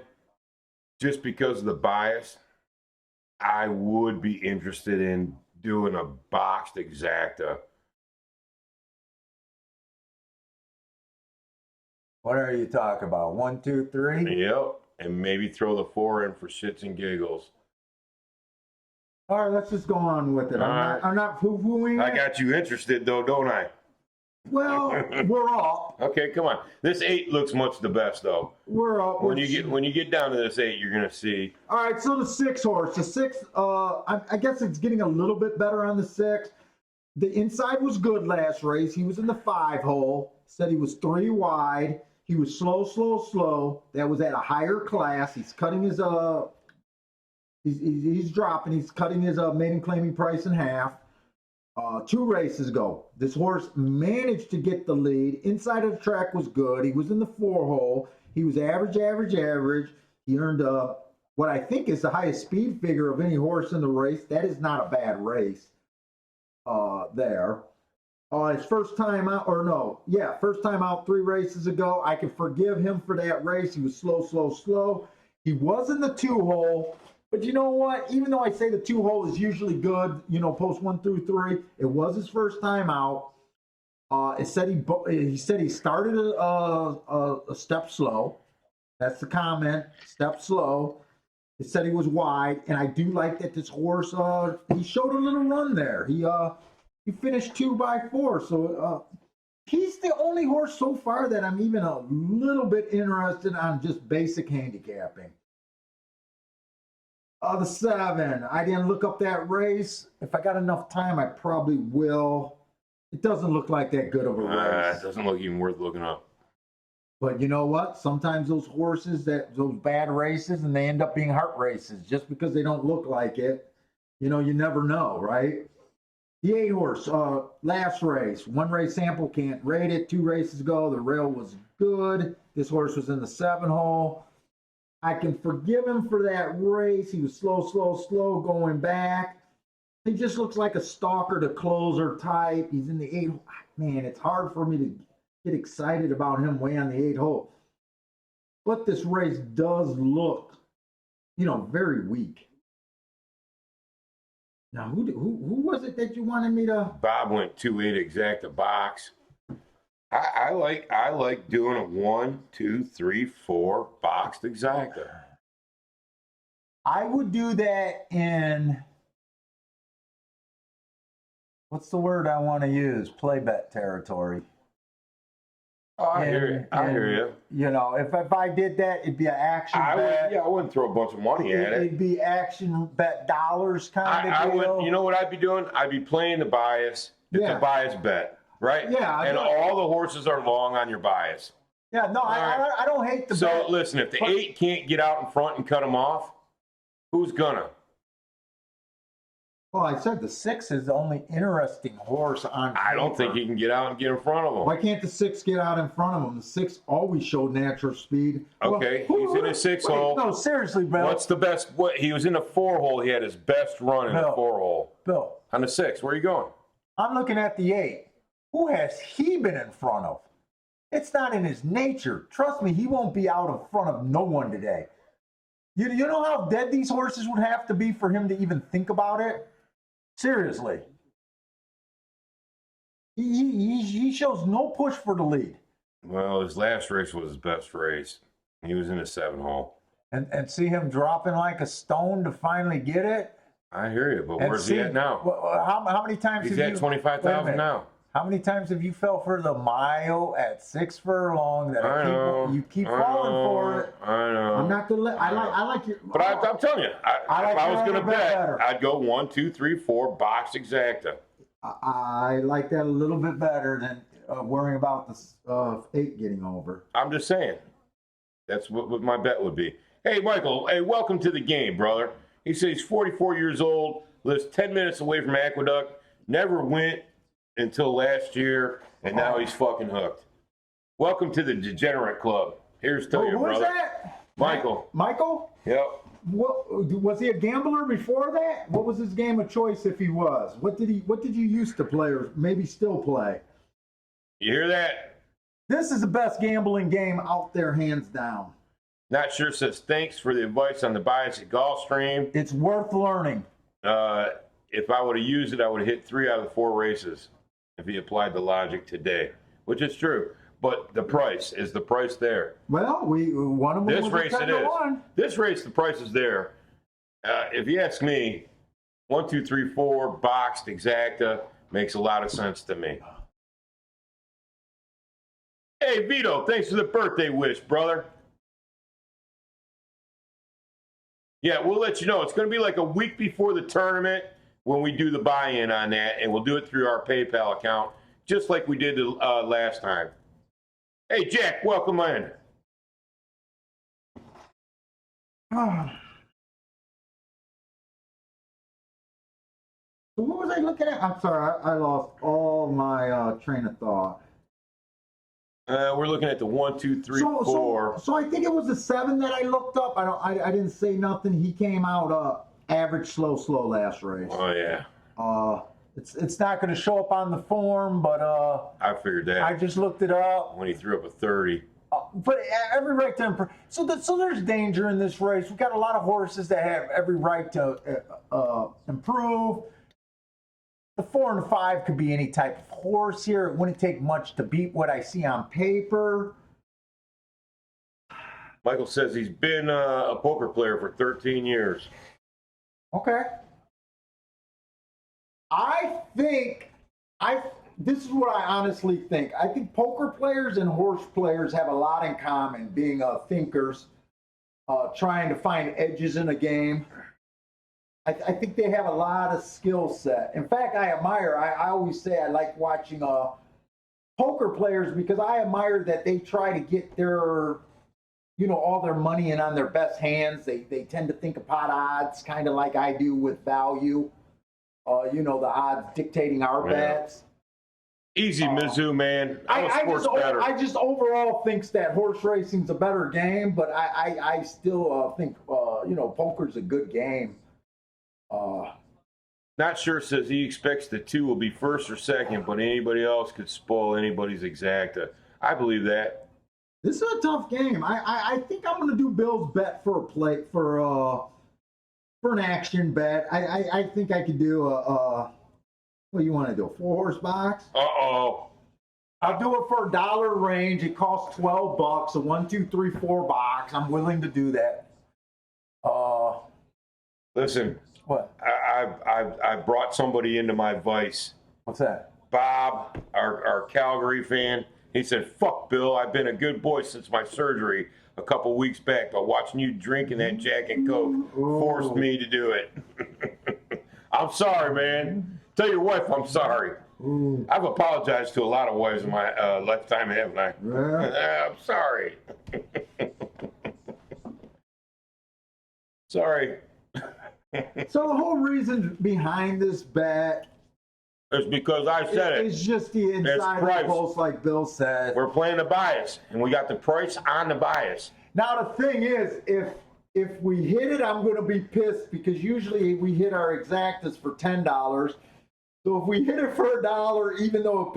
Just because of the bias, I would be interested in doing a boxed exacta. What are you talking about? 1, 2, 3? Yep, and maybe throw the 4 in for shits and giggles. All right, let's just go on with it. I'm not poo-pooing I it. got you interested though, don't I? Well, we're up. Okay, come on. This 8 looks much the best though. We're up. When you get down to this 8, you're gonna see. All right, so the 6 horse. The 6, I guess it's getting a little bit better on the 6. The inside was good last race. He was in the 5 hole. Said he was 3 wide. He was slow. That was at a higher class. He's cutting his he's dropping. He's cutting his maiden claiming price in half. 2 races ago, this horse managed to get the lead. Inside of the track was good. He was in the 4 hole. He was average. He earned what I think is the highest speed figure of any horse in the race. That is not a bad race there. His first time out, first time out 3 races ago. I can forgive him for that race. He was slow. He was in the 2 hole. But you know what? Even though I say the 2 hole is usually good, post 1 through 3, it was his first time out. It said he started a step slow. That's the comment. Step slow. It said he was wide, and I do like that this horse. He showed a little run there. He finished 2 by 4. So he's the only horse so far that I'm even a little bit interested on just basic handicapping. The 7, I didn't look up that race. If I got enough time, I probably will. It doesn't look like that good of a race. It doesn't look even worth looking up. But you know what? Sometimes those horses, those bad races, and they end up being heart races just because they don't look like it. You never know, right? The 8 horse, last race. 1 race sample, can't rate it. 2 races ago, the rail was good. This horse was in the 7 hole. I can forgive him for that race. He was slow going back. He just looks like a stalker to closer type. He's in the 8. Man, it's hard for me to get excited about him way on the 8 hole. But this race does look, very weak. Now, who was it that you wanted me to? Bob went 2-8 exacta box. I like doing a 1, 2, 3, 4 boxed exacta. I would do that in, what's the word I want to use? Play bet territory. Oh, I hear you. If I did that, it'd be an action bet. I wouldn't throw a bunch of money at it. It'd be action bet dollars kind of deal. You know what I'd be doing? I'd be playing the bias. It's a bias bet, right? Yeah. And all the horses are long on your bias. Yeah, no, I don't hate the bet. So listen, if the 8 can't get out in front and cut them off, who's gonna? Well, I said the 6 is the only interesting horse on paper. I don't think he can get out and get in front of them. Why can't the 6 get out in front of him? The 6 always showed natural speed. Okay, he's in his 6 hole. No, seriously, Bill. What's the best? He was in the 4 hole. He had his best run in the 4 hole. Bill. On the 6, where are you going? I'm looking at the 8. Who has he been in front of? It's not in his nature. Trust me, he won't be out in front of no one today. You know how dead these horses would have to be for him to even think about it? Seriously. He shows no push for the lead. Well, his last race was his best race. He was in the 7 hole. And see him dropping like a stone to finally get it? I hear you, but where's he at now? How many times He's have at you... 25,000 now. How many times have you fell for the mile at 6 furlong that you keep falling for it? I know. I'm not gonna let. I like your. But I'm telling you, if I was gonna bet, better. I'd go 1, 2, 3, 4 box exacta. I like that a little bit better than worrying about the 8 getting over. I'm just saying. That's what my bet would be. Hey, Michael, hey, welcome to the game, brother. He says he's 44 years old, lives 10 minutes away from Aqueduct, never went until last year, and now he's fucking hooked. Welcome to the Degenerate Club. Here's to you, Who is brother. that? Michael. Michael? Yep. What, was he a gambler before that? What was his game of choice if he was? What did you used to play or maybe still play? You hear that? This is the best gambling game out there, hands down. Not sure says thanks for the advice on the bias at Gulfstream. It's worth learning. If I would have used it, I would have hit 3 out of the 4 races if he applied the logic today, which is true. But the price, is the price there? Well, one of them This was race a it 10 to is. 1. This race, the price is there. If you ask me, 1, 2, 3, 4 boxed exacta makes a lot of sense to me. Hey Vito, thanks for the birthday wish, brother. Yeah, we'll let you know. It's going to be like a week before the tournament when we do the buy-in on that, and we'll do it through our PayPal account, just like we did last time. Hey, Jack, welcome in. So what was I looking at? I'm sorry, I lost all my train of thought. We're looking at the 1, 2, 3, 4. So I think it was the 7 that I looked up. I didn't say nothing. He came out average slow last race. Oh yeah. It's not going to show up on the form, but I figured that. I just looked it up. When he threw up a 30. But every right to improve. So there's danger in this race. We've got a lot of horses that have every right to improve. The 4 and the 5 could be any type of horse here. It wouldn't take much to beat what I see on paper. Michael says he's been a poker player for 13 years. Okay. This is what I honestly think. I think poker players and horse players have a lot in common, being thinkers, trying to find edges in a game. I think they have a lot of skill set. In fact, I always say I like watching poker players because I admire that they try to get their, all their money in on their best hands. They tend to think of pot odds, kind of like I do with value. The odds dictating our bets. Easy, Mizzou, man. I just overall thinks that horse racing's a better game, but I still think, poker's a good game. Not sure says he expects the 2 will be first or second, but anybody else could spoil anybody's exacta. I believe that. This is a tough game. I think I'm going to do Bill's bet for a play for an action bet. I think I could do what do you want to do? A 4-horse box? Uh-oh. I'll do it for $1 range. It costs $12. A 1, 2, 3, 4 box. I'm willing to do that. Listen. What? I brought somebody into my vice. What's that? Bob, our Calgary fan. He said, "Fuck Bill, I've been a good boy since my surgery a couple weeks back, but watching you drinking that Jack and Coke forced me to do it." I'm sorry, man. Tell your wife I'm sorry. Ooh. I've apologized to a lot of wives in my lifetime, haven't I? Yeah. I'm sorry. Sorry. So the whole reason behind this bet It's because I said it. It's just the inside price. post, like Bill said. We're playing the bias, and we got the price on the bias. Now the thing is, if we hit it, I'm going to be pissed because usually we hit our exactas for $10. So if we hit it for $1, even though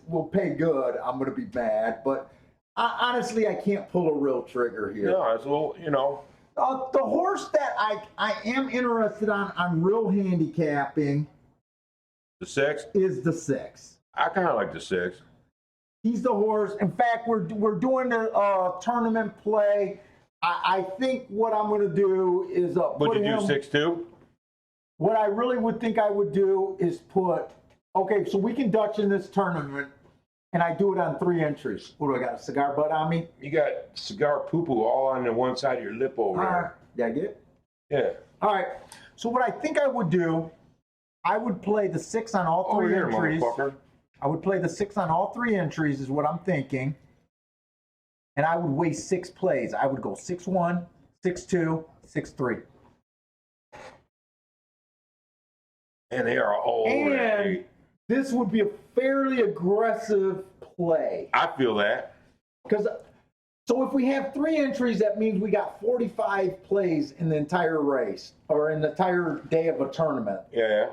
will pay good, I'm going to be mad. But honestly, I can't pull a real trigger here. No, it's a little, The horse that I am interested on real handicapping. The 6? Is the 6. I kind of like the 6. He's the horse. In fact, we're doing a tournament play. I think what I'm going to do is Would you do 6-2? What I really would think I would do is put. Okay, so we can Dutch in this tournament, and I do it on 3 entries. What do I got? A cigar butt on me? You got cigar poo-poo all on the one side of your lip over there. Did I get it? Yeah. All right. So what I think I would do I would play the 6 on all Over 3 here, entries. motherfucker. I would play the 6 on all 3 entries is what I'm thinking. And I would waste 6 plays. I would go 6-1, 6-2, 6-3. And they are all over that And eight. this would be a fairly aggressive play. I feel that. Because so if we have 3 entries, that means we got 45 plays in the entire race or in the entire day of a tournament. Yeah.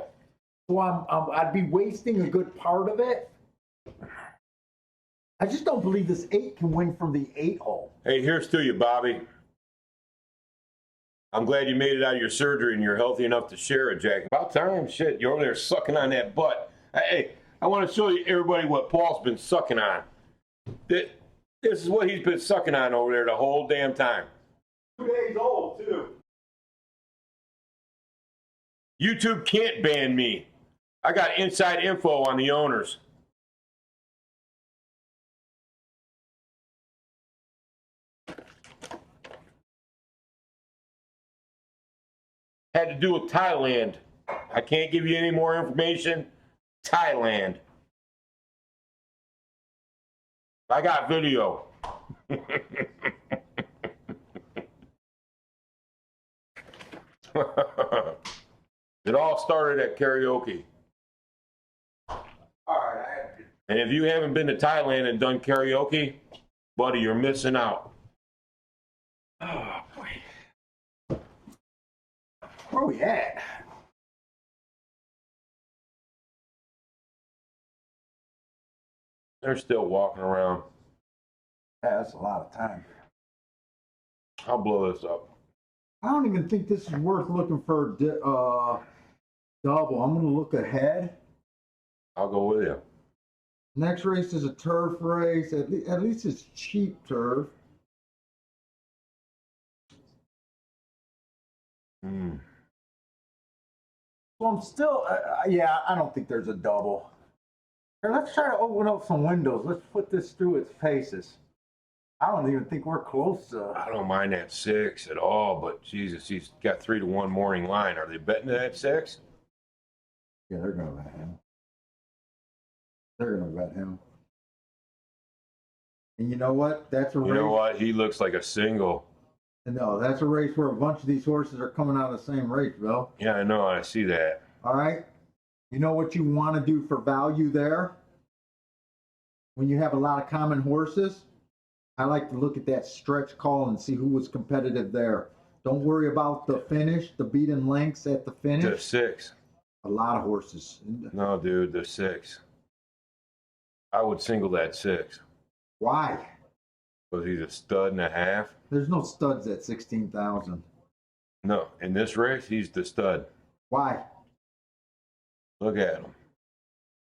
So I'd be wasting a good part of it. I just don't believe this 8 can win from the 8 hole. Hey, here's to you, Bobby. I'm glad you made it out of your surgery and you're healthy enough to share it, Jack. About time, shit. You're over there sucking on that butt. Hey, I want to show you everybody what Paul's been sucking on. This is what he's been sucking on over there the whole damn time. 2 days old, too. YouTube can't ban me. I got inside info on the owners. Had to do with Thailand. I can't give you any more information. Thailand. I got video. It all started at karaoke. All right. And if you haven't been to Thailand and done karaoke, buddy, you're missing out. Oh, boy. Where are we at? They're still walking around. Yeah, that's a lot of time. I'll blow this up. I don't even think this is worth looking for double. I'm going to look ahead. I'll go with you. Next race is a turf race. At least it's cheap turf. So I'm still, yeah, I don't think there's a double. Here, let's try to open up some windows. Let's put this through its paces. I don't even think we're close to. I don't mind that 6 at all, but Jesus, he's got 3-1 morning line. Are they betting that 6? Yeah, they're going to bet him. They're going to bet him. And you know what? That's a race. You know what? He looks like a single. No, that's a race where a bunch of these horses are coming out of the same race, Bill. Yeah, I know. I see that. All right. You know what you want to do for value there? When you have a lot of common horses, I like to look at that stretch call and see who was competitive there. Don't worry about the finish, the beaten lengths at the finish. The 6. A lot of horses. No, dude, the 6. I would single that 6. Why? Because he's a stud and a half. There's no studs at 16,000. No, in this race, he's the stud. Why? Look at him.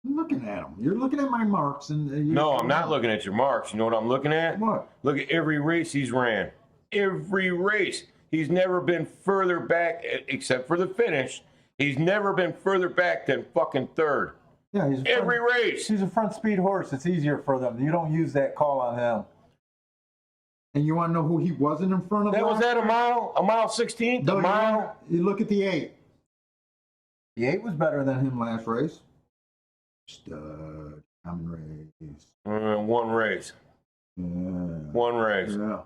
I'm looking at them. You're looking at my marks, and No, I'm not looking at your marks. You know what I'm looking at? What? Look at every race he's ran. Every race. He's never been further back, except for the finish. He's never been further back than fucking 3rd. Yeah, he's Every race. He's a front speed horse. It's easier for them. You don't use that call on him. And you want to know who he wasn't in front of? That was at a mile 16, No, a mile. You look at the 8. The 8 was better than him last race. Stud, common race. One race. Yeah. One race. Yeah.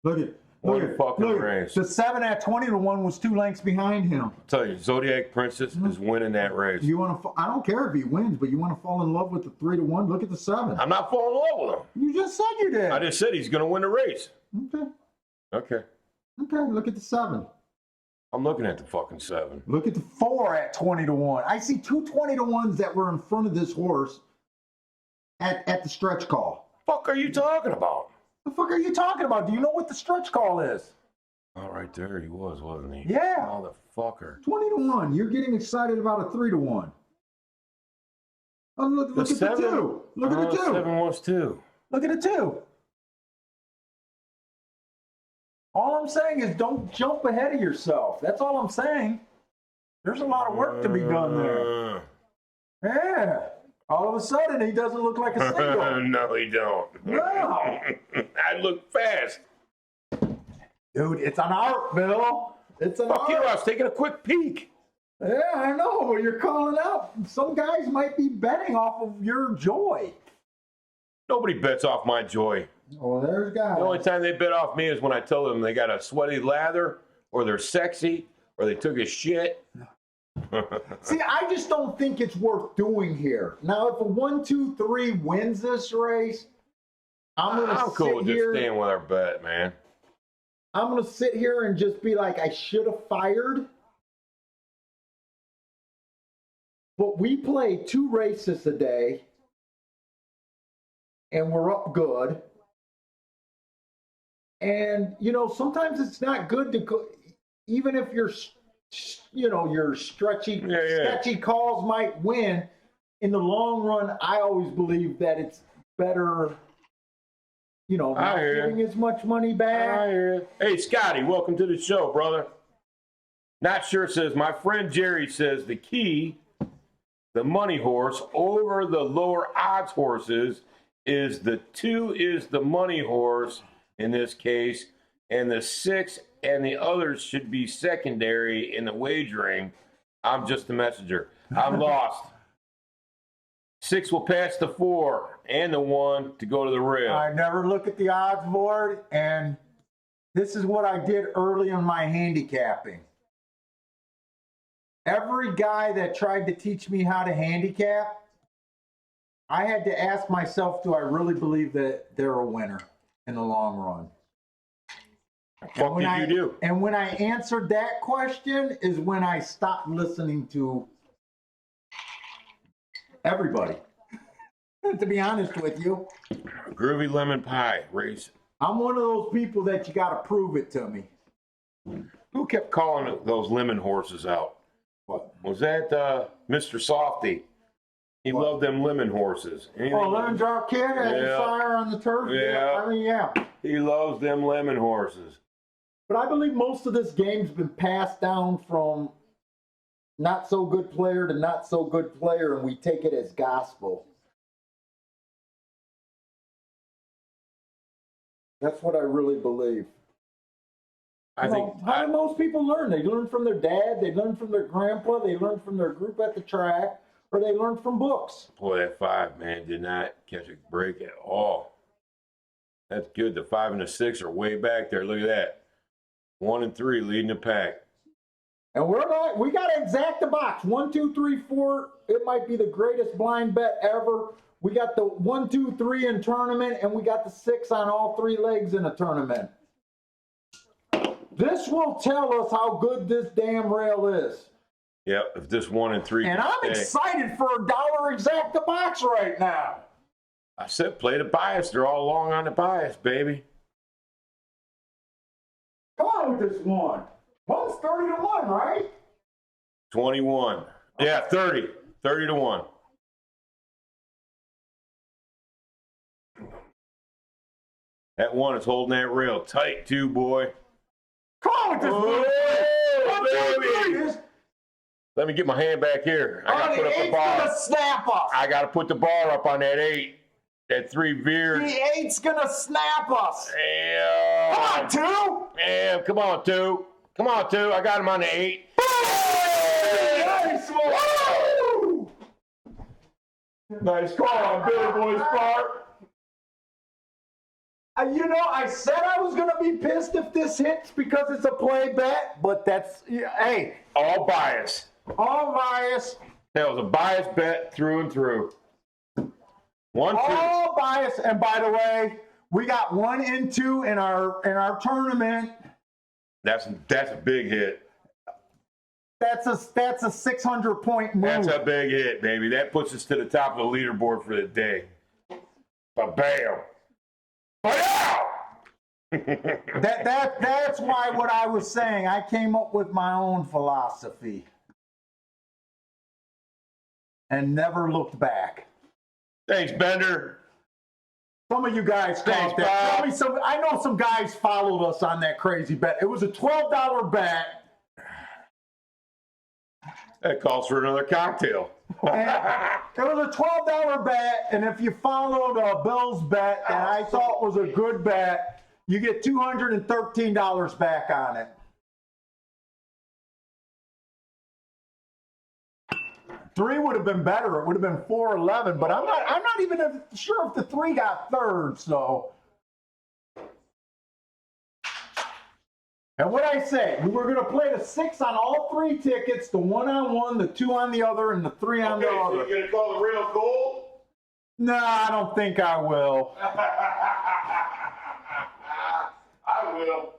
Look at One fucking race. The 7 at 20-1 was 2 lengths behind him. I'll tell you, Zodiac Princess is winning that race. You want to? I don't care if he wins, but you want to fall in love with the 3-1. Look at the 7. I'm not falling in love with him. You just said you did. I just said he's going to win the race. Okay. Okay. Okay. Look at the 7. I'm looking at the fucking 7. Look at the 4 at 20-1. I see 2 20-1s that were in front of this horse at the stretch call. Fuck are you talking about? The fuck are you talking about? Do you know what the stretch call is? Oh, right there he was, wasn't he? Yeah. Motherfucker. 20-1. You're getting excited about a 3-1. Oh, look at the 7? 2. Look at the 2. 7 was 2. Look at the 2. All I'm saying is don't jump ahead of yourself. That's all I'm saying. There's a lot of work to be done there. Yeah. All of a sudden, he doesn't look like a single. No, he don't. No. I look fast. Dude, it's an art, Bill. It's an Fuck art. you, I was taking a quick peek. Yeah, I know. But you're calling out. Some guys might be betting off of your joy. Nobody bets off my joy. Well, there's guys. The only time they bet off me is when I tell them they got a sweaty lather, or they're sexy, or they took a shit. See, I just don't think it's worth doing here. Now, if a 1, 2, 3 wins this race, I'm gonna I'm cool sit with here. just staying with our bet, man. I'm gonna sit here and just be like, I should have fired. But we played 2 races a day, and we're up good. And you know, sometimes it's not good to go, even if your sketchy calls might win. In the long run, I always believe that it's better, not getting as much money back. I hear you. Hey, Scotty, welcome to the show, brother. Not sure says, my friend Jerry says the key, the money horse over the lower odds horses is the 2 is the money horse in this case, and the 6 and the others should be secondary in the wagering. I'm just the messenger. I'm lost. 6 will pass the 4 and the 1 to go to the rail. I never look at the odds board, and this is what I did early in my handicapping. Every guy that tried to teach me how to handicap, I had to ask myself, do I really believe that they're a winner in the long run? What did you do? And when I answered that question is when I stopped listening to everybody. To be honest with you, Groovy lemon pie race. I'm one of those people that you got to prove it to me. Who kept calling those lemon horses out? What? Was that Mr. Softy? He loved them lemon horses. Oh, Lemon Jar Kid had the fire on the turf? Yeah. I mean, yeah. He loves them lemon horses. But I believe most of this game's been passed down from not so good player to not so good player, and we take it as gospel. That's what I really believe. I think how do most people learn? They learn from their dad, they learn from their grandpa, they learn from their group at the track, or they learn from books. Boy, that 5, man, did not catch a break at all. That's good. The 5 and the 6 are way back there. Look at that. 1 and 3 leading the pack. And we got to exact the box. 1, 2, 3, 4. It might be the greatest blind bet ever. We got the 1, 2, 3 in tournament, and we got the 6 on all 3 legs in a tournament. This will tell us how good this damn rail is. Yep, if this 1 and 3. And I'm excited for $1 exact the box right now. I said play the bias. They're all long on the bias, baby. Come on with this one. One's 30 to 1, right? 21. Yeah, 30. 30 to 1. That 1 is holding that rail tight too, boy. Come on with this Oh, baby. Let me get my hand back here. I gotta put up the bar. Gonna snap us. I gotta put the bar up on that 8. That 3 veered. The 8's gonna snap us. Damn. Come on, 2. Damn, come on, 2. Come on, 2. I got him on the 8. Nice one. Nice call on Billy Boy's part. I said I was gonna be pissed if this hits because it's a play bet, but that's hey, All bias. all bias, That was a bias bet through and through. 1, 2. all bias. And by the way, we got 1 and 2 in our tournament. That's a big hit. That's a 600-point move. That's a big hit, baby. That puts us to the top of the leaderboard for the day. Ba-bam. Ba-yow! That's why what I was saying, I came up with my own philosophy and never looked back. Thanks, Bender. Some of you guys Thanks, caught that. Bob. Tell me I know some guys followed us on that crazy bet. It was a $12 bet. That calls for another cocktail. And it was a $12 bet, and if you followed Bill's bet, and I thought was a good bet, you get $213 back on it. 3 would have been better. It would have been 4-11, but I'm not even sure if the 3 got third, so. And what I say, we were going to play the 6 on all 3 tickets, the 1 on one, the 2 on the other, and the 3 on the Okay, so other. you're gonna call the real gold? No, I don't think I will. I will.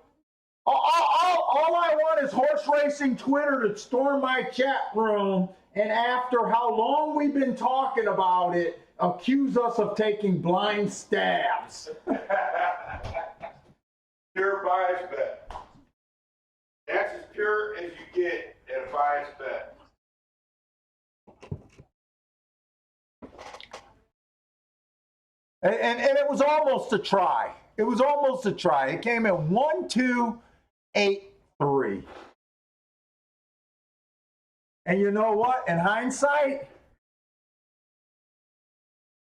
All I want is horse racing Twitter to storm my chat room, and after how long we've been talking about it, accuse us of taking blind stabs. Pure bias bet. That's as pure as you get at a bias bet. And it was almost a try. It was almost a try. It came in 1, 2, 8, 3. And you know what? In hindsight,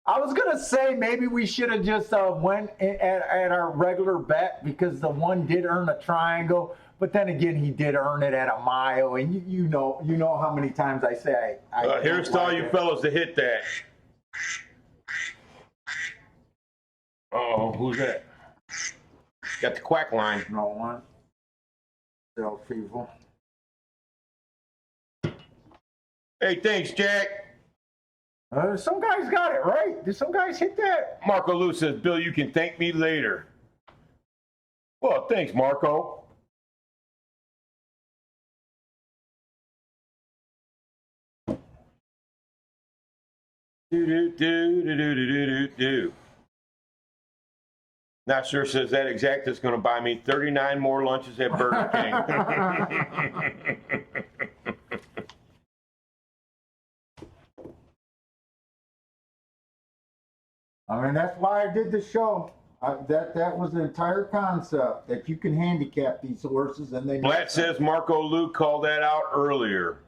I was gonna say maybe we should have just went at our regular bet because the 1 did earn a triangle. But then again, he did earn it at a mile, and you know how many times I say I Here's to all you fellas to hit that. Uh-oh, who's that? Got the quack line. No one. Tell people. Hey, thanks, Jack. Some guys got it right. Did some guys hit that? Marco Lou says, Bill, you can thank me later. Well, thanks, Marco. Do. Not sure says that exact is going to buy me 39 more lunches at Burger King. I mean, that's why I did the show. That was the entire concept, that you can handicap these horses and they. Blatt says Marco Luke called that out earlier.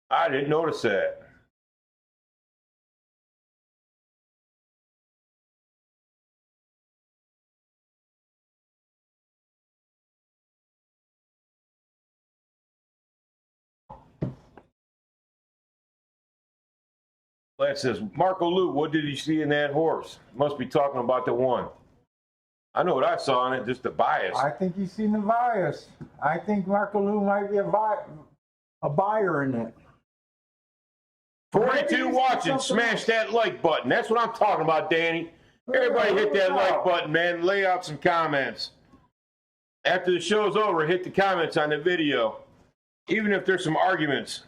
I didn't notice that. Blatt says, Marco Luke, what did you see in that horse? Must be talking about the 1. I know what I saw in it, just the bias. I think you've seen the bias. I think Marco Lou might be a buyer in it. 42 watching, smash that like button. That's what I'm talking about, Danny. Everybody hit that like button, man. Lay out some comments. After the show's over, hit the comments on the video. Even if there's some arguments.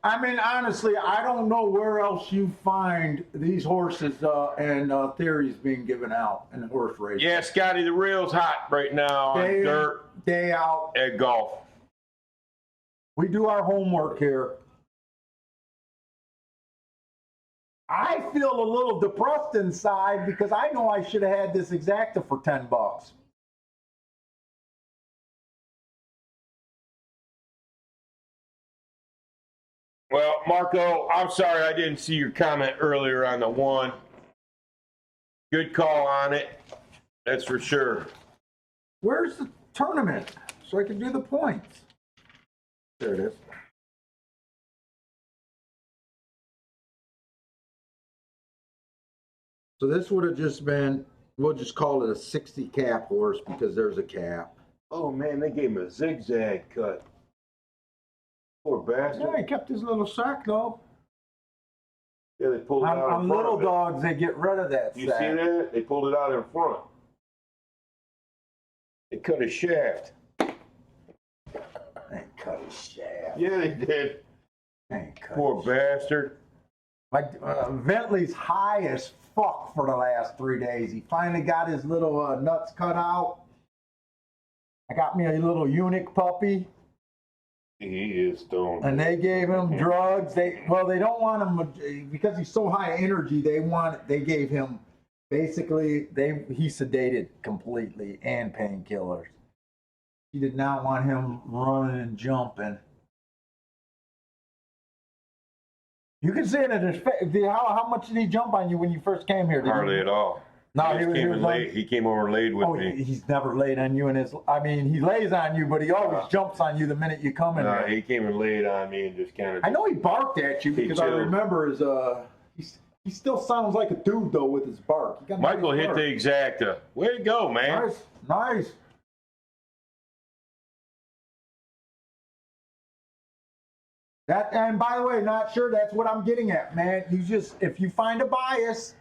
I mean, honestly, I don't know where else you find these horses and theories being given out in horse racing. Yeah, Scotty, the rail's hot right now on Day in, dirt day out. at golf. We do our homework here. I feel a little depressed inside because I know I should have had this exacta for $10. Well, Marco, I'm sorry I didn't see your comment earlier on the 1. Good call on it. That's for sure. Where's the tournament so I can do the points? There it is. So this would have just been, we'll just call it a 60 cap horse because there's a cap. Oh, man, they gave him a zigzag cut. Poor bastard. Yeah, he kept his little sack though. Yeah, they pulled it out in On front little of it. dogs, they get rid of that You sack. see that? They pulled it out in front. They cut his shaft. They cut his shaft. Yeah, they did. They cut Poor his bastard. Like Bentley's high as fuck for the last 3 days. He finally got his little nuts cut out. I got me a little eunuch puppy. He is stoned. And they gave him drugs. They don't want him because he's so high energy. They gave him basically he sedated completely and painkillers. He did not want him running and jumping. You can see it in his face. How much did he jump on you when you first came here? Hardly at all. No, He just came and laid. He came over and laid with Oh, me. he's never laid on you in his. I mean, he lays on you, but he always jumps on you the minute you come in there. He came and laid on me and just kind of. I know he barked at you because I chilled. remember he still sounds like a dude though with his bark. He got Michael nice hit bark. the exacta. Way to go, man. Nice. That, and by the way, not sure that's what I'm getting at, man. You just, if you find a bias,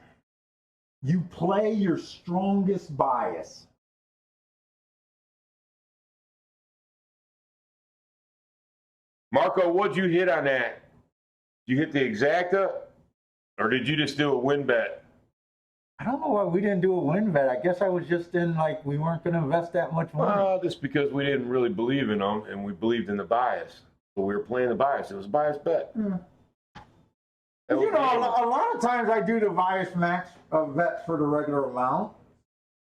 you play your strongest bias. Marco, what'd you hit on that? Did you hit the exacta, or did you just do a win bet? I don't know why we didn't do a win bet. I guess I was just in like we weren't going to invest that much money. Just because we didn't really believe in them, and we believed in the bias. So we were playing the bias. It was a bias bet. You know, a lot of times I do the bias max bets for the regular amount.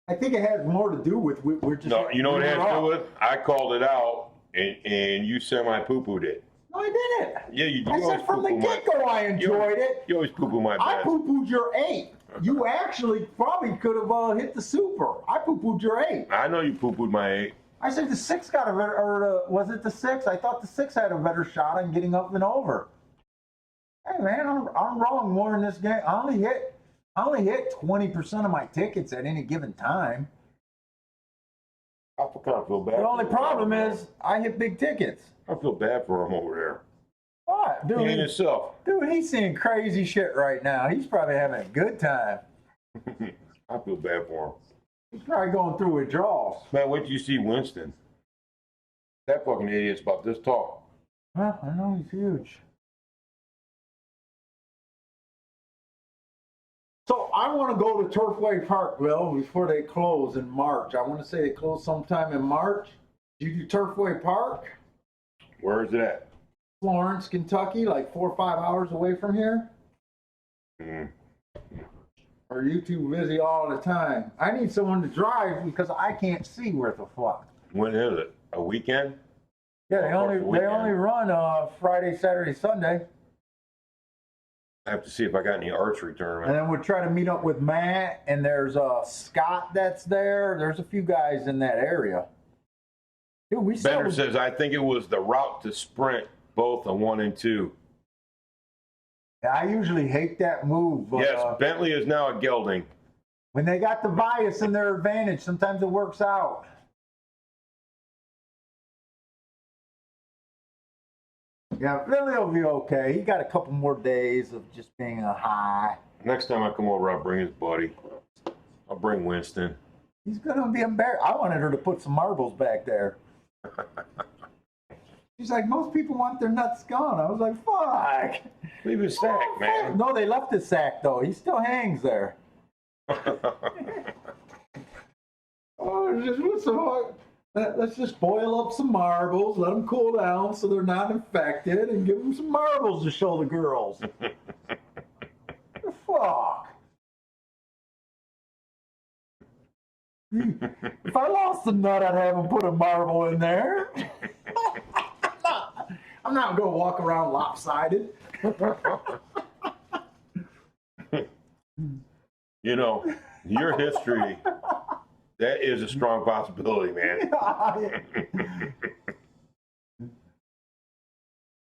I think it has more to do with we're just. No, you know what it has to do with? I called it out, and you semi-poo-pooed it. No, I didn't. Yeah, you. I said from the get-go I enjoyed it. You always poo-poo my bet. I poo-pooed your 8. You actually probably could have hit the super. I poo-pooed your 8. I know you poo-pooed my 8. I said the 6 got a better, or was it the 6? I thought the 6 had a better shot on getting up and over. Hey man, I'm wrong more in this game. I only hit 20% of my tickets at any given time. I kind of feel bad. The only problem is I hit big tickets. I feel bad for him over there. What, dude? He ain't himself. Dude, he's seeing crazy shit right now. He's probably having a good time. I feel bad for him. He's probably going through withdrawals. Man, wait till you see Winston. That fucking idiot's about this tall. Well, I know he's huge. So I want to go to Turfway Park, Will, before they close in March. I want to say they close sometime in March. Do you do Turfway Park? Where is it at? Florence, Kentucky, like 4 or 5 hours away from here? Or are you too busy all the time? I need someone to drive because I can't see worth a fuck. When is it? A weekend? Yeah, they only run Friday, Saturday, Sunday. I have to see if I got any archery tournament. And then we'll try to meet up with Matt, and there's Scott that's there. There's a few guys in that area. Dude, Bender says, I think it was the route to sprint, both a 1 and 2. I usually hate that move. But, yes, Bentley is now a gelding. When they got the bias in their advantage, sometimes it works out. Yeah, Billy will be okay. He got a couple more days of just being a high. Next time I come over, I'll bring his buddy. I'll bring Winston. He's gonna be embarrassed. I wanted her to put some marbles back there. She's like, most people want their nuts gone. I was like, fuck. Leave his sack, man. No, they left his sack though. He still hangs there. Let's just boil up some marbles, let them cool down so they're not infected, and give them some marbles to show the girls. Fuck. If I lost a nut, I'd have them put a marble in there. I'm not going to walk around lopsided. You know, your history, that is a strong possibility, man.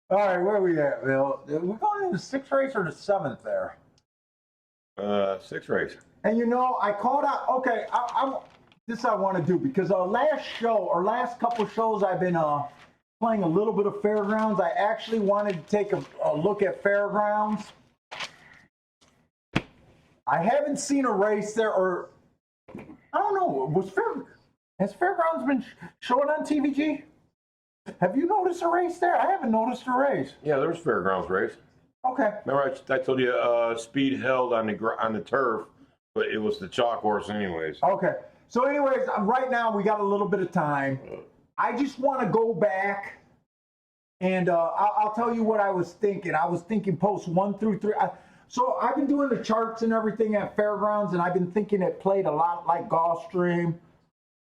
All right, where are we at, Bill? We're going in the 6th race or the 7th there? 6th race. And you know, I called out, okay, this I want to do because our last couple shows I've been playing a little bit of Fairgrounds. I actually wanted to take a look at Fairgrounds. I haven't seen a race there, or I don't know, has Fairgrounds been showing on TVG? Have you noticed a race there? I haven't noticed a race. Yeah, there was Fairgrounds race. Okay. Remember I told you speed held on the turf, but it was the chalk horse anyways. Okay. So anyways, right now we got a little bit of time. I just want to go back and I'll tell you what I was thinking. I was thinking posts 1 through 3. So I've been doing the charts and everything at Fairgrounds, and I've been thinking it played a lot like Gulfstream.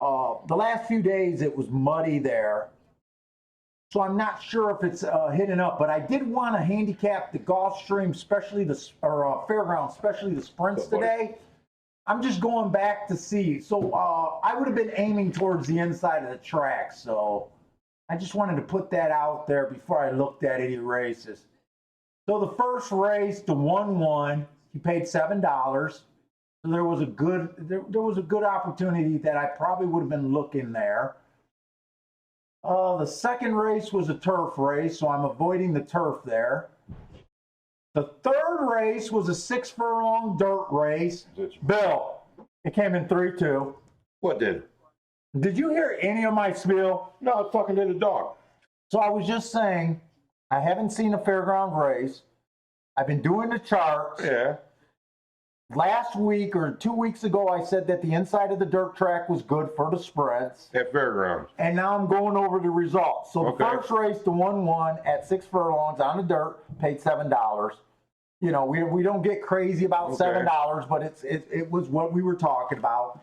The last few days it was muddy there. So I'm not sure if it's hitting up, but I did want to handicap the Gulfstream, especially Fairgrounds, especially the sprints today. I'm just going back to see. So I would have been aiming towards the inside of the track. So I just wanted to put that out there before I looked at any races. So the first race, the 1-1, he paid $7. So there was a good opportunity that I probably would have been looking there. The second race was a turf race, so I'm avoiding the turf there. The third race was a 6 furlong dirt race. Bill, it came in 3-2. What did? Did you hear any of my spiel? No, I was talking to the dog. So I was just saying, I haven't seen a fairground race. I've been doing the charts. Yeah. Last week or 2 weeks ago, I said that the inside of the dirt track was good for the spreads. At fairgrounds. And now I'm going over the results. So the Okay. first race, the 1-1 at 6 furlongs on the dirt, paid $7. You know, we don't get crazy about $7, but it was what we were talking about.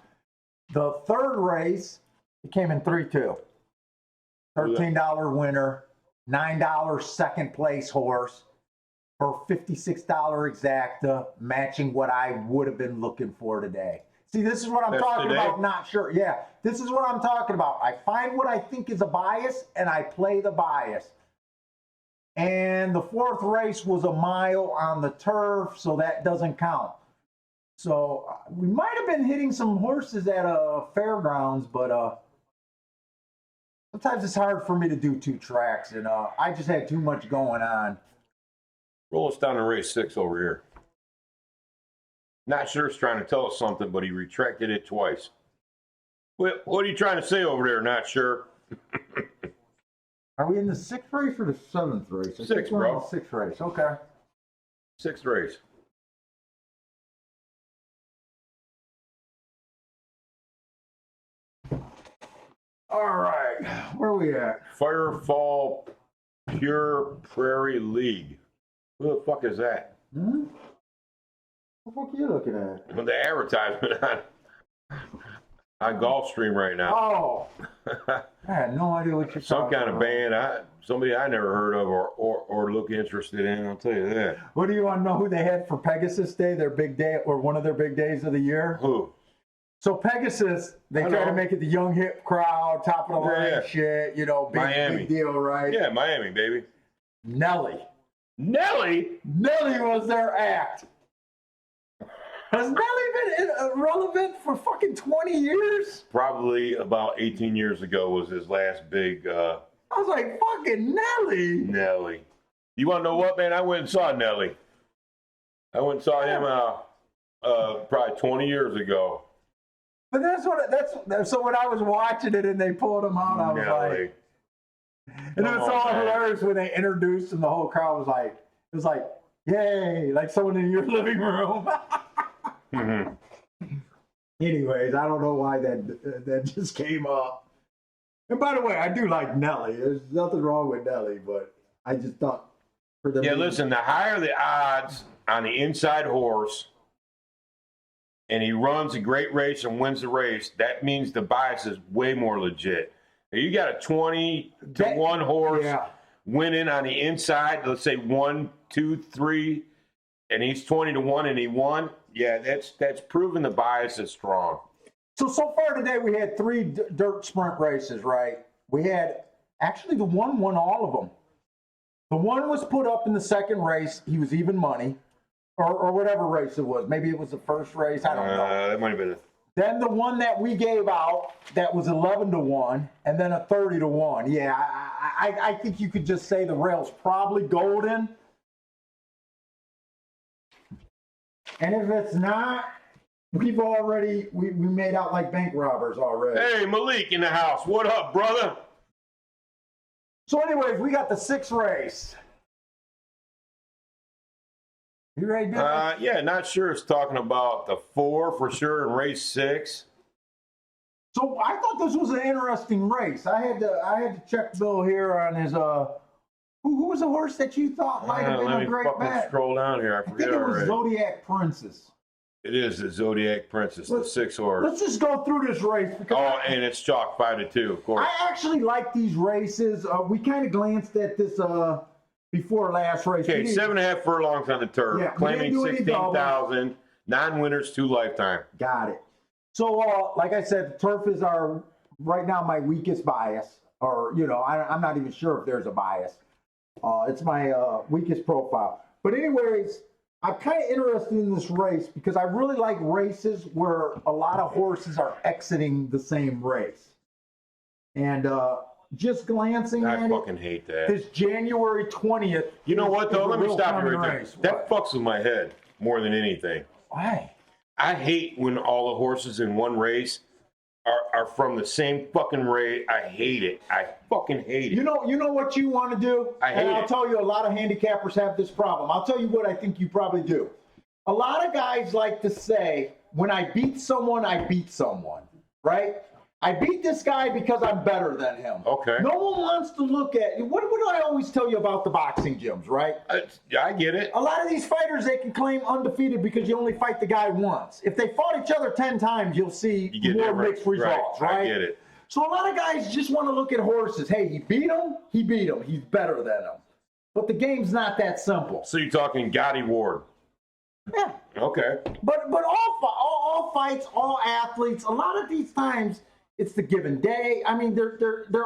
The third race, it came in 3-2. $13 winner, $9 second place horse for $56 exacta, matching what I would have been looking for today. See, this is what I'm talking about, not sure. Yeah, this is what I'm talking about. I find what I think is a bias, and I play the bias. And the fourth race was a mile on the turf, so that doesn't count. So we might have been hitting some horses at fairgrounds, but sometimes it's hard for me to do 2 tracks, and I just had too much going on. Roll us down to race 6 over here. Not sure he's trying to tell us something, but he retracted it twice. What are you trying to say over there? Not sure. Are we in the 6th race or the 7th race? I think 6, we're in bro. the 6th race. Okay. 6th race. All right. Where are we at? Firefall Pure Prairie League. Who the fuck is that? Hmm? What the fuck are you looking at? Well, the advertisement on Gulfstream right now. Oh. I had no idea what you're Some talking kind of about. band, somebody I never heard of or look interested in, I'll tell you that. What do you want to know who they had for Pegasus Day, their big day, or one of their big days of the year? Who? So Pegasus, they I try to know. make it the young hip crowd, top of the line Yeah. shit, you know, Miami. big deal, right? Yeah, Miami, baby. Nelly. Nelly? Nelly was their act. Has Nelly been irrelevant for fucking 20 years? Probably about 18 years ago was his last big I was like, fucking Nelly. Nelly. You want to know what, man? I went and saw Nelly. I went and saw him probably 20 years ago. But that's so when I was watching it and they pulled him out, I was Nelly. like, and it was Come so on, man. hilarious when they introduced him. The whole crowd was like, it was like, yay, like someone in your living room. Mhm. Anyways, I don't know why that just came up. And by the way, I do like Nelly. There's nothing wrong with Nelly, but I just thought for them. Yeah, listen, the higher the odds on the inside horse, and he runs a great race and wins the race, that means the bias is way more legit. Now, you got a 20-1 horse Yeah. winning on the inside, let's say 1, 2, 3, and he's 20-1 and he won. Yeah, that's proven the bias is strong. So far today, we had 3 dirt sprint races, right? We had, actually the one won all of them. The one was put up in the second race. He was even money, or whatever race it was. Maybe it was the first race. I don't know. That might have been Then the one that we gave out, that was 11-1, and then a 30-1. Yeah, I think you could just say the rail's probably golden. And if it's not, we made out like bank robbers already. Hey, Malik in the house. What up, brother? So anyways, we got the 6th race. You ready, Bill? Yeah, not sure it's talking about the 4 for sure in race 6. So I thought this was an interesting race. I had to check Bill here on his who was the horse that you thought might have been Let a me great fucking bet? scroll down here. I I think forget it was already. Zodiac Princess. It is the Zodiac Princess, the 6 horse. Let's just go through this race because Oh, and it's chalk 5-2, of course. I actually like these races. We kind of glanced at this before last race. Okay, We didn't- 7.5 furlongs on the turf, Yeah, we claiming didn't do any 16,000. Non-winners, 2 lifetime. Got it. So, like I said, the turf is right now my weakest bias, or I'm not even sure if there's a bias. It's my weakest profile. But anyways, I'm kind of interested in this race because I really like races where a lot of horses are exiting the same race. And just glancing I at fucking hate that. this January 20th. You know what, though? Let me stop you right there. race. That fucks with my head more than anything. Why? I hate when all the horses in one race are from the same fucking race. I hate it. I fucking hate it. You know what you want to do? I hate and I'll it. tell you, a lot of handicappers have this problem. I'll tell you what I think you probably do. A lot of guys like to say, when I beat someone, right? I beat this guy because I'm better than him. Okay. No one wants to look at, what do I always tell you about the boxing gyms, right? I get it. A lot of these fighters, they can claim undefeated because you only fight the guy once. If they fought each other 10 times, you'll see You get more that right. mixed results, right? I get it. So a lot of guys just want to look at horses. Hey, he beat him, he's better than him. But the game's not that simple. So you're talking Gotti Ward. Yeah. Okay. But all fights, all athletes, a lot of these times, it's the given day. I mean, there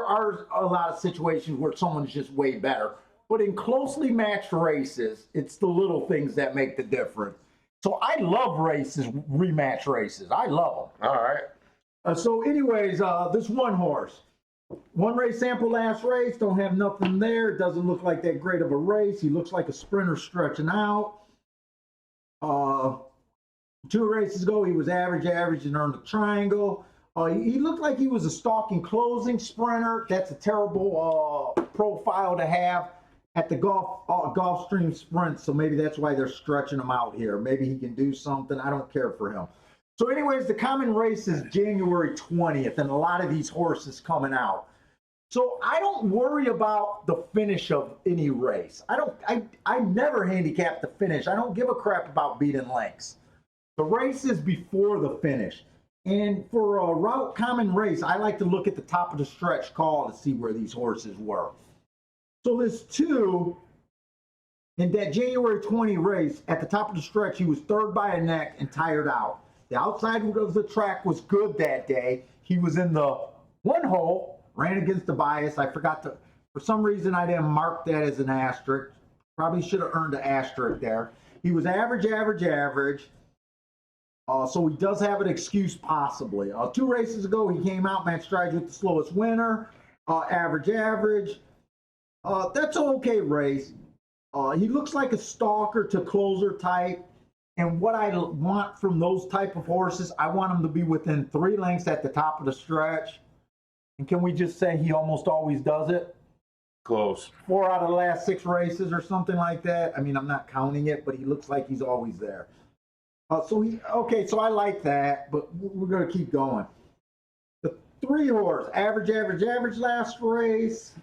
are a lot of situations where someone's just way better. But in closely matched races, it's the little things that make the difference. So I love races, rematch races. I love them. All right. So anyways, this one horse. One race sample last race, don't have nothing there. Doesn't look like that great of a race. He looks like a sprinter stretching out. 2 races ago, he was average, and earned a triangle. He looked like he was a stalking closing sprinter. That's a terrible profile to have at the Gulfstream Sprint, so maybe that's why they're stretching him out here. Maybe he can do something. I don't care for him. So anyways, the common race is January 20th, and a lot of these horses coming out. So I don't worry about the finish of any race. I never handicap the finish. I don't give a crap about beating lengths. The race is before the finish. And for a route common race, I like to look at the top of the stretch call to see where these horses were. So there's 2 in that January 20 race. At the top of the stretch, he was 3rd by a neck and tired out. The outside of the track was good that day. He was in the 1 hole, ran against the bias. I forgot to, for some reason, I didn't mark that as an asterisk. Probably should have earned an asterisk there. He was average. So he does have an excuse possibly. 2 races ago, he came out, match strides with the slowest winner, average. That's an okay race. He looks like a stalker to closer type. And what I want from those type of horses, I want them to be within 3 lengths at the top of the stretch. And can we just say he almost always does it? Close. 4 out of the last 6 races or something like that. I mean, I'm not counting it, but he looks like he's always there. So I like that, but we're going to keep going. The 3 horse, average last race.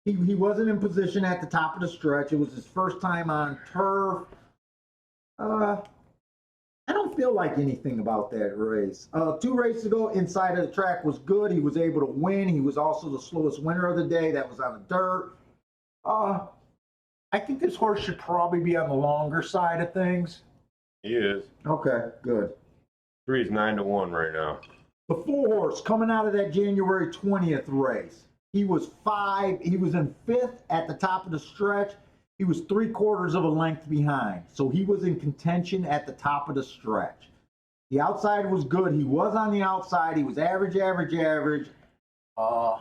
He wasn't in position at the top of the stretch. It was his first time on turf. I don't feel like anything about that race. 2 races ago, inside of the track was good. He was able to win. He was also the slowest winner of the day. That was on the dirt. I think this horse should probably be on the longer side of things. He is. Okay, good. 3 is 9-1 right now. The 4 horse coming out of that January 20th race. He was in 5th at the top of the stretch. He was 3/4 of a length behind. So he was in contention at the top of the stretch. The outside was good. He was on the outside. He was average. I'm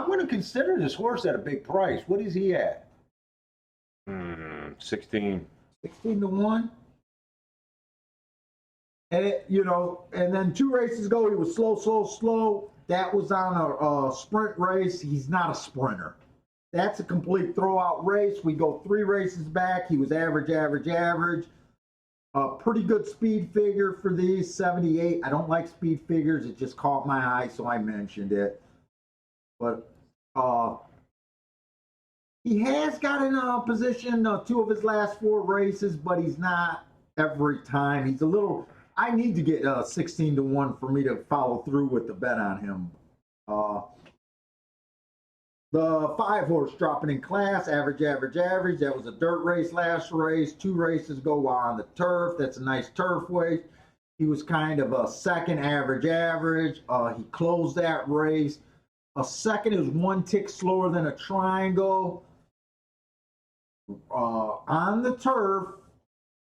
going to consider this horse at a big price. What is he at? 16. 16-1. And and then 2 races ago, he was slow. That was on a sprint race. He's not a sprinter. That's a complete throwout race. We go 3 races back. He was average. Pretty good speed figure for these, 78. I don't like speed figures. It just caught my eye, so I mentioned it. But he has got in a position 2 of his last 4 races, but he's not every time. He's a little... I need to get 16-1 for me to follow through with the bet on him. The 5 horse dropping in class, average, average, average. That was a dirt race last race. 2 races go on the turf. That's a nice turf race. He was kind of a second, average, average. He closed that race. A second is 1 tick slower than a triangle. On the turf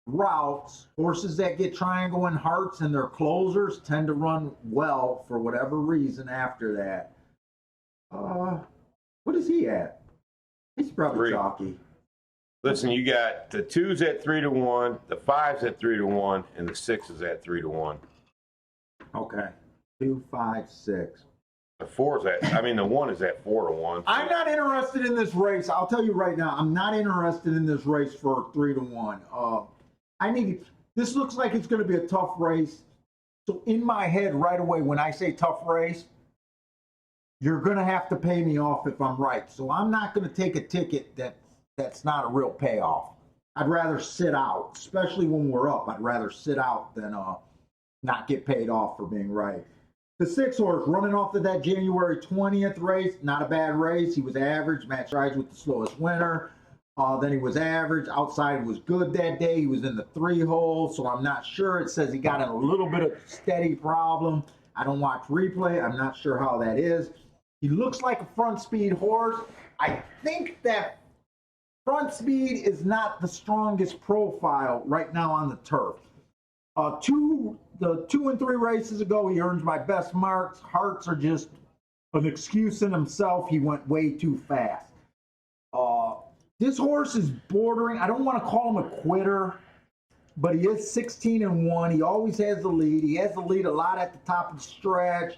routes, horses that get triangle and hearts and their closers tend to run well for whatever reason after that. What is he at? He's probably 3. jockey. Listen, you got the 2s at 3-1, the 5s at 3-1, and the 6s at 3-1. Okay. 2, 5, 6. The 4's the 1 is at 4-1. I'm not interested in this race. I'll tell you right now, I'm not interested in this race for 3-1. This looks like it's going to be a tough race. So in my head right away, when I say tough race, you're going to have to pay me off if I'm right. So I'm not going to take a ticket that's not a real payoff. I'd rather sit out, especially when we're up. I'd rather sit out than not get paid off for being right. The 6 horse running off of that January 20th race, not a bad race. He was average, match rides with the slowest winner. Then he was average. Outside was good that day. He was in the 3 hole, so I'm not sure. It says he got in a little bit of steady problem. I don't watch replay. I'm not sure how that is. He looks like a front speed horse. I think that front speed is not the strongest profile right now on the turf. The 2 and 3 races ago, he earns my best marks. Hearts are just an excuse in himself. He went way too fast. This horse is bordering. I don't want to call him a quitter, but he is 16-1. He always has the lead. He has the lead a lot at the top of the stretch.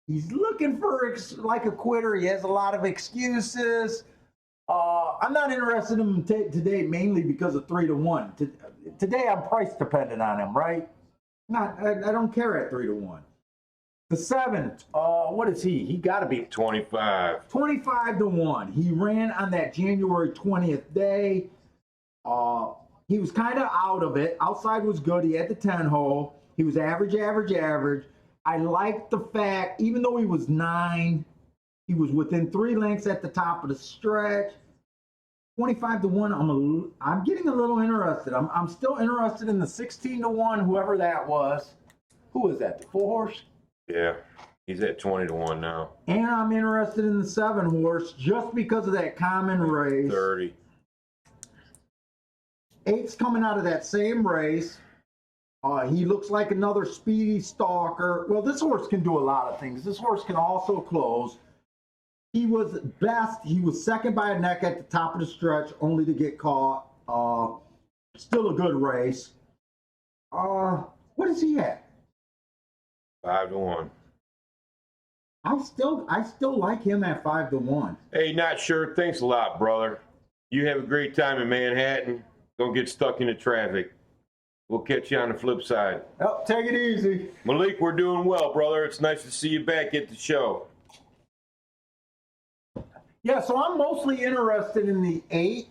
He's looking for like a quitter. He has a lot of excuses. I'm not interested in him today mainly because of 3-1. Today I'm price dependent on him, right? I don't care at 3-1. The 7, what is he? He got to be 25. 25-1. He ran on that January 20th day. He was kind of out of it. Outside was good. He had the 10 hole. He was average, average, average. I like the fact, even though he was 9, he was within 3 lengths at the top of the stretch. 25-1. I'm getting a little interested. I'm still interested in the 16-1, whoever that was. Who was that? The 4 horse? Yeah, he's at 20-1 now. And I'm interested in the 7 horse just because of that common race. 30. 8's coming out of that same race. He looks like another speedy stalker. Well, this horse can do a lot of things. This horse can also close. He was best. He was second by a neck at the top of the stretch, only to get caught. Still a good race. What is he at? 5-1. I still like him at 5-1. Hey, not sure. Thanks a lot, brother. You have a great time in Manhattan. Don't get stuck in the traffic. We'll catch you on the flip side. Oh, take it easy. Malik, we're doing well, brother. It's nice to see you back at the show. Yeah, so I'm mostly interested in the 8,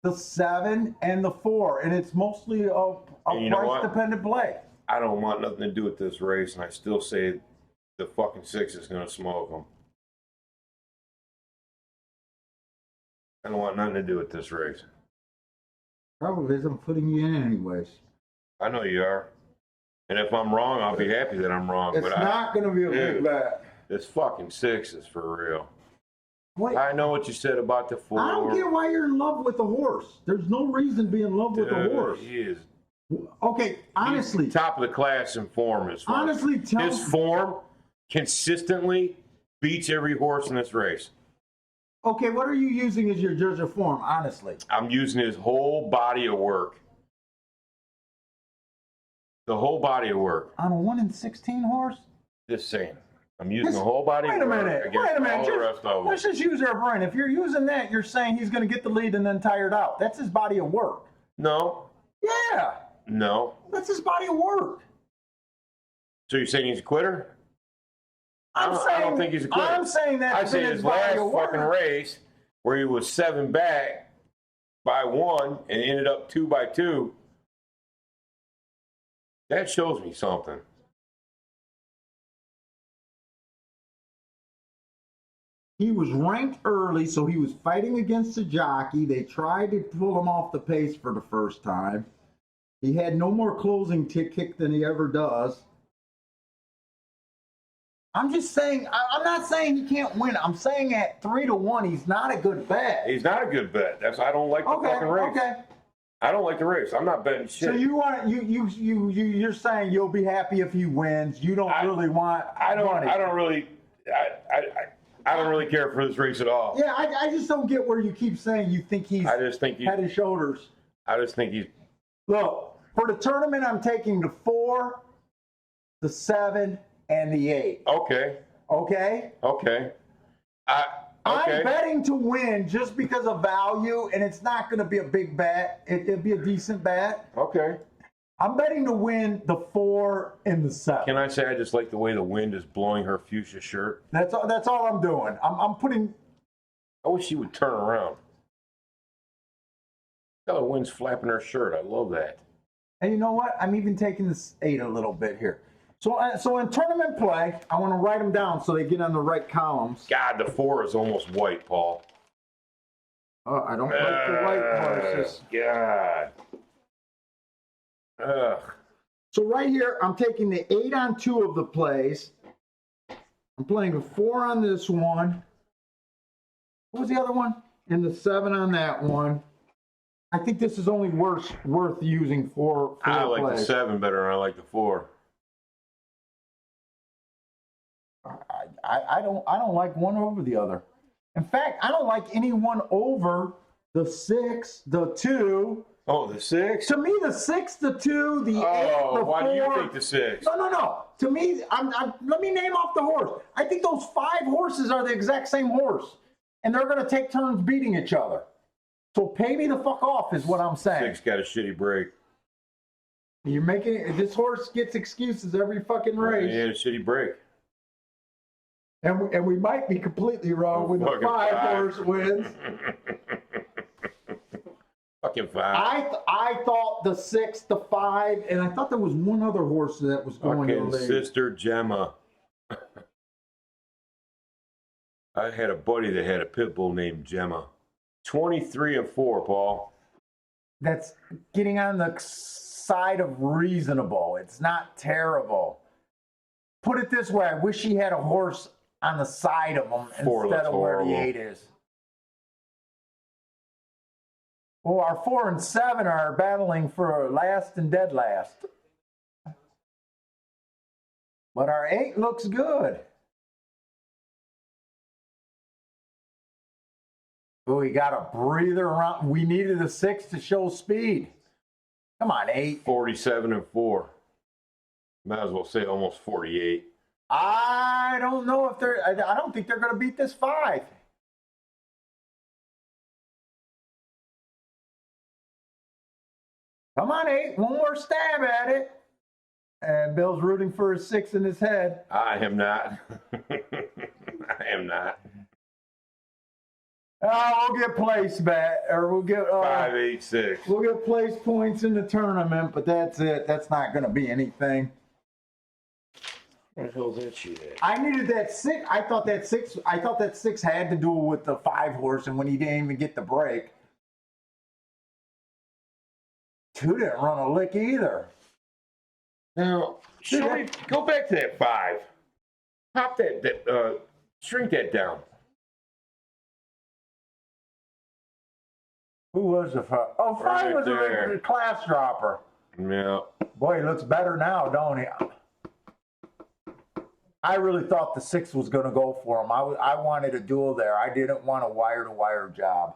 the 7, and the 4, and it's mostly a price-dependent play. I don't want nothing to do with this race, and I still say the fucking 6 is going to smoke them. I don't want nothing to do with this race. Probably is. I'm putting you in anyways. I know you are. And if I'm wrong, I'll be happy that I'm wrong. It's not going to be a big bet. This fucking 6 is for real. Wait, I know what you said about the 4. I don't get why you're in love with the horse. There's no reason to be in love with the horse. He is. Okay, honestly. He's top of the class in form. His form consistently beats every horse in this race. Okay, what are you using as your judge of form, honestly? I'm using his whole body of work. The whole body of work. On a 1 in 16 horse? Just saying. I'm using the whole body of work. Wait a minute. Let's just use our brain. If you're using that, you're saying he's going to get the lead and then tire it out. That's his body of work. No. Yeah. No. That's his body of work. So you're saying he's a quitter? I don't think he's a quitter. I'm saying that. I say his last fucking race, where he was 7 back by 1 and ended up 2 by 2, that shows me something. He was ranked early, so he was fighting against the jockey. They tried to pull him off the pace for the first time. He had no more closing kick than he ever does. I'm just saying, I'm not saying he can't win. I'm saying at 3-1, he's not a good bet. He's not a good bet. I don't like the fucking race. Okay. I don't like the race. I'm not betting shit. So you're saying you'll be happy if he wins. You don't really want. I don't money. I don't really care for this race at all. Yeah, I just don't get where you keep saying you think he's. I just think head and shoulders. I just think he's. Look, for the tournament, I'm taking the 4, the 7, and the 8. Okay. Okay. Okay. I'm betting to win just because of value, and it's not going to be a big bet. It'll be a decent bet. Okay. I'm betting to win the 4 and the 7. Can I say I just like the way the wind is blowing her fuchsia shirt? That's all I'm doing. I'm putting. I wish she would turn around. Oh, the wind's flapping her shirt. I love that. And you know what? I'm even taking this 8 a little bit here. So in tournament play, I want to write them down so they get on the right columns. God, the 4 is almost white, Paul. Oh, I don't like the white horses. God. Ugh. So right here, I'm taking the 8 on 2 of the plays. I'm playing a 4 on this one. What was the other one? And the 7 on that one. I think this is only worth using for I like plays. the 7 better than I like the 4. I don't like one over the other. In fact, I don't like any one over the 6, the 2. Oh, the 6? To me, the 6, the 2, the 8, the 4. Why do you think the 6? No. To me, let me name off the horse. I think those 5 horses are the exact same horse, and they're going to take turns beating each other. So pay me the fuck off is what I'm saying. 6 got a shitty break. You're making it. This horse gets excuses every fucking race. Yeah, a shitty break. And we might be completely wrong when the 5 horse wins. Fucking 5. I thought the 6, the 5, and I thought there was one other horse that was going to Fucking lead. Sister Gemma. I had a buddy that had a pit bull named Gemma. 23-4, Paul. That's getting on the side of reasonable. It's not terrible. Put it this way, I wish he had a horse on the side of him instead of where the 8 is. Well, our 4 and 7 are battling for last and dead last. But our 8 looks good. Oh, we got a breather around. We needed a 6 to show speed. Come on, 8. 47-4. Might as well say almost 48. I don't know if they're. I don't think they're going to beat this 5. Come on, 8. One more stab at it. And Bill's rooting for a 6 in his head. I am not. I am not. We'll get place bet, or we'll get 5, 8, 6. We'll get place points in the tournament, but that's it. That's not going to be anything. Where the hell's that shit at? I needed that 6. I thought that 6 had to do with the 5 horse, and when he didn't even get the break. 2 didn't run a lick either. Now, should we go back to that 5? Pop that shrink that down. Who was the 5? Oh, 5 Right was there. a class dropper. Yeah. Boy, he looks better now, don't he? I really thought the 6 was going to go for him. I wanted a duel there. I didn't want a wire-to-wire job.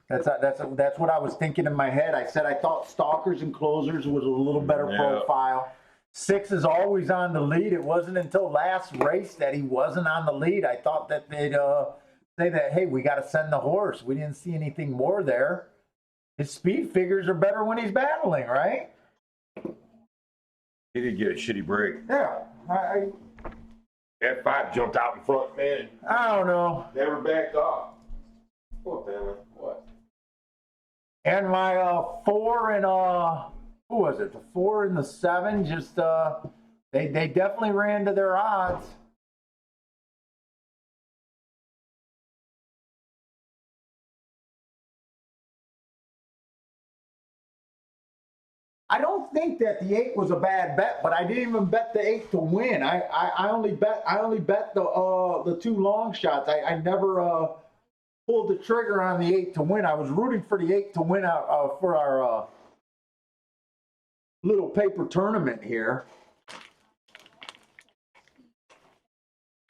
That's what I was thinking in my head. I said I thought stalkers and closers was a little better profile. 6 is always on the lead. It wasn't until last race that he wasn't on the lead. I thought that they'd say that, hey, we got to send the horse. We didn't see anything more there. His speed figures are better when he's battling, right? He did get a shitty break. Yeah. That 5 jumped out in front, man. I don't know. Never backed off. What, man? What? And my 4 and who was it? The 4 and the 7 just they definitely ran to their odds. I don't think that the 8 was a bad bet, but I didn't even bet the 8 to win. I only bet the 2 long shots. I never pulled the trigger on the 8 to win. I was rooting for the 8 to win out for our little paper tournament here.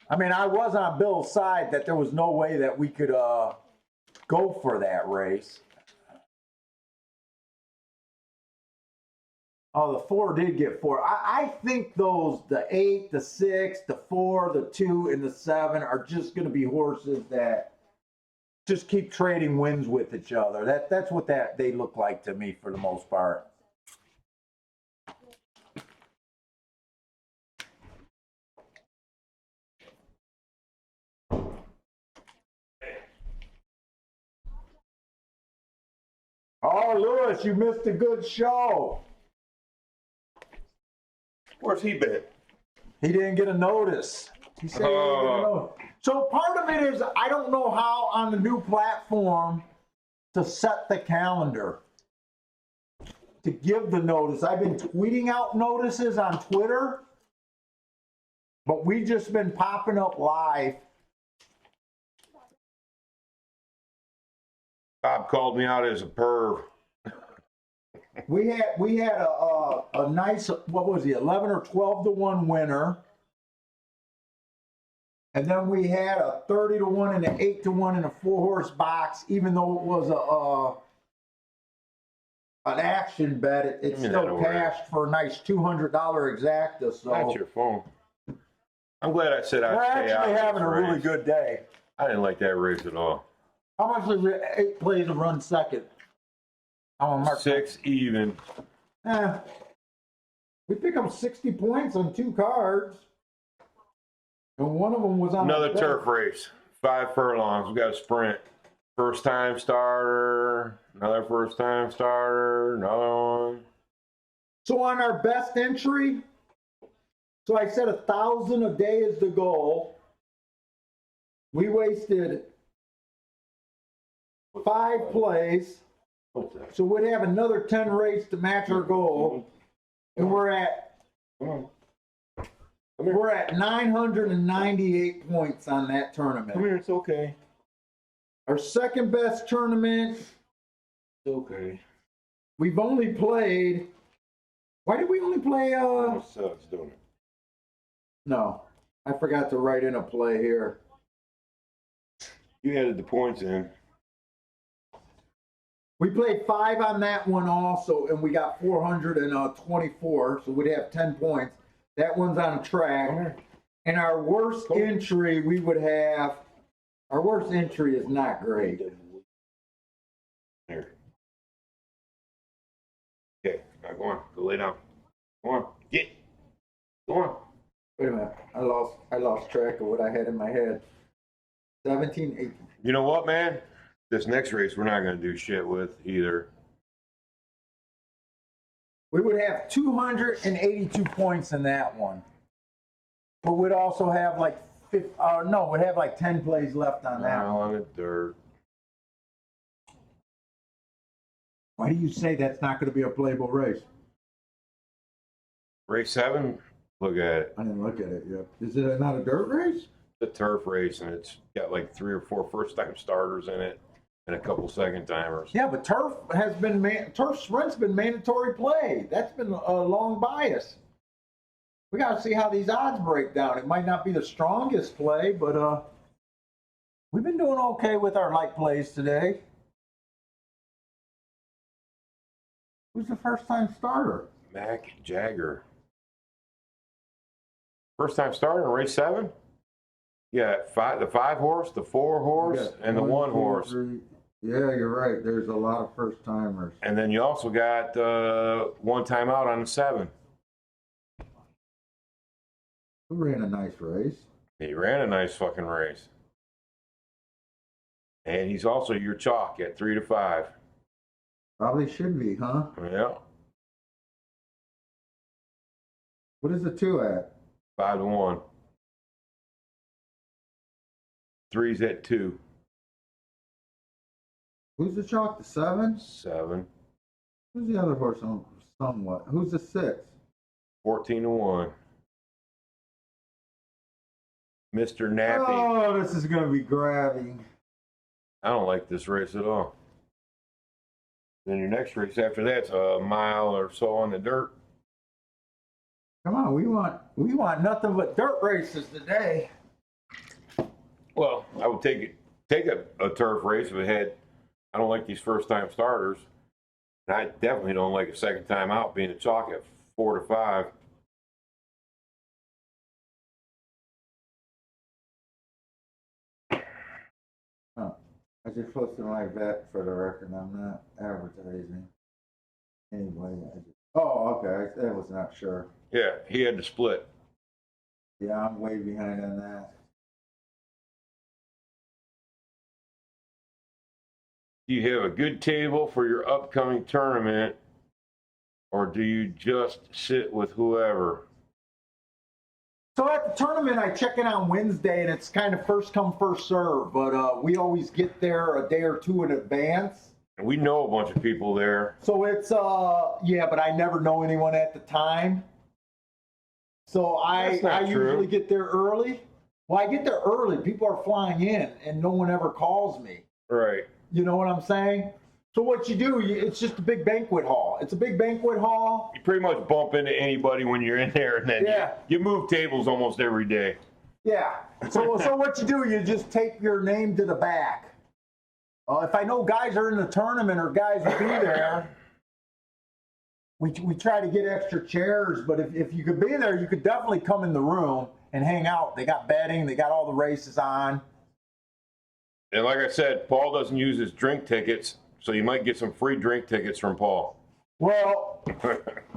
I mean, I was on Bill's side that there was no way that we could go for that race. Oh, the 4 did get 4. I think the 8, the 6, the 4, the 2, and the 7 are just going to be horses that just keep trading wins with each other. That's what they look like to me for the most part. Oh, Lewis, you missed a good show. Where's he been? He didn't get a notice. He said he didn't get a notice. So part of it is I don't know how on the new platform to set the calendar to give the notice. I've been tweeting out notices on Twitter, but we just been popping up live. Bob called me out as a perv. We had a nice, what was he, 11 or 12 to 1 winner. And then we had a 30 to 1 and an 8 to 1 in a 4-horse box, even though it was an action bet, it still cashed for a nice $200 exacta. So That's your phone. I'm glad I said we're I'd stay out. actually having a really race. good day. I didn't like that race at all. How much was it? 8 plays to run second. I'm gonna mark 6 even. We pick up 60 points on 2 cards. And one of them was on Another the turf race. 5 furlongs. We got a sprint. First time starter. Another first time starter. Another one. So on our best entry, so I said 1,000 a day is the goal. We wasted 5 plays. What's that? So we'd have another 10 races to match our goal. And we're at 998 points on that tournament. Come here, it's okay. Our second best tournament, It's okay. we've only played. Why did we only play? It sucks, don't it? No, I forgot to write in a play here. You added the points in. We played 5 on that one also, and we got 424, so we'd have 10 points. That one's on track. And our worst entry, we would have. Our worst entry is not great. Here. Okay, now go on. Go lay down. Go on. Get. Go on. Wait a minute, I lost track of what I had in my head. 17, 18. You know what, man? This next race we're not going to do shit with either. We would have 282 points in that one. But we'd also have like we'd have like 10 plays left on that Now one. on the dirt. Why do you say that's not going to be a playable race? Race 7, look at it. I didn't look at it yet. Is it not a dirt race? The turf race, and it's got like 3 or 4 first-time starters in it and a couple second-timers. Yeah, but turf sprint's been mandatory play. That's been a long bias. We got to see how these odds break down. It might not be the strongest play, but we've been doing okay with our light plays today. Who's the first-time starter? Mac Jagger. First-time starter in race 7? Yeah, the 5-horse, the 4-horse, and the 1-horse. Yeah, you're right. There's a lot of first-timers. And then you also got 1 timeout on the 7. Who ran a nice race? He ran a nice fucking race. And he's also your chalk at 3 to 5. Probably should be, huh? Yeah, What is the 2 at? 5 to 1. 3's at 2. Who's the chalk? The 7? 7. Who's the other horse on Somewhat. Who's the 6? 14-1. Mr. Nappy. Oh, this is going to be grabbing. I don't like this race at all. Then your next race after that's a mile or so on the dirt. Come on, we want nothing but dirt races today. Well, I would take a turf race if it had. I don't like these first time starters. And I definitely don't like a second time out being a chalk at 4 to 5. Oh, I just posted my bet for the record. I'm not advertising. Anyway, oh, okay. I was not sure. Yeah, he had to split. Yeah, I'm way behind on that. Do you have a good table for your upcoming tournament, or do you just sit with whoever? So at the tournament, I check in on Wednesday, and it's kind of first come, first serve. But we always get there a day or two in advance. And we know a bunch of people there. So it's yeah, but I never know anyone at the time. So I usually get there early. Well, I get there early. People are flying in, and no one ever calls me. Right. You know what I'm saying? So what you do, it's just a big banquet hall. It's a big banquet hall. You pretty much bump into anybody when you're in there, and then you move tables almost every day. Yeah. So what you do, you just tape your name to the back. If I know guys are in the tournament or guys will be there, we try to get extra chairs. But if you could be there, you could definitely come in the room and hang out. They got betting. They got all the races on. And like I said, Paul doesn't use his drink tickets, so you might get some free drink tickets from Paul. Well,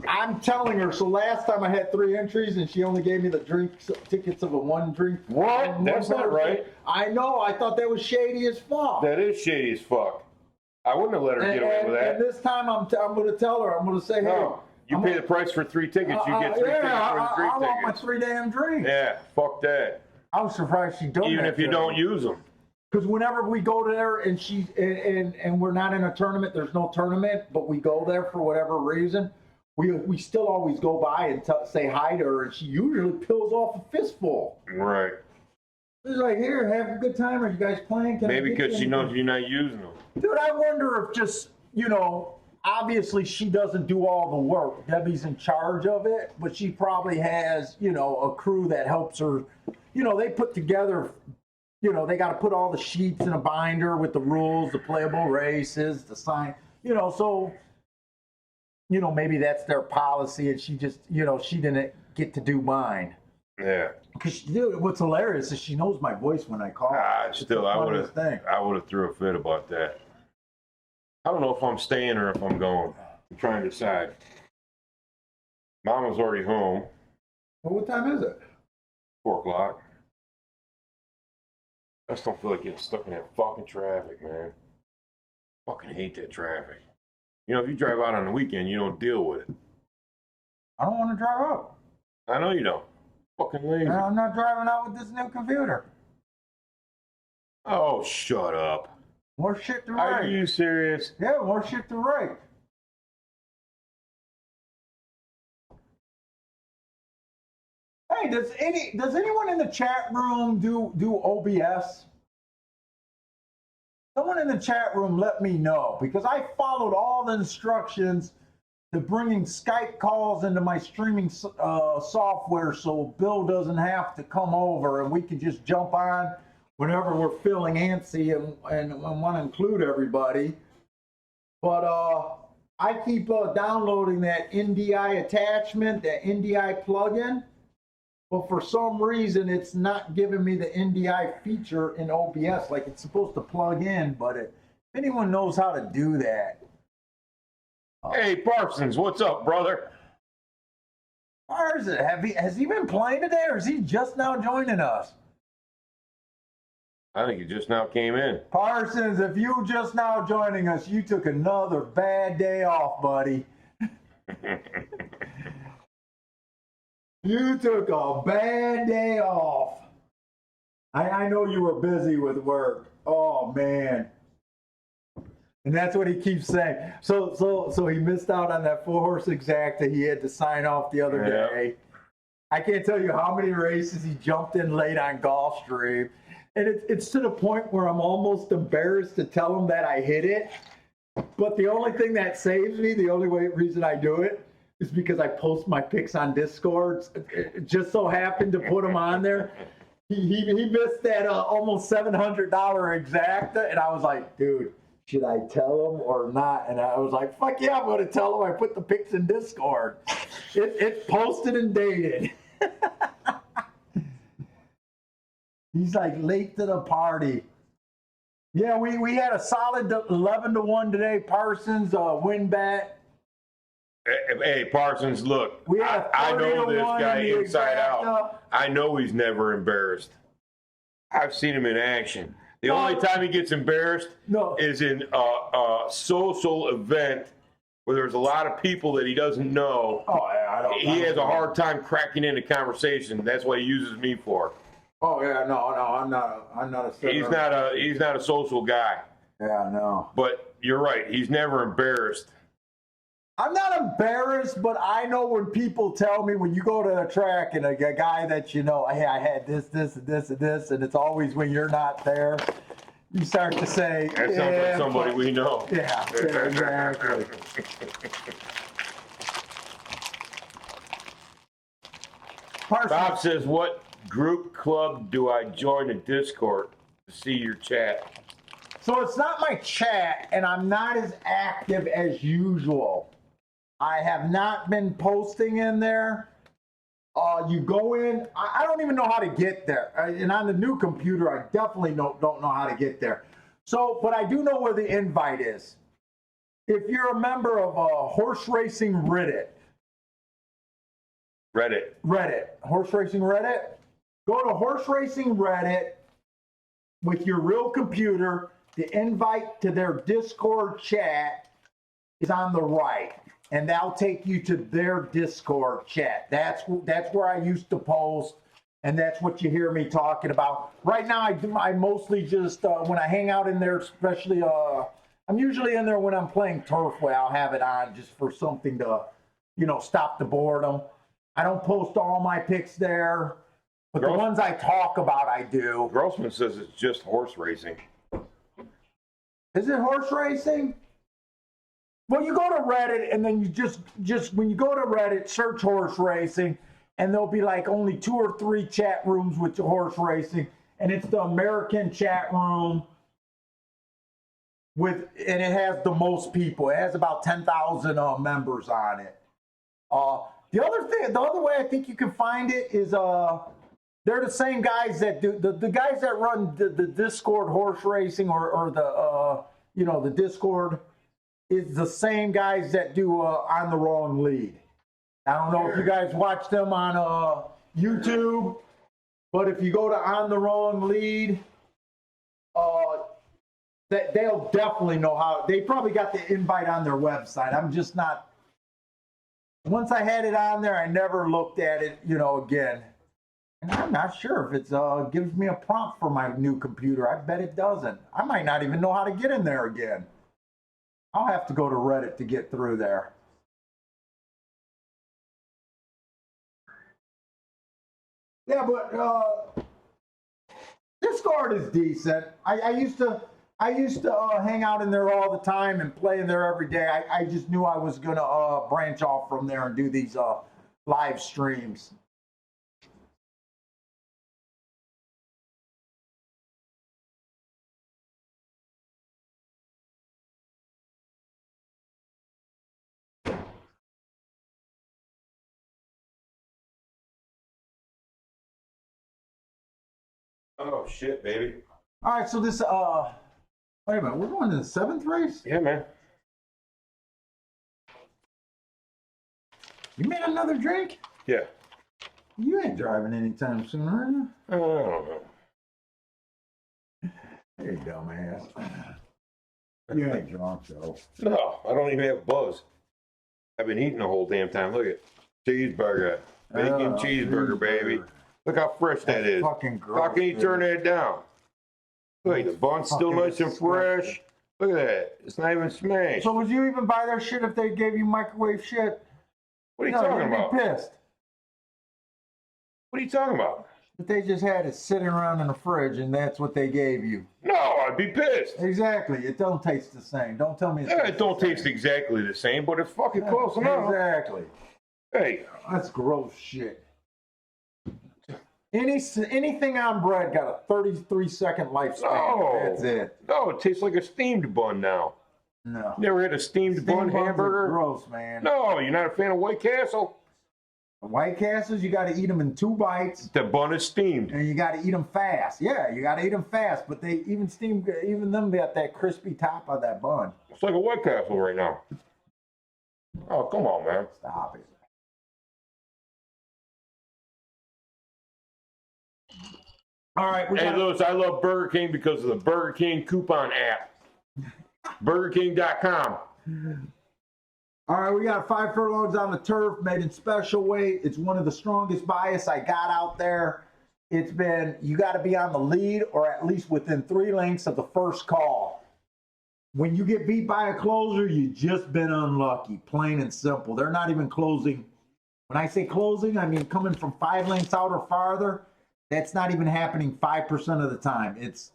I'm telling her. So last time I had 3 entries, and she only gave me the drink tickets of a 1 drink. What? That's not right. I know. I thought that was shady as fuck. That is shady as fuck. I wouldn't have let her get away with that. And this time I'm going to tell her. I'm going to say, no, hey, you pay the price for 3 tickets. You get 3 tickets for the drink I want my tickets. 3 damn drinks. Yeah, fuck that. I was surprised she done Even that. if you don't use them. Because whenever we go there and and we're not in a tournament, there's no tournament, but we go there for whatever reason, we still always go by and say hi to her, and she usually peels off a fistful. Right. She's like, here, have a good time. Are you guys playing? Maybe because she knows you're not using them. Dude, I wonder if just, obviously she doesn't do all the work. Debbie's in charge of it, but she probably has, a crew that helps her. They put together, they got to put all the sheets in a binder with the rules, the playable races, the sign, so, maybe that's their policy, and she just, she didn't get to do mine. Yeah. Because, dude, what's hilarious is she knows my voice when I call. I would have threw a fit about that. I don't know if I'm staying or if I'm going. I'm trying to decide. Mama's already home. Well, what time is it? 4 o'clock. I just don't feel like getting stuck in that fucking traffic, man. Fucking hate that traffic. If you drive out on the weekend, you don't deal with it. I don't want to drive out. I know you don't. Fucking lazy. I'm not driving out with this new computer. Oh, shut up. More shit to write. Are you serious? Yeah, more shit to write. Hey, does anyone in the chat room do OBS? Someone in the chat room let me know, because I followed all the instructions to bringing Skype calls into my streaming software, so Bill doesn't have to come over and we can just jump on whenever we're feeling antsy and want to include everybody. But I keep downloading that NDI attachment, that NDI plugin. But for some reason, it's not giving me the NDI feature in OBS. Like, it's supposed to plug in, but if anyone knows how to do that. Hey, Parsons, what's up, brother? Where is it? Has he been playing today, or is he just now joining us? I think he just now came in. Parsons, if you just now joining us, you took another bad day off, buddy. You took a bad day off. I know you were busy with work. Oh, man. And that's what he keeps saying. So he missed out on that 4-horse exacta. He had to sign off the other Yeah. day. I can't tell you how many races he jumped in late on Gulfstream. And it's to the point where I'm almost embarrassed to tell him that I hit it. But the only thing that saves me, the only reason I do it, is because I post my picks on Discord. It just so happened to put them on there. He missed that almost $700 exacta. And I was like, dude, should I tell him or not? And I was like, fuck yeah, I'm going to tell him I put the picks in Discord. It's posted and dated. He's like late to the party. Yeah, we had a solid 11-1 today. Parsons win bet. Hey, Parsons, look, We had a I know 30-1 this guy in the inside exacta. out. I know he's never embarrassed. I've seen him in action. The only time he gets embarrassed is in a social event where there's a lot of people that he doesn't know. Oh, yeah, I don't. He has a hard time cracking into conversation. That's what he uses me for. Oh yeah, no, I'm not a. He's not a social guy. Yeah, no. But you're right. He's never embarrassed. I'm not embarrassed, but I know when people tell me when you go to a track and a guy that you know, hey, I had this, and it's always when you're not there, you start to say, That sounds like somebody we know. Yeah, exactly. Bob says, what group club do I join a Discord to see your chat? So it's not my chat, and I'm not as active as usual. I have not been posting in there. You go in, I don't even know how to get there. And on the new computer, I definitely don't know how to get there. So, but I do know where the invite is. If you're a member of Horse Racing Reddit, Horse Racing Reddit, go to Horse Racing Reddit with your real computer. The invite to their Discord chat is on the right, and that'll take you to their Discord chat. That's where I used to post, and that's what you hear me talking about. Right now, I mostly just, when I hang out in there, especially, I'm usually in there when I'm playing Turfway. I'll have it on just for something to, stop the boredom. I don't post all my picks there, but the ones I talk about, I do. Grossman says it's just horse racing. Is it horse racing? Well, you go to Reddit, and then you just when you go to Reddit, search horse racing, and there'll be like only 2 or 3 chat rooms with horse racing, and it's the American chat room and it has the most people. It has about 10,000 members on it. The other way I think you can find it is they're the same guys that do the guys that run the Discord horse racing or the Discord is the same guys that do On the Wrong Lead. I don't know if you guys watch them on YouTube, but if you go to On the Wrong Lead, they'll definitely know how. They probably got the invite on their website. I'm just not. Once I had it on there, I never looked at it, again. And I'm not sure if it gives me a prompt for my new computer. I bet it doesn't. I might not even know how to get in there again. I'll have to go to Reddit to get through there. Yeah, but Discord is decent. I used to hang out in there all the time and play in there every day. I just knew I was gonna branch off from there and do these live streams. Oh, shit, baby. All right, so this, wait a minute, we're going to the 7th race? Yeah, man. You made another drink? Yeah. You ain't driving anytime soon, are you? I don't know. Hey, dumbass. You ain't drunk, though. No, I don't even have a buzz. I've been eating the whole damn time. Look at cheeseburger. Bacon cheeseburger, baby. Look how fresh that is. Fucking gross. How can you turn that down? Look, the bun's still fucking nice and fresh. Look at that. It's not even smashed. So would you even buy their shit if they gave you microwave shit? What are you No, talking you'd about? be pissed. What are you talking about? But they just had it sitting around in the fridge and that's what they gave you. No, I'd be pissed. Exactly. It don't taste the same. Don't tell me Yeah, it don't taste exactly the same, but it's fucking close enough. Exactly. Hey, That's gross shit. Anything on bread got a 33-second lifespan. No. That's it. no, it tastes like a steamed bun now. No. Never had a steamed bun Steamed buns are hamburger? gross, man. No, you're not a fan of White Castle? White Castles, you got to eat them in 2 bites, The bun is steamed. and you got to eat them fast. Yeah, you got to eat them fast. But they even them got that crispy top of that bun. It's like a White Castle right now. Oh, come on, man. Stop it. All right, Hey, Lewis, I love Burger King because of the Burger King coupon app. BurgerKing.com. All right, we got 5 furlongs on the turf, made in special weight. It's one of the strongest bias I got out there. It's been, you got to be on the lead or at least within 3 lengths of the first call. When you get beat by a closer, you just been unlucky, plain and simple. They're not even closing. When I say closing, I mean coming from 5 lengths out or farther. That's not even happening 5% of the time. It's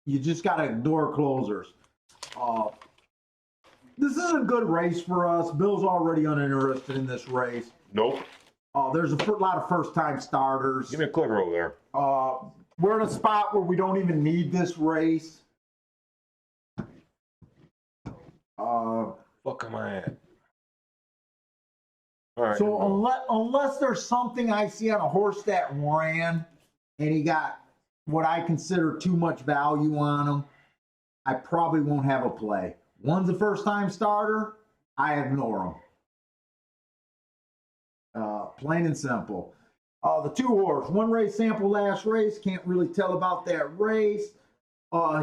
you just got to ignore closers. This is a good race for us. Bill's already uninterested in this race. Nope. There's a lot of first-time starters. Give me a clicker over there. We're in a spot where we don't even need this race. Fuck am I at? All right. So unless there's something I see on a horse that ran and he got what I consider too much value on him, I probably won't have a play. One's a first-time starter, I ignore him. Plain and simple. The 2 horse, 1 race sample last race, can't really tell about that race.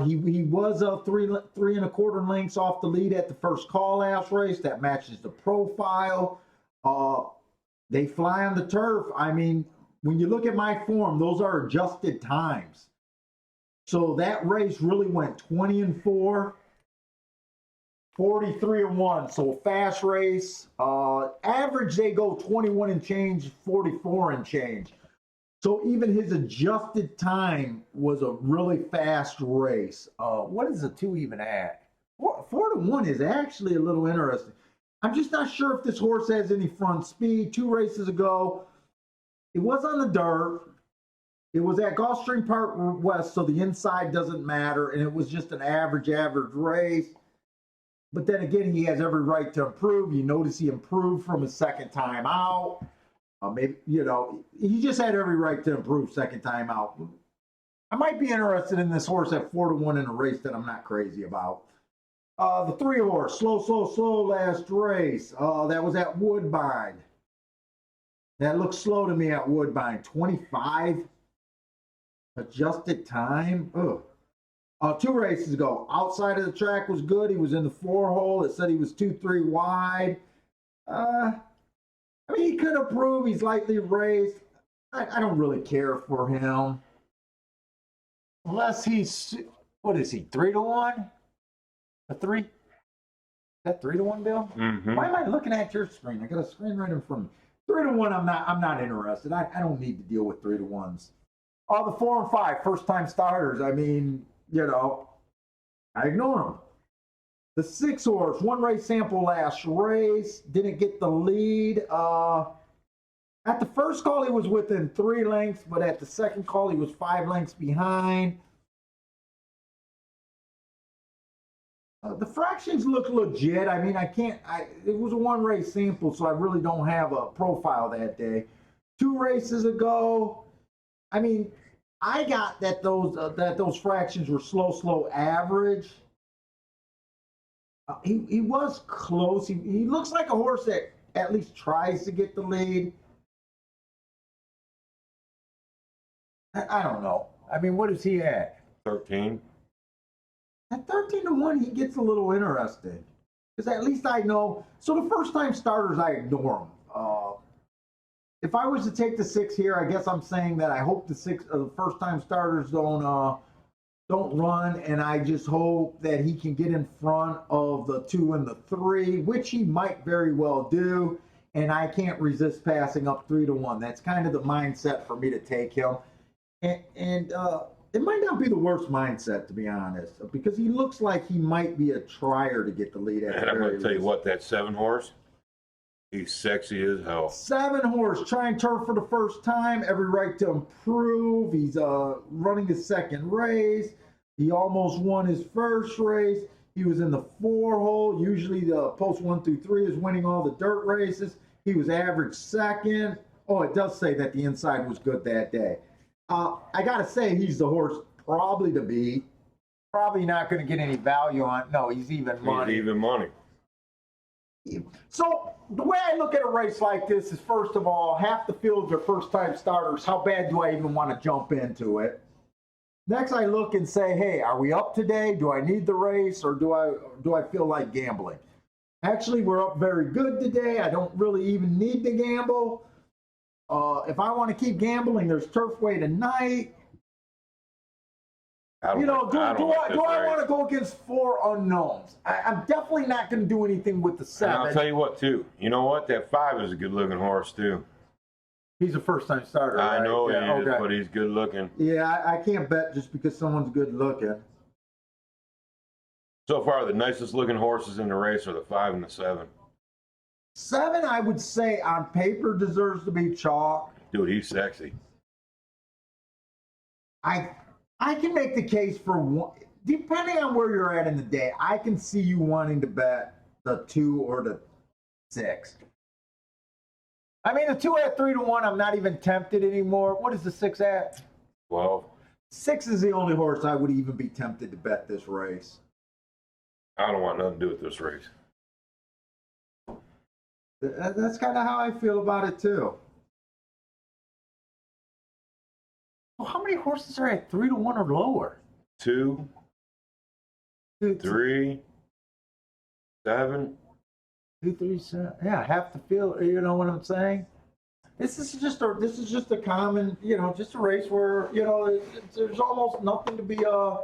He was 3 1/4 lengths off the lead at the first call last race. That matches the profile. They fly on the turf. I mean, when you look at my form, those are adjusted times. So that race really went 20-4, 43-1. So fast race. Average, they go 21 and change, 44 and change. So even his adjusted time was a really fast race. What is the 2 even at? 4-1 is actually a little interesting. I'm just not sure if this horse has any front speed. 2 races ago, it was on the dirt. It was at Gulfstream Park West, so the inside doesn't matter, and it was just an average race. But then again, he has every right to improve. You notice he improved from his second time out. Maybe, he just had every right to improve second time out. I might be interested in this horse at 4-1 in a race that I'm not crazy about. The 3 horse, slow last race. That was at Woodbine. That looks slow to me at Woodbine. 25 adjusted time. Ugh. 2 races ago, outside of the track was good. He was in the 4 hole. It said he was 2-3 wide. I mean, he could improve. He's lightly raced. I don't really care for him. Unless he's, what is he, 3-1? A 3? Is that 3-1, Bill? Mm-hmm. Why am I looking at your screen? I got a screen right in front of me. 3-1, I'm not interested. I don't need to deal with 3-1s. The 4 and 5, first-time starters. I mean, I ignore them. The 6 horse, 1 race sample last race, didn't get the lead. At the first call, he was within 3 lengths, but at the second call, he was 5 lengths behind. The fractions look legit. I mean, it was a 1 race sample, so I really don't have a profile that day. 2 races ago, I mean, I got that those fractions were slow average. He was close. He looks like a horse that at least tries to get the lead. I don't know. I mean, what is he at? 13. At 13-1, he gets a little interesting. Because at least I know. So the first-time starters, I ignore them. If I was to take the 6 here, I guess I'm saying that I hope the first-time starters don't don't run, and I just hope that he can get in front of the 2 and the 3, which he might very well do. And I can't resist passing up 3-1. That's kind of the mindset for me to take him. And it might not be the worst mindset, to be honest, because he looks like he might be a trier to get the lead at And the I'm very going to tell you least. what, that 7 horse, he's sexy as hell. 7 horse, trying turf for the first time, every right to improve. He's running his second race. He almost won his first race. He was in the 4 hole. Usually the post 1 through 3 is winning all the dirt races. He was average second. Oh, it does say that the inside was good that day. I got to say, he's the horse probably to beat. Probably not going to get any value on. No, he's even money. He's even money. So the way I look at a race like this is, first of all, half the fields are first-time starters. How bad do I even want to jump into it? Next, I look and say, hey, are we up today? Do I need the race, or do I feel like gambling? Actually, we're up very good today. I don't really even need to gamble. If I want to keep gambling, there's Turfway tonight. Do I want to go against 4 unknowns? I'm definitely not going to do anything with the 7. And I'll tell you what, too. You know what? That 5 is a good-looking horse, too. He's a first-time starter. I right? know Yeah, he is, okay. but he's good-looking. Yeah, I can't bet just because someone's good-looking. So far, the nicest-looking horses in the race are the 5 and the 7. 7, I would say, on paper deserves to be chalk. Dude, he's sexy. I can make the case for one, depending on where you're at in the day. I can see you wanting to bet the 2 or the 6. I mean, the 2 at 3-1, I'm not even tempted anymore. What is the 6 at? 12. 6 is the only horse I would even be tempted to bet this race. I don't want nothing to do with this race. That's kind of how I feel about it too. Well, how many horses are at 3-1 or lower? 2, 3, 7. 2, 3, 7. Yeah, half the field. You know what I'm saying? This is just a common, just a race where there's almost nothing to be a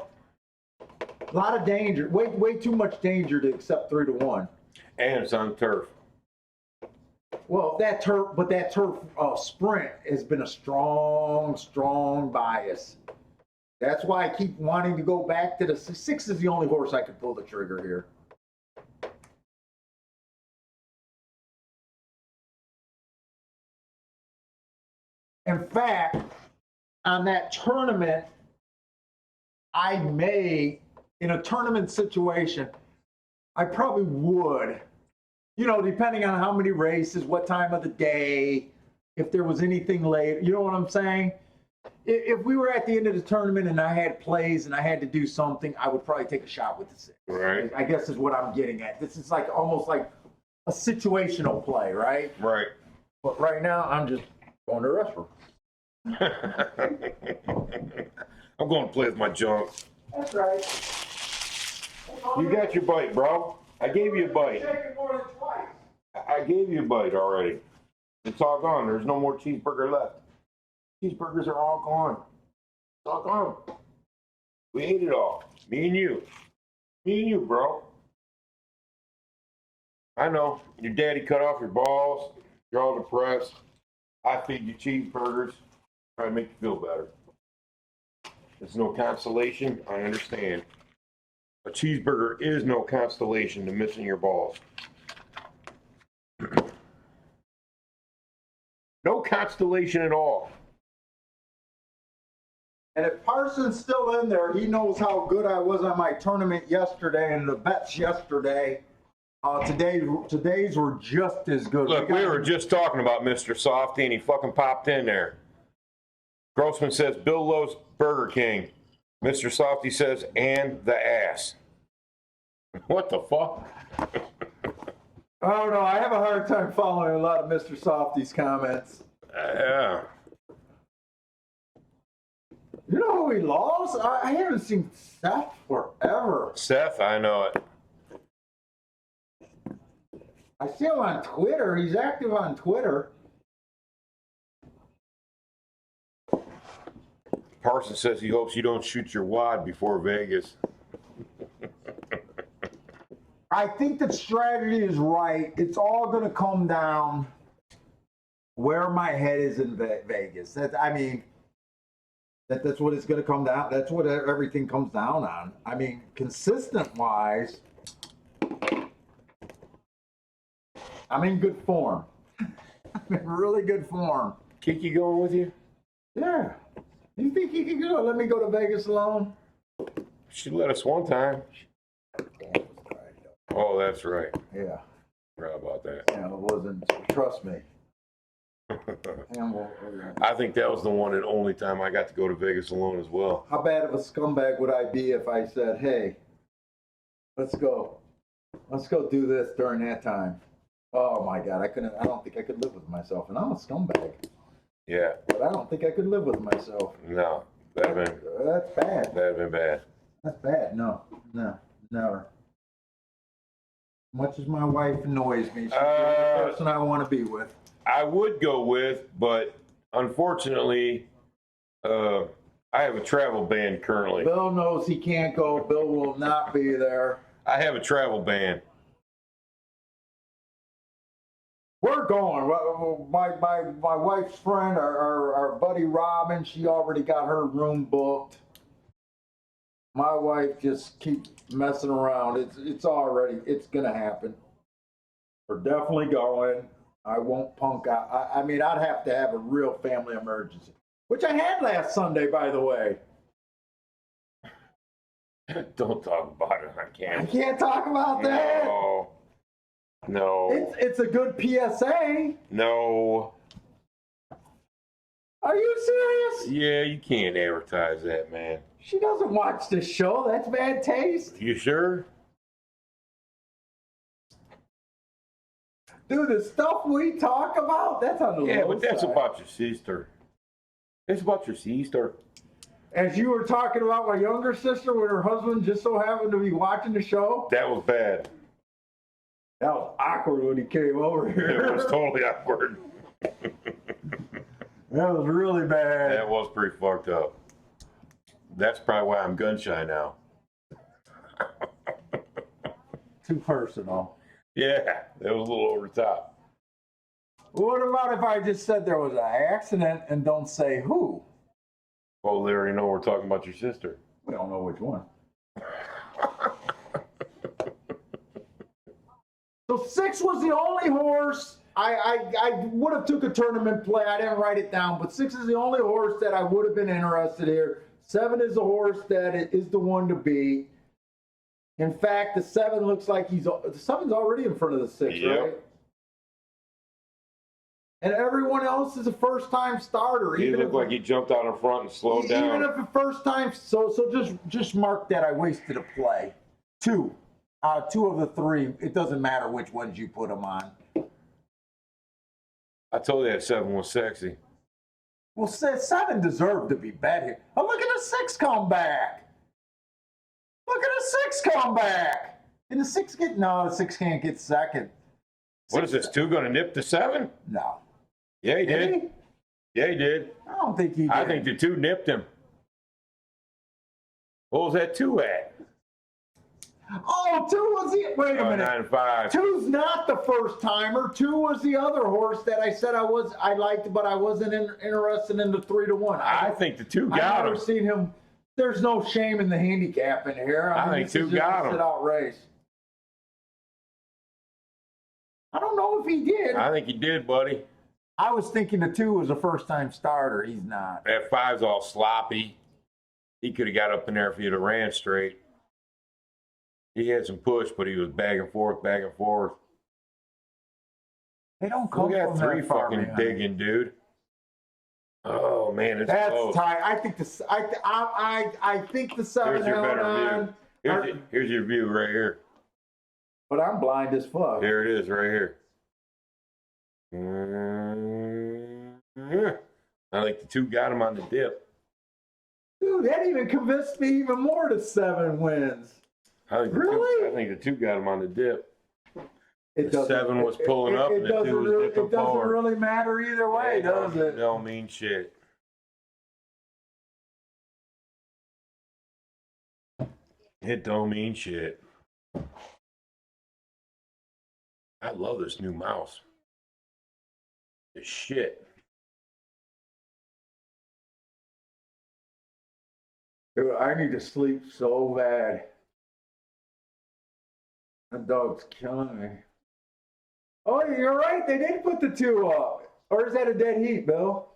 lot of danger. Way too much danger to accept 3-1. And it's on turf. Well, that turf sprint has been a strong bias. That's why I keep wanting to go back to the 6 is the only horse I could pull the trigger here. In fact, on that tournament, I may, in a tournament situation, I probably would, depending on how many races, what time of the day, if there was anything late, you know what I'm saying? If we were at the end of the tournament and I had plays and I had to do something, I would probably take a shot with the 6. Right. I guess is what I'm getting at. This is almost like a situational play, right? Right. But right now, I'm just going to the restroom. I'm going to play with my junk. That's right. You got your bite, bro. I gave you a bite. Shaken more than twice. I gave you a bite already. It's all gone. There's no more cheeseburger left. Cheeseburgers are all gone. It's all gone. We ate it all. Me and you. Me and you, bro. I know. Your daddy cut off your balls. You're all depressed. I feed you cheeseburgers. Try to make you feel better. It's no consolation. I understand. A cheeseburger is no consolation to missing your balls. No constellation at all. And if Parsons still in there, he knows how good I was on my tournament yesterday and the bets yesterday. Today's were just as good. Look, we were just talking about Mr. Softy, and he fucking popped in there. Grossman says, Bill loves Burger King. Mr. Softy says, and the ass. What the fuck? I don't know. I have a hard time following a lot of Mr. Softy's comments. Yeah. You know who he loves? I haven't seen Seth forever. Seth, I know it. I see him on Twitter. He's active on Twitter. Parson says he hopes you don't shoot your wad before Vegas. I think the strategy is right. It's all going to come down where my head is in Vegas. That's what it's going to come down. That's what everything comes down on. I mean, consistent wise, I'm in good form. I'm in really good form. Kiki going with you? Yeah. You think you can let me go to Vegas alone? She let us one time. Oh, that's right. Yeah. Forgot about that. Yeah, it wasn't. Trust me. I think that was the one and only time I got to go to Vegas alone as well. How bad of a scumbag would I be if I said, "Hey, let's go do this during that time"? Oh my God, I don't think I could live with myself, and I'm a scumbag. Yeah. But I don't think I could live with myself. No, that'd have been. That's bad. That'd have been bad. That's bad. No, never. Much as my wife annoys me, she's the only person I want to be with. I would go with, but unfortunately, I have a travel ban currently. Bill knows he can't go. Bill will not be there. I have a travel ban. We're going. My wife's friend, our buddy Robin, she already got her room booked. My wife just keeps messing around. It's gonna happen. We're definitely going. I won't punk out. I mean, I'd have to have a real family emergency, which I had last Sunday, by the way. Don't talk about it on I camera. can't talk about that. No. It's a good PSA. No. Are you serious? Yeah, you can't advertise that, man. She doesn't watch this show. That's bad taste. You sure? Dude, the stuff we talk about, that's on the Yeah, low but that's side. about your sister. It's about your sister. As you were talking about my younger sister when her husband just so happened to be watching the show, That was bad. that was awkward when he came over here. It was totally awkward. That was really bad. That was pretty fucked up. That's probably why I'm gun shy now. Too personal. Yeah, that was a little over the top. What about if I just said there was an accident and don't say who? Well, they already know we're talking about your sister. We don't know which one. So 6 was the only horse. I would have took a tournament play. I didn't write it down, but 6 is the only horse that I would have been interested here. 7 is a horse that is the one to beat. In fact, the 7 looks like the 7's already in front of the 6, Yep. right? And everyone else is a first-time starter. He looked like he jumped out in front and slowed down. Even if the first time, so just mark that I wasted a play. 2 of the 3. It doesn't matter which ones you put them on. I told you that 7 was sexy. Well, 7 deserved to be bet here. Oh, look at the 6 come back. Look at the 6 come back. And the 6 the 6 can't get second. What is this, 2 going to nip the 7? No. Yeah, he did. Did he? Yeah, he did. I don't think he did. I think the 2 nipped him. What was that 2 at? Oh, 2 was the. Wait a minute. 9-5. 2's not the first timer. 2 was the other horse that I said I liked, but I wasn't interested in the 3-1. I think the 2 I've got never him. seen him. There's no shame in the handicap in here. I think this is 2 just got a him. sit-out race. I don't know if he did. I think he did, buddy. I was thinking the 2 was a first-time starter. He's not. That 5's all sloppy. He could have got up in there if he'd have ran straight. He had some push, but he was back and forth, back and forth. They don't come Look at from that 3 that far fucking behind. digging, dude. Oh man, it's That's close. tight. I think I think the 7 Here's your held better on. view. Here's your view right here. But I'm blind as fuck. Here it is, right here. I think the 2 got him on the dip. Dude, that even convinced me even more that 7 wins. I think Really? I think the 2 got him on the dip. It The doesn't- 7 was pulling up and the 2 was dipping It doesn't forward. really matter either way, does it? Don't mean shit. It don't mean shit. I love this new mouse. It's shit. Dude, I need to sleep so bad. That dog's killing me. Oh, you're right. They did put the 2 up. Or is that a dead heat, Bill?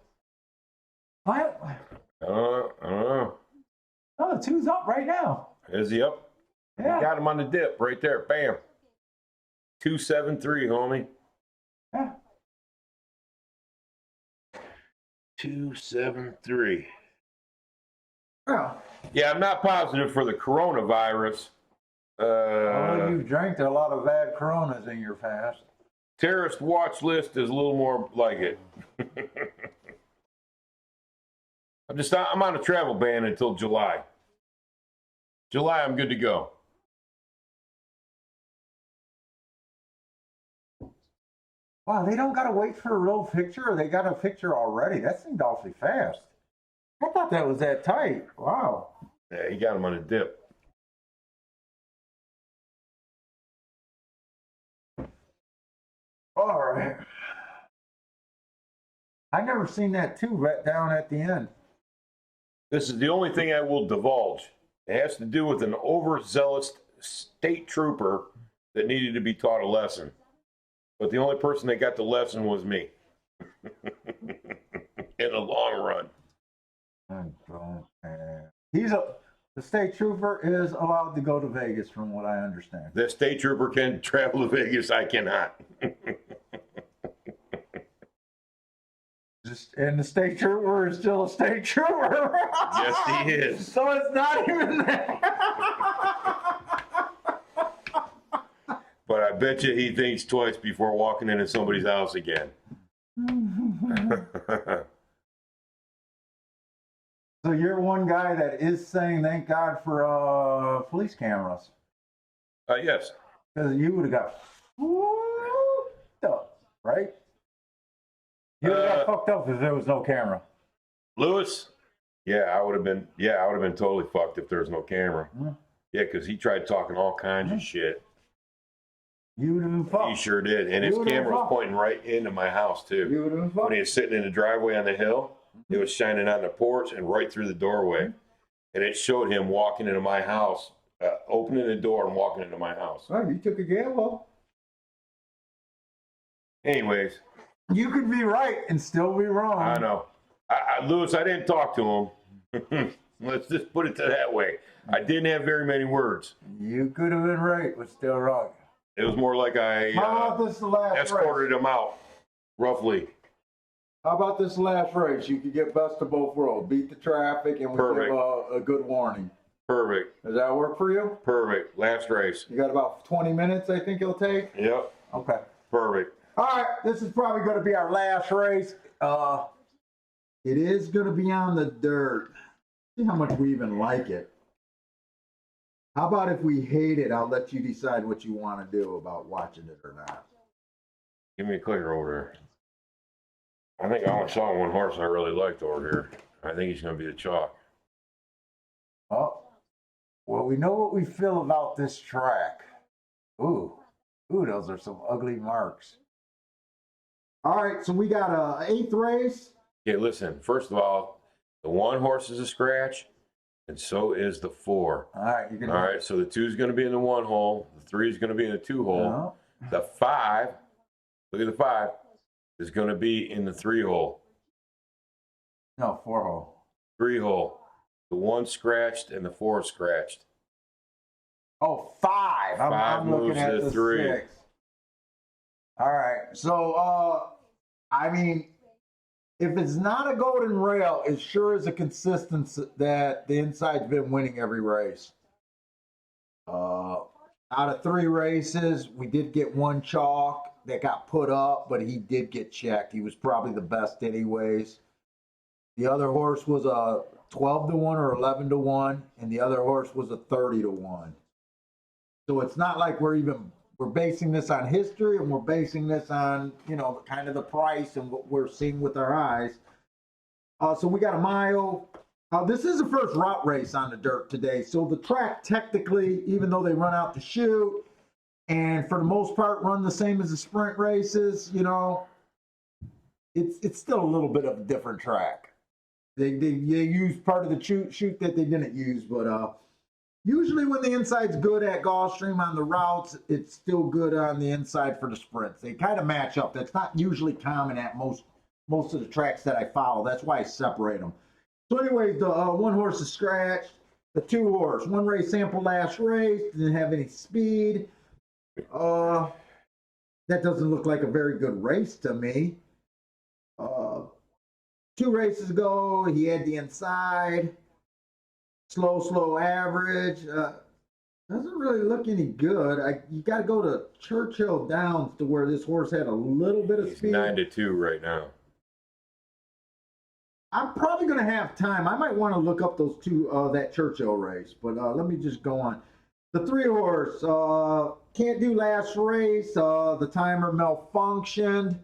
What? I don't know. Oh, the 2's up right now. Is he up? Yeah. You got him on the dip right there. Bam. 273, homie. Yeah. 273. Oh. Yeah, I'm not positive for the coronavirus. Well, you've drank a lot of bad Coronas in your past. Terrorist watch list is a little more like it. I'm on a travel ban until July. July, I'm good to go. Wow, they don't got to wait for a real picture, or they got a picture already. That seemed awfully fast. I thought that was that tight. Wow. Yeah, he got him on a dip. All right. I never seen that too right down at the end. This is the only thing I will divulge. It has to do with an overzealous state trooper that needed to be taught a lesson. But the only person that got the lesson was me. In the long run. The state trooper is allowed to go to Vegas, from what I understand. The state trooper can travel to Vegas. I cannot. And the state trooper is still a state trooper. Yes, he is. So it's not even that. But I bet you he thinks twice before walking into somebody's house again. So you're one guy that is saying thank God for police cameras. Yes. Because you would have got fucked up, right? You would have got fucked up if there was no camera. Lewis? Yeah, I would have been totally fucked if there was no camera. Mm-hmm. Yeah, because he tried talking all kinds of shit. You would have been fucked. He sure did. And his camera was pointing right into my house, too. You would have been fucked. When he was sitting in the driveway on the hill, it was shining on the porch and right through the doorway. And it showed him walking into my house, opening the door and walking into my house. Oh, you took a gamble. Anyways. You could be right and still be wrong. I know. Lewis, I didn't talk to him. Let's just put it that way. I didn't have very many words. You could have been right, but still wrong. It was more like I How about this last escorted race? him out, roughly. How about this last race? You could get best of both worlds. Beat the traffic and we Perfect. give a good warning. Perfect. Does that work for you? Perfect. Last race. You got about 20 minutes, I think it'll take? Yep. Okay. Perfect. All right, this is probably going to be our last race. It is going to be on the dirt. See how much we even like it. How about if we hate it, I'll let you decide what you want to do about watching it or not. Give me a clicker over there. I think I only saw one horse I really liked over here. I think he's going to be the chalk. Oh, well, we know what we feel about this track. Ooh, those are some ugly marks. All right, so we got a 8th race. Okay, listen. First of all, the 1 horse is a scratch, and so is the 4. All right, you can. All right, so the 2 is going to be in the 1 hole. The 3 is going to be in the 2 hole. No. The 5, look at the 5, is going to be in the 3 hole. No, 4 hole. 3 hole. The 1 scratched and the 4 scratched. Oh, 5. 5 I'm looking moves at to the 3. 6. All right, so I mean, if it's not a golden rail, it sure is a consistency that the inside's been winning every race. Out of 3 races, we did get 1 chalk that got put up, but he did get checked. He was probably the best anyways. The other horse was a 12-1 or 11-1, and the other horse was a 30-1. So it's not like we're basing this on history, and we're basing this on, kind of the price and what we're seeing with our eyes. So we got a mile, This is the first route race on the dirt today. So the track technically, even though they run out to shoot and for the most part run the same as the sprint races, you know, it's still a little bit of a different track. They use part of the shoot that they didn't use, but usually when the inside's good at Gulfstream on the routes, it's still good on the inside for the sprints. They kind of match up. That's not usually common at most of the tracks that I follow. That's why I separate them. So anyways, the one horse is scratched. The two horse, one race sample last race, didn't have any speed. That doesn't look like a very good race to me. 2 races ago, he had the inside. Slow average. Doesn't really look any good. You got to go to Churchill Downs to where this horse had a little bit of He's speed. 9-2 right now. I'm probably going to have time. I might want to look up those two, that Churchill race, but let me just go on. The 3 horse, can't do last race. The timer malfunctioned.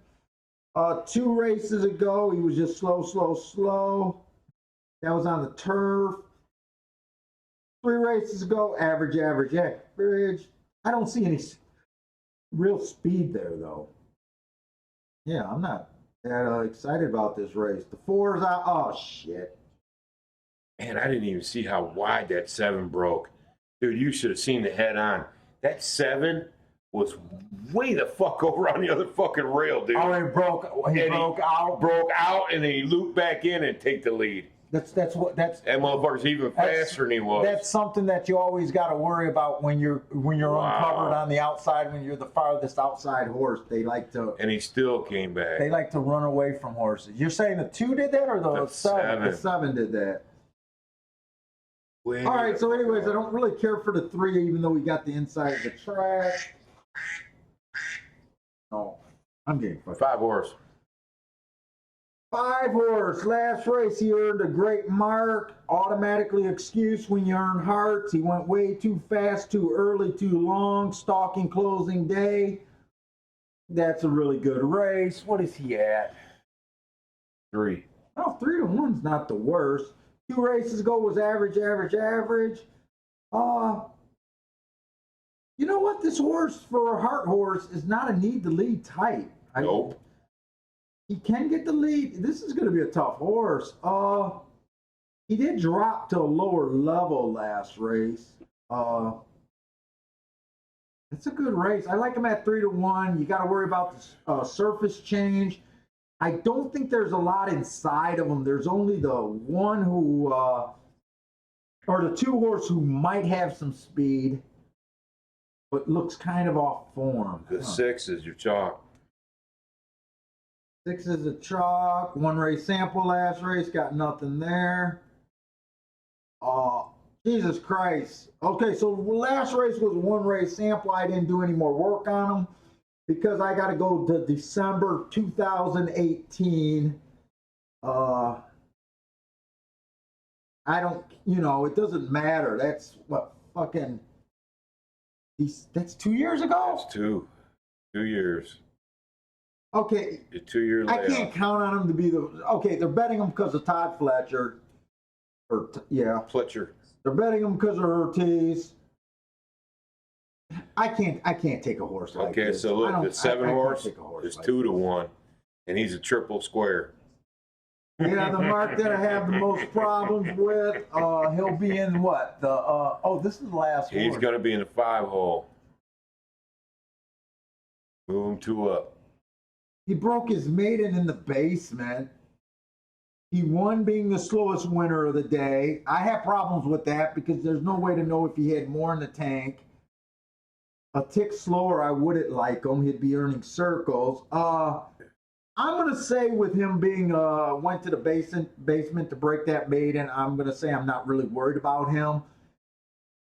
2 races ago, he was just slow. That was on the turf. 3 races ago, average. I don't see any real speed there, though. Yeah, I'm not that excited about this race. The 4's out. Oh, shit. Man, I didn't even see how wide that 7 broke. Dude, you should have seen the head on. That 7 was way the fuck over on the other fucking rail, dude. Oh, he broke out. Broke out, and then he looped back in and take the lead. That's That motherfucker's even faster than he was. That's something that you always got to worry about when you're uncovered on the outside. When you're the farthest outside horse, they like to. And he still came back. They like to run away from horses. You're saying the 2 did that, or the 7? The 7 did that. All right. So, anyways, I don't really care for the 3, even though we got the inside of the track. No, I'm getting fucked. 5 horse. 5 horse, last race, he earned a great mark. Automatically excused when you earn hearts. He went way too fast, too early, too long. Stalking closing day. That's a really good race. What is he at? 3. Oh, 3-1's not the worst. 2 races ago was average. You know what? This horse, for a heart horse, is not a need to lead type. Nope. He can get the lead. This is going to be a tough horse. He did drop to a lower level last race. It's a good race. I like him at 3-1. You got to worry about the surface change. I don't think there's a lot inside of him. There's only the one who, or the 2 horse who might have some speed, but looks kind of off form. The 6 is your chalk. 6 is a chalk. 1 race sample last race, got nothing there. Jesus Christ. Okay, so last race was a 1 race sample. I didn't do any more work on them because I got to go to December 2018. I don't, it doesn't matter. That's what fucking, that's 2 years ago? That's 2 years. Okay. A 2-year layoff. I can't count on him to be okay, they're betting him because of Todd Fletcher. Fletcher. They're betting him because of Ortiz. I can't take a horse like this. Okay, so look, the 7 horse is like 2-1, and he's a triple square. Yeah, the mark that I have the most problems with, he'll be in what? This is the last He's horse. going to be in the 5 hole. Move him 2 up. He broke his maiden in the basement. He won being the slowest winner of the day. I have problems with that because there's no way to know if he had more in the tank. A tick slower, I wouldn't like him. He'd be earning circles. I'm going to say with him being, went to the basement to break that maiden, I'm going to say I'm not really worried about him.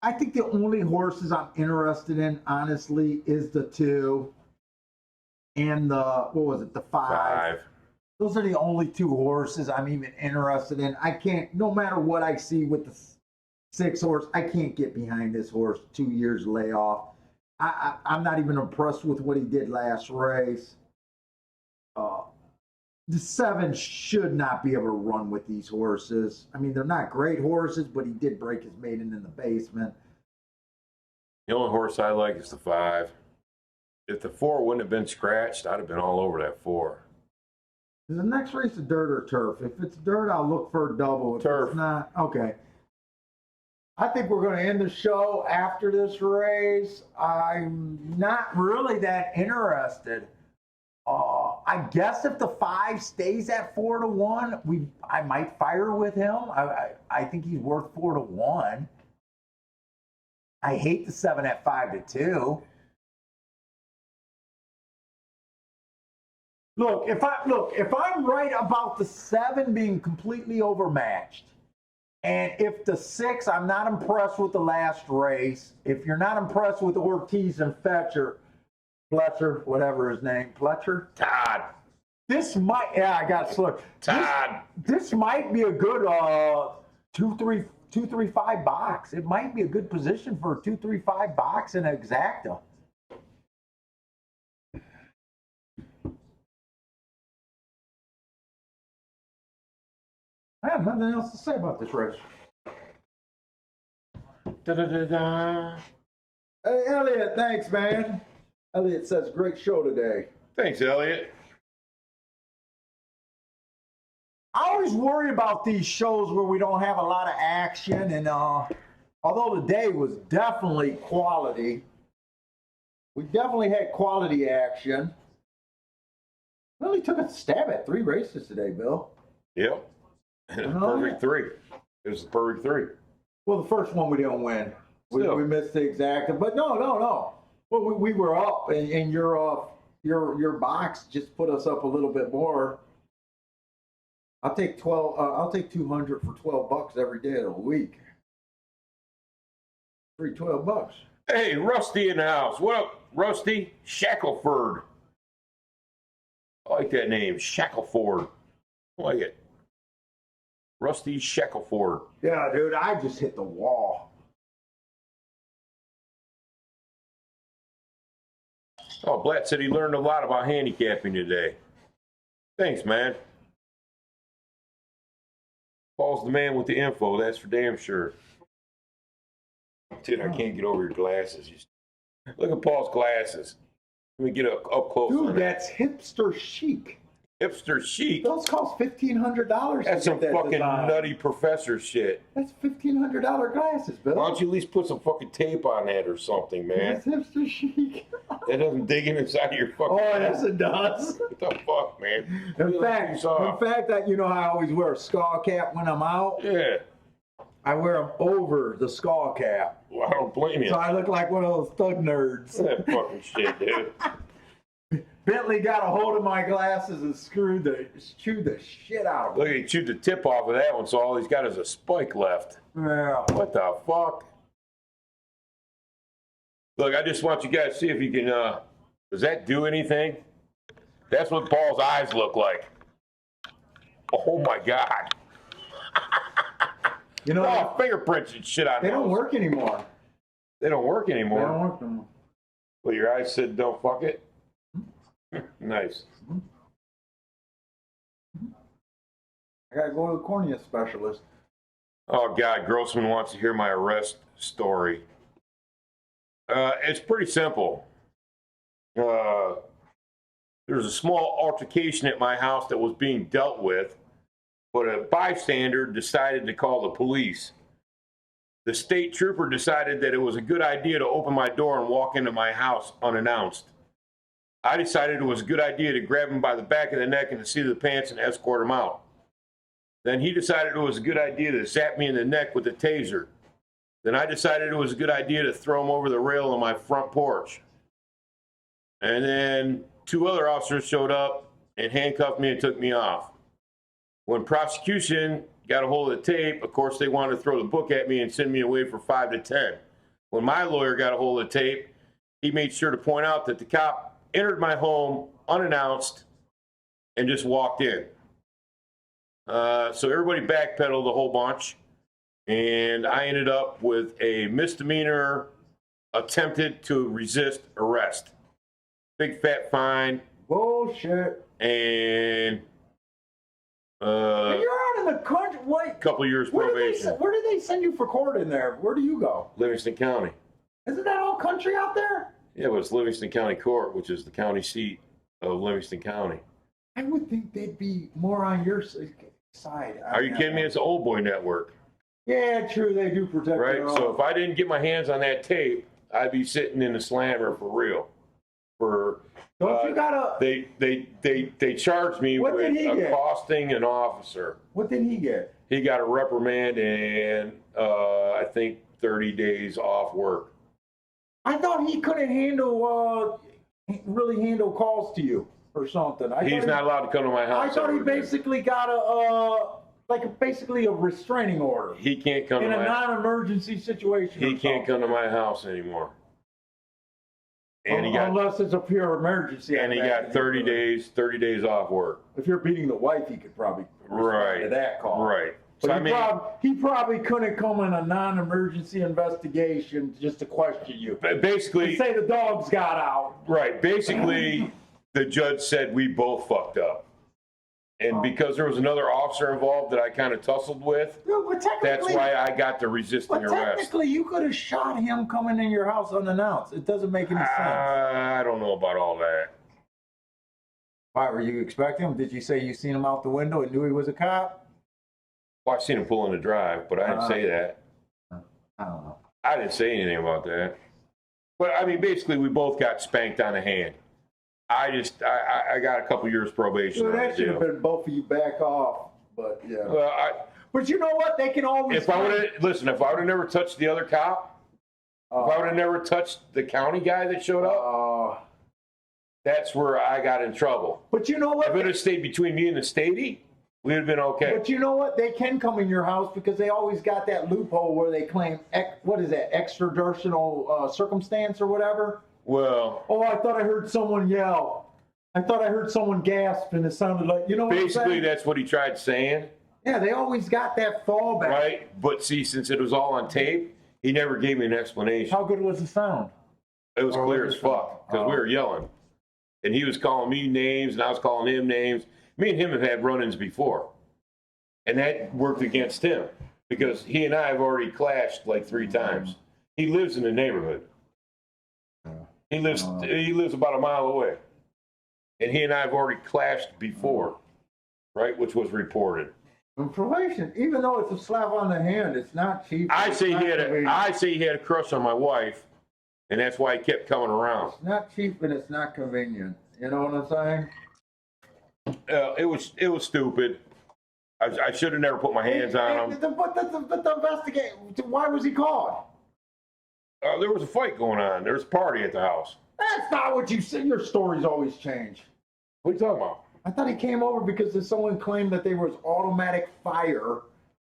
I think the only horses I'm interested in, honestly, is the 2 and the 5. Those are the only 2 horses I'm even interested in. I can't, no matter what I see with the 6 horse, I can't get behind this horse. 2 years layoff. I'm not even impressed with what he did last race. the 7 should not be able to run with these horses. I mean, they're not great horses, but he did break his maiden in the basement. The only horse I like is the 5. If the 4 wouldn't have been scratched, I'd have been all over that 4. Is the next race a dirt or turf? If it's dirt, I'll look for a double. If Turf. it's not, okay. I think we're going to end the show after this race. I'm not really that interested. I guess if the 5 stays at 4-1, I might fire with him. I think he's worth 4-1. I hate the 7 at 5-2. Look, if I'm right about the 7 being completely overmatched, and if the 6, I'm not impressed with the last race. If you're not impressed with Ortiz and Fletcher, whatever his name, Fletcher? Todd. This might, I got slurred. Todd. This might be a good 2-3-5 box. It might be a good position for a 2-3-5 box in exacta. I have nothing else to say about this race. Da-da-da-da. Hey, Elliot, thanks, man. Elliot says, great show today. Thanks, Elliot. I always worry about these shows where we don't have a lot of action, and although the day was definitely quality, we definitely had quality action. We only took a stab at 3 races today, Bill. Yep. Perfect 3. It was the perfect 3. Well, the first one we didn't win. We missed the exacta, but no. Well, we were up, and your box just put us up a little bit more. I'll take 12. I'll take 200 for $12 every day of the week. Free $12. Hey, Rusty in the house. What up, Rusty? Shackleford. I like that name, Shackleford. I like it. Rusty Shackleford. Yeah, dude, I just hit the wall. Oh, Blatt said he learned a lot about handicapping today. Thanks, man. Paul's the man with the info, that's for damn sure. Dude, I can't get over your glasses. Look at Paul's glasses. Let me get up close. Dude, that's hipster chic. Hipster chic. Those cost $1,500. That's some fucking nutty professor shit. That's $1,500 glasses, Bill. Why don't you at least put some fucking tape on that or something, man? That's hipster chic. That doesn't dig in inside your fucking. Oh, yes, it does. What the fuck, man? In fact, that you know, I always wear a skull cap when I'm out. Yeah. I wear them over the skull cap. Well, I don't blame you. So I look like one of those thug nerds. That fucking shit, dude. Bentley got a hold of my glasses and chewed the shit out of them. Look, he chewed the tip off of that one, so all he's got is a spike left. Yeah. What the fuck? Look, I just want you guys to see if you can, does that do anything? That's what Paul's eyes look like. Oh my God. You know, Oh, fingerprints and shit on they don't those. work anymore. They don't work They anymore. don't work anymore. Well, your eyes said don't fuck it? Nice. I gotta go to the cornea specialist. Oh God, Grossman wants to hear my arrest story. It's pretty simple. There's a small altercation at my house that was being dealt with, but a bystander decided to call the police. The state trooper decided that it was a good idea to open my door and walk into my house unannounced. I decided it was a good idea to grab him by the back of the neck and the seat of the pants and escort him out. Then he decided it was a good idea to zap me in the neck with a taser. Then I decided it was a good idea to throw him over the rail on my front porch. And then 2 other officers showed up and handcuffed me and took me off. When prosecution got a hold of the tape, of course, they wanted to throw the book at me and send me away for 5 to 10. When my lawyer got a hold of the tape, he made sure to point out that the cop entered my home unannounced and just walked in. So everybody backpedaled a whole bunch, and I ended up with a misdemeanor attempted to resist arrest. Big fat fine. Bullshit. And And you're out in the country. What? Couple years probation. Where do they send you for court in there? Where do you go? Livingston County. Isn't that all country out there? Yeah, but it's Livingston County Court, which is the county seat of Livingston County. I would think they'd be more on your side. Are you kidding me? It's an old boy network, Yeah, true. They do protect right? their own. So if I didn't get my hands on that tape, I'd be sitting in the slammer for real. Don't you gotta? They charged me What with did he get? accosting an officer. What did he get? He got a reprimand and I think 30 days off work. I thought he couldn't really handle calls to you or something. He's not allowed to come to my I house. thought he ever again. basically got basically a restraining order He can't come in to a my non-emergency situation. He or can't something. come to my house anymore. And he got Unless it's a pure emergency. and he got 30 days off work. If you're beating the wife, he could probably respond Right. to that call. Right. But So I mean, he probably couldn't come in a non-emergency investigation just to question you. basically, Say the dogs got out. right. Basically, the judge said we both fucked up. And because there was another officer involved that I kind of tussled with, No, but technically, that's why I got the resisting but arrest. technically, you could have shot him coming in your house unannounced. It doesn't make any sense. I don't know about all that. Why were you expecting him? Did you say you seen him out the window and knew he was a cop? Well, I seen him pull in the drive, but I didn't say that. I don't know. I didn't say anything about that. But I mean, basically, we both got spanked on the hand. I got a couple years probation. So on the that should have deal. been both of you back off. But yeah. Well, But you know what? They can always. if I would have never touched the other cop, if I would have never touched the county guy that showed up, that's where I got in trouble. But you know what? If it had stayed between me and the statey, we'd have been okay. But you know what? They can come in your house because they always got that loophole where they claim what is that, extraditional circumstance or whatever. Well, Oh, I thought I heard someone yell. I thought I heard someone gasp, and it sounded like, you know what I'm basically, saying? that's what he tried saying, Yeah, they always got that fallback. right? But see, since it was all on tape, he never gave me an explanation. How good was the sound? It was Oh, clear was as it? fuck because we Oh. were yelling, and he was calling me names, and I was calling him names. Me and him have had run-ins before, and that worked against him because he and I have already clashed like 3 times. He lives in the neighborhood. He lives about a mile away, and he and I have already clashed before, right? Which was reported. And probation, even though it's a slap on the hand, it's not cheap. I It's say not he convenient. had a crush on my wife, and that's why he kept coming around. It's not cheap and it's not convenient. You know what I'm saying? It was stupid. I should have never put my hands on him. But the investigate. Why was he called? There was a fight going on. There was a party at the house. That's not what you said. Your stories always change. What are you talking about? I thought he came over because someone claimed that there was automatic fire,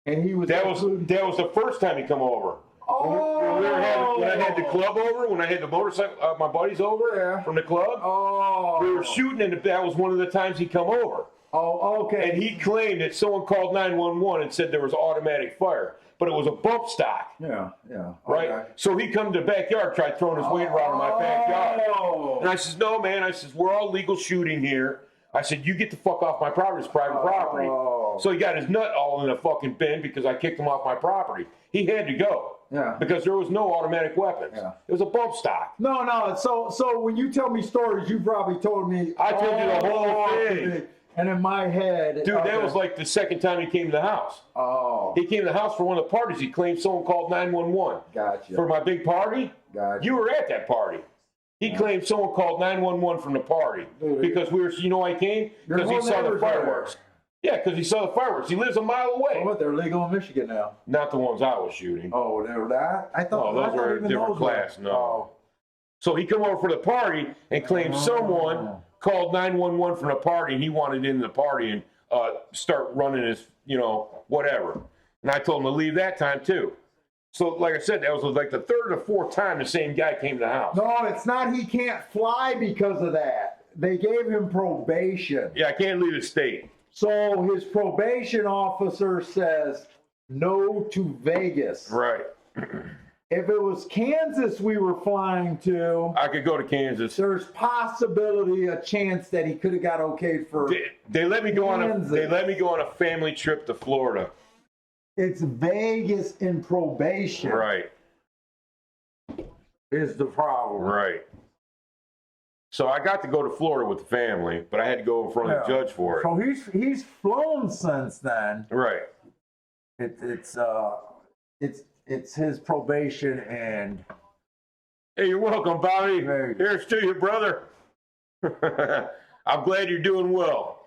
and he was. That was the first time he come over. Oh. When I had the club over, when I had the motorcycle, my buddies over Yeah. from the club, Oh. we were shooting, and that was one of the times he come over. Oh, okay. And he claimed that someone called 911 and said there was automatic fire, but it was a bump stock, Yeah. right? Okay. So he come to the backyard, tried throwing his weight around in my backyard. Oh. And I says, no, man. I says, we're all legal shooting here. I said, you get the fuck off my property. It's private property. Oh. So he got his nut all in a fucking bin because I kicked him off my property. He had to go. Yeah. Because there was no automatic weapons. Yeah. It was a bump stock. No. So when you tell me stories, you probably told me. I told you the whole thing. And in my head, Dude, that was like the second time he came to the house. Oh, He came to the house for one of the parties. He claimed someone called 911. gotcha. For my big party. Gotcha. You were at that party. He claimed someone called 911 from the party. Dude, Because you know why he came? Your Because he whole saw the neighbors were fireworks. Yeah, because he saw the fireworks. He lives a mile away. What? They're legal in Michigan now. Not the ones I was shooting. Oh, they were that? I thought. No, I those thought are a even different those were- class. No. Oh. So he come over for the party and claimed someone called 911 from the party, and he wanted in the party and start running his, whatever. And I told him to leave that time too. So, like I said, that was like the third or fourth time the same guy came to the house. No, it's not. He can't fly because of that. They gave him probation. Yeah, I can't leave the state. So his probation officer says no to Vegas. Right. If it was Kansas we were flying to, I could go to Kansas. there's possibility, a chance that he could have got okayed for. They let me go on Kansas. they let me go on a family trip to Florida. It's Vegas in probation. Right. Is the problem. Right. So I got to go to Florida with the family, but I had to go in front of the judge for it. So he's flown since then. Right. It's his probation and. Hey, you're welcome, Bobby. Right. Here's to you, brother. I'm glad you're doing well.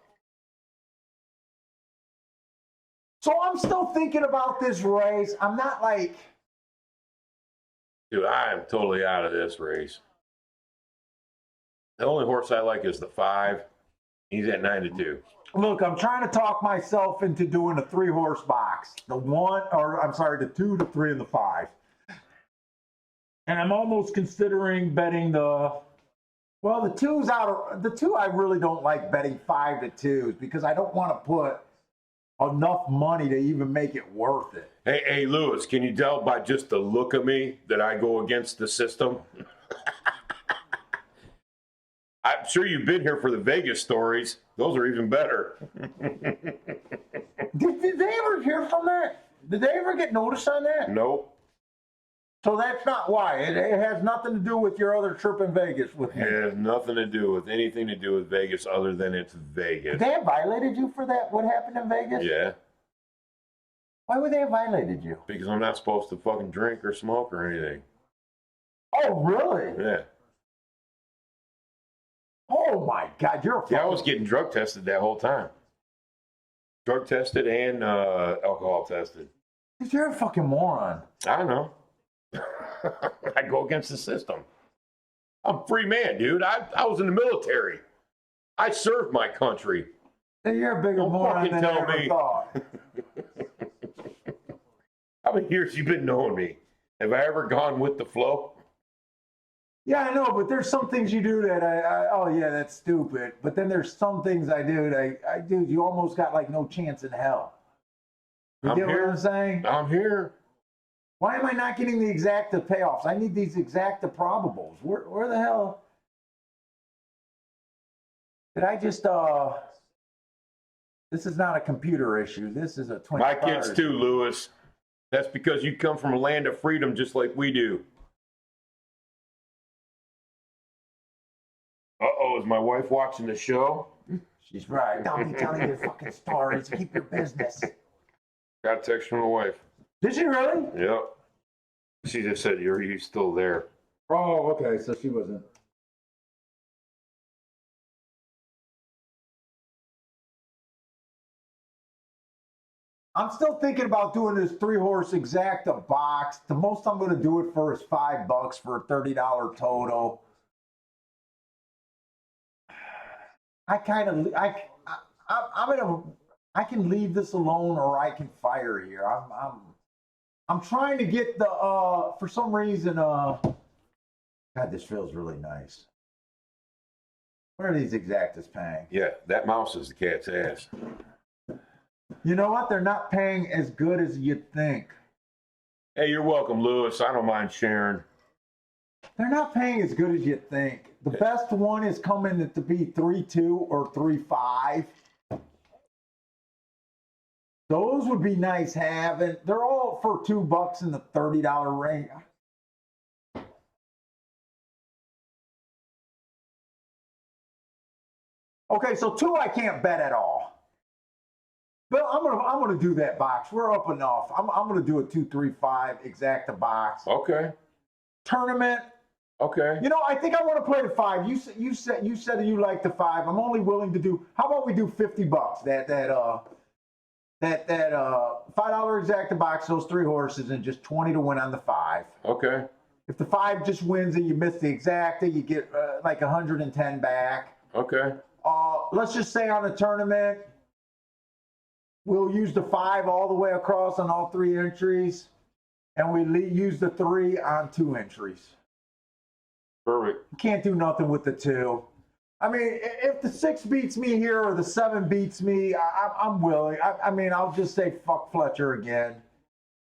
So I'm still thinking about this race. I'm not like. Dude, I am totally out of this race. The only horse I like is the 5. He's at 9-2. Look, I'm trying to talk myself into doing a 3-horse box. The 2 to 3 and the 5. And I'm almost considering betting the 2's out. The 2 I really don't like betting 5 to 2s because I don't want to put enough money to even make it worth it. Hey, Lewis, can you tell by just the look of me that I go against the system? I'm sure you've been here for the Vegas stories. Those are even better. Did they ever hear from that? Did they ever get notice on that? Nope. So that's not why. It has nothing to do with your other trip in Vegas with me. It has nothing to do with anything to do with Vegas other than it's Vegas. They have violated you for that? What happened in Vegas? Yeah, Why would they have violated you? because I'm not supposed to fucking drink or smoke or anything. Oh, really? Yeah. Oh my God, you're a Yeah, I fucking- was getting drug tested that whole time. Drug tested and alcohol tested. You're a fucking moron. I don't know. I go against the system. I'm a free man, dude. I was in the military. I served my country. You're a bigger Don't moron fucking than I tell ever me. thought. How many years you been knowing me? Have I ever gone with the flow? Yeah, I know, but there's some things you do that oh yeah, that's stupid. But then there's some things I do that dude, you almost got like no chance in hell. You I'm get here. what I'm saying? I'm here. Why am I not getting the exacta payoffs? I need these exacta probables. Where the hell did I just this is not a computer issue. This is a 20. My kids too, Lewis. That's because you come from a land of freedom just like we do. Uh-oh, is my wife watching the show? She's right. Don't be telling your fucking stories. Keep your business. Got a text from my wife. Did she really? Yep. She just said, you're still there. Oh, okay. So she wasn't. I'm still thinking about doing this 3-horse exacta box. The most I'm going to do it for is $5 for a $30 total. I can leave this alone or I can fire here. I'm trying to get the for some reason God, this feels really nice. What are these exactas paying? Yeah, that mouse is the cat's ass. You know what? They're not paying as good as you'd think. Hey, you're welcome, Lewis. I don't mind sharing. They're not paying as good as you'd think. The best one is coming to be 3.2 or 3.5. Those would be nice having. They're all for $2 in the $30 range. Okay, so 2 I can't bet at all. But I'm gonna do that box. We're up enough. I'm gonna do a 2-3-5 exacta box. Okay. Tournament. Okay. You know, I think I want to play the 5. You said you like the 5. I'm only willing to do. How about we do $50? That $5 exacta box, those 3 horses, and just 20 to win on the 5. Okay. If the 5 just wins and you miss the exacta, you get like 110 back. Okay. Let's just say on a tournament, we'll use the 5 all the way across on all 3 entries, and we use the 3 on 2 entries. Perfect. You can't do nothing with the 2. I mean, if the 6 beats me here or the 7 beats me, I'm willing. I mean, I'll just say fuck Fletcher again.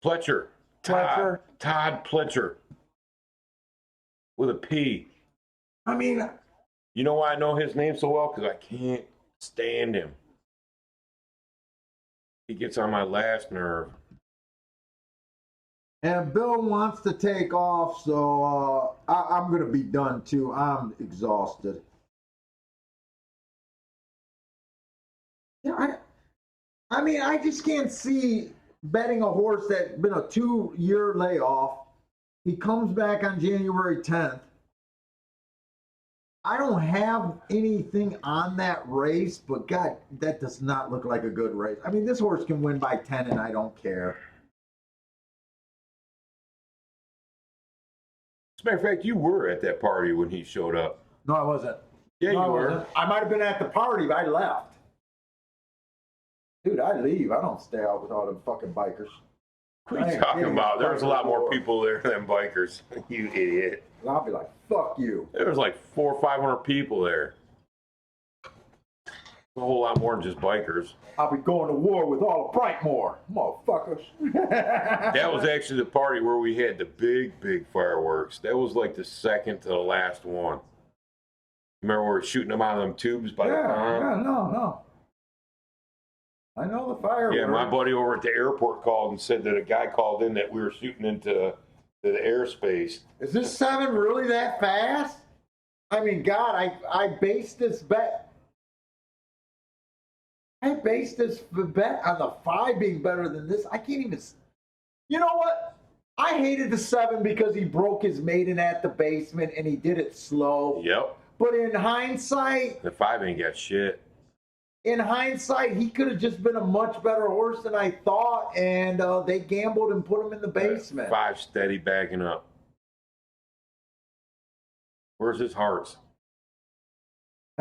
Fletcher, Pletcher. Todd Pletcher. With a P. I mean, You know why I know his name so well? Because I can't stand him. He gets on my last nerve. and Bill wants to take off, so I'm going to be done too. I'm exhausted. Yeah, I mean, I just can't see betting a horse that's been a 2-year layoff. He comes back on January 10th. I don't have anything on that race, but God, that does not look like a good race. I mean, this horse can win by 10 and I don't care. As a matter of fact, you were at that party when he showed up. No, I wasn't. Yeah, No, you I were. wasn't. I might have been at the party, but I left. Dude, I leave. I don't stay out with all them fucking bikers. What are I you ain't talking kidding. about? There's a lot more Biker. people there than bikers. You idiot. I'll be like, fuck you. There was like 400 or 500 people there. A whole lot more than just bikers. I'll be going to war with all of Brightmoor, motherfuckers. That was actually the party where we had the big fireworks. That was like the second to the last one. Remember we were shooting them out of them tubes by the pond? Yeah, no. I know the fireworks. Yeah, my buddy over at the airport called and said that a guy called in that we were shooting into the airspace. Is this 7 really that fast? I mean, God, I based this bet. I based this bet on the 5 being better than this. I can't even. You know what? I hated the 7 because he broke his maiden at the basement and he did it slow. Yep. But in hindsight, The 5 ain't got shit. he could have just been a much better horse than I thought, and they gambled and put him in the basement. 5 steady backing up. Where's his hearts?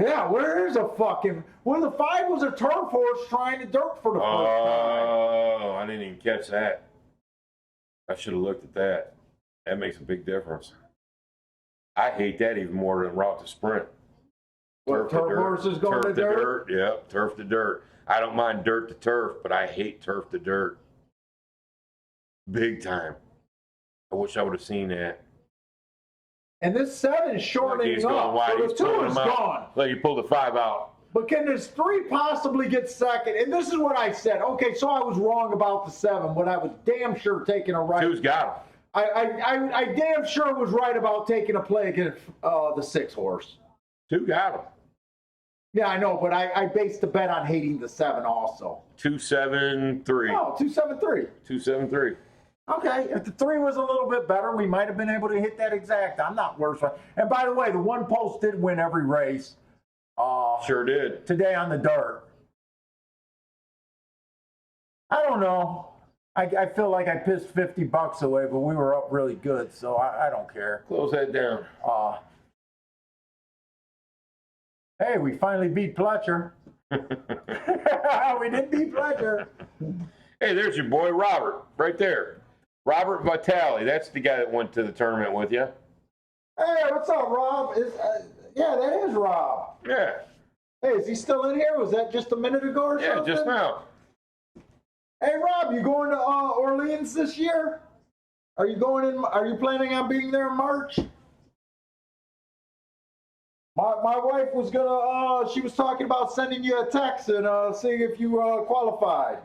Yeah, where is a fucking? Well, the 5 was a turf horse trying to dirt for the first time. Oh, I didn't even catch that. I should have looked at that. That makes a big difference. I hate that even more than route to sprint. What, turf horses going to dirt? Yep, turf to dirt. I don't mind dirt to turf, but I hate turf to dirt. Big time. I wish I would have seen that. And this 7 is Like shortening he's up, going wide, so he's the 2 pulling is him out. gone. Like you pulled the 5 out. But can this 3 possibly get second? And this is what I said. Okay, so I was wrong about the 7, but I was damn sure taking a right. 2's got him. I damn sure was right about taking a play against the 6 horse. 2 got him. Yeah, I know, but I based the bet on hating the 7 also. 273. Oh, 273. 273. Okay, if the 3 was a little bit better, we might have been able to hit that exact. I'm not worse. And by the way, the 1 post did win every race. Sure did. Today on the dirt. I don't know. I feel like I pissed $50 away, but we were up really good, so I don't care. Close that down. Hey, we finally beat Pletcher. We did beat Pletcher. Hey, there's your boy Robert, right there. Robert Vitale. That's the guy that went to the tournament with you. Hey, what's up, Rob? Yeah, that is Rob. Yeah. Hey, is he still in here? Was that just a minute ago or Yeah, something? just now. Hey, Rob, you going to Orleans this year? Are you going in? Are you planning on being there in March? My wife was gonna. She was talking about sending you a text and seeing if you qualified.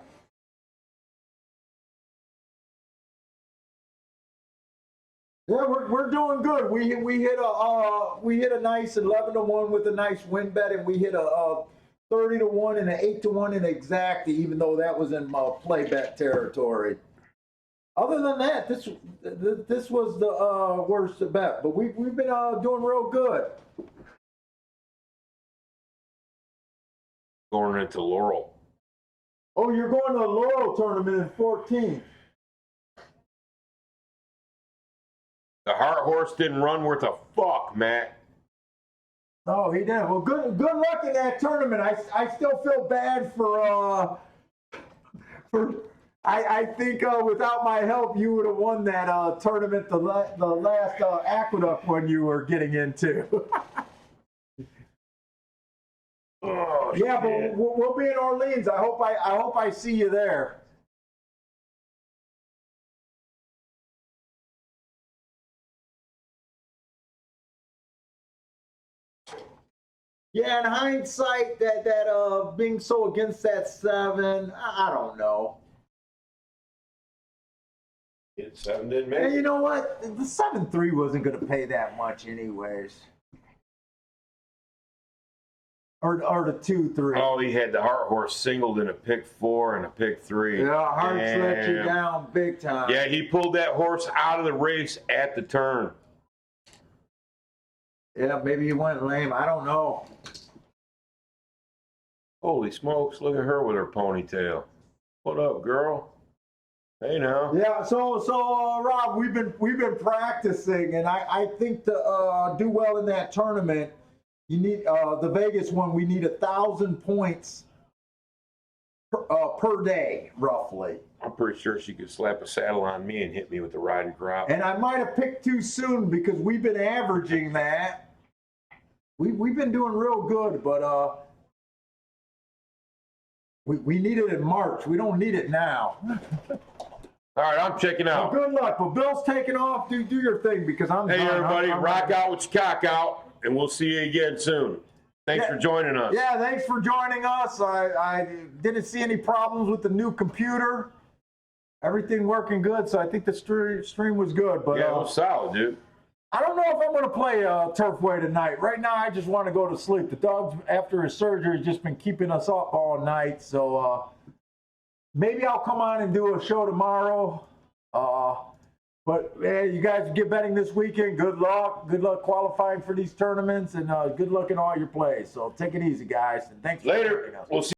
Yeah, we're doing good. We hit a nice 11-1 with a nice win bet, and we hit a 30-1 and an 8-1 in exacta, even though that was in play bet territory. Other than that, this was the worst bet, but we've been doing real good. Going into Laurel. Oh, you're going to a Laurel tournament in 14. The Heart Horse didn't run worth a fuck, Matt. Oh, he did. Well, good luck in that tournament. I still feel bad for I think without my help, you would have won that tournament, the last aqueduct one you were getting into. Oh, yeah, shit. but we'll be in Orleans. I hope I see you there. Yeah, in hindsight, that being so against that 7, I don't know. It 7 didn't And make you it. know what? The 7-3 wasn't going to pay that much, anyways. Or the 2-3. Oh, he had the Heart Horse singled in a pick 4 and a pick 3. Yeah, Hearts let you Damn. down big time. Yeah, he pulled that horse out of the race at the turn. Yeah, maybe he went lame. I don't know. Holy smokes, look at her with her ponytail. What up, girl? Hey now. Yeah, so Rob, we've been practicing, and I think to do well in that tournament, you need the Vegas one. We need 1,000 points per day, roughly. I'm pretty sure she could slap a saddle on me and hit me with the riding crop. And I might have picked too soon because we've been averaging that. We've been doing real good, but we need it in March. We don't need it now. All right, I'm checking Well, out. good luck. But Bill's taking off. Do your thing because I'm Hey, done. everybody, I'm rock out with your cock out, and we'll see you again soon. Thanks for joining us. Yeah, thanks for joining us. I didn't see any problems with the new computer. Everything working good, so I think the stream was good. But Yeah, it was solid, dude. I don't know if I'm going to play Turfway tonight. Right now, I just want to go to sleep. The dog's, after his surgery, has just been keeping us up all night. So maybe I'll come on and do a show tomorrow. But you guys get betting this weekend. Good luck. Good luck qualifying for these tournaments, and good luck in all your plays. So take it easy, guys. And thanks for joining Later. us. We'll see.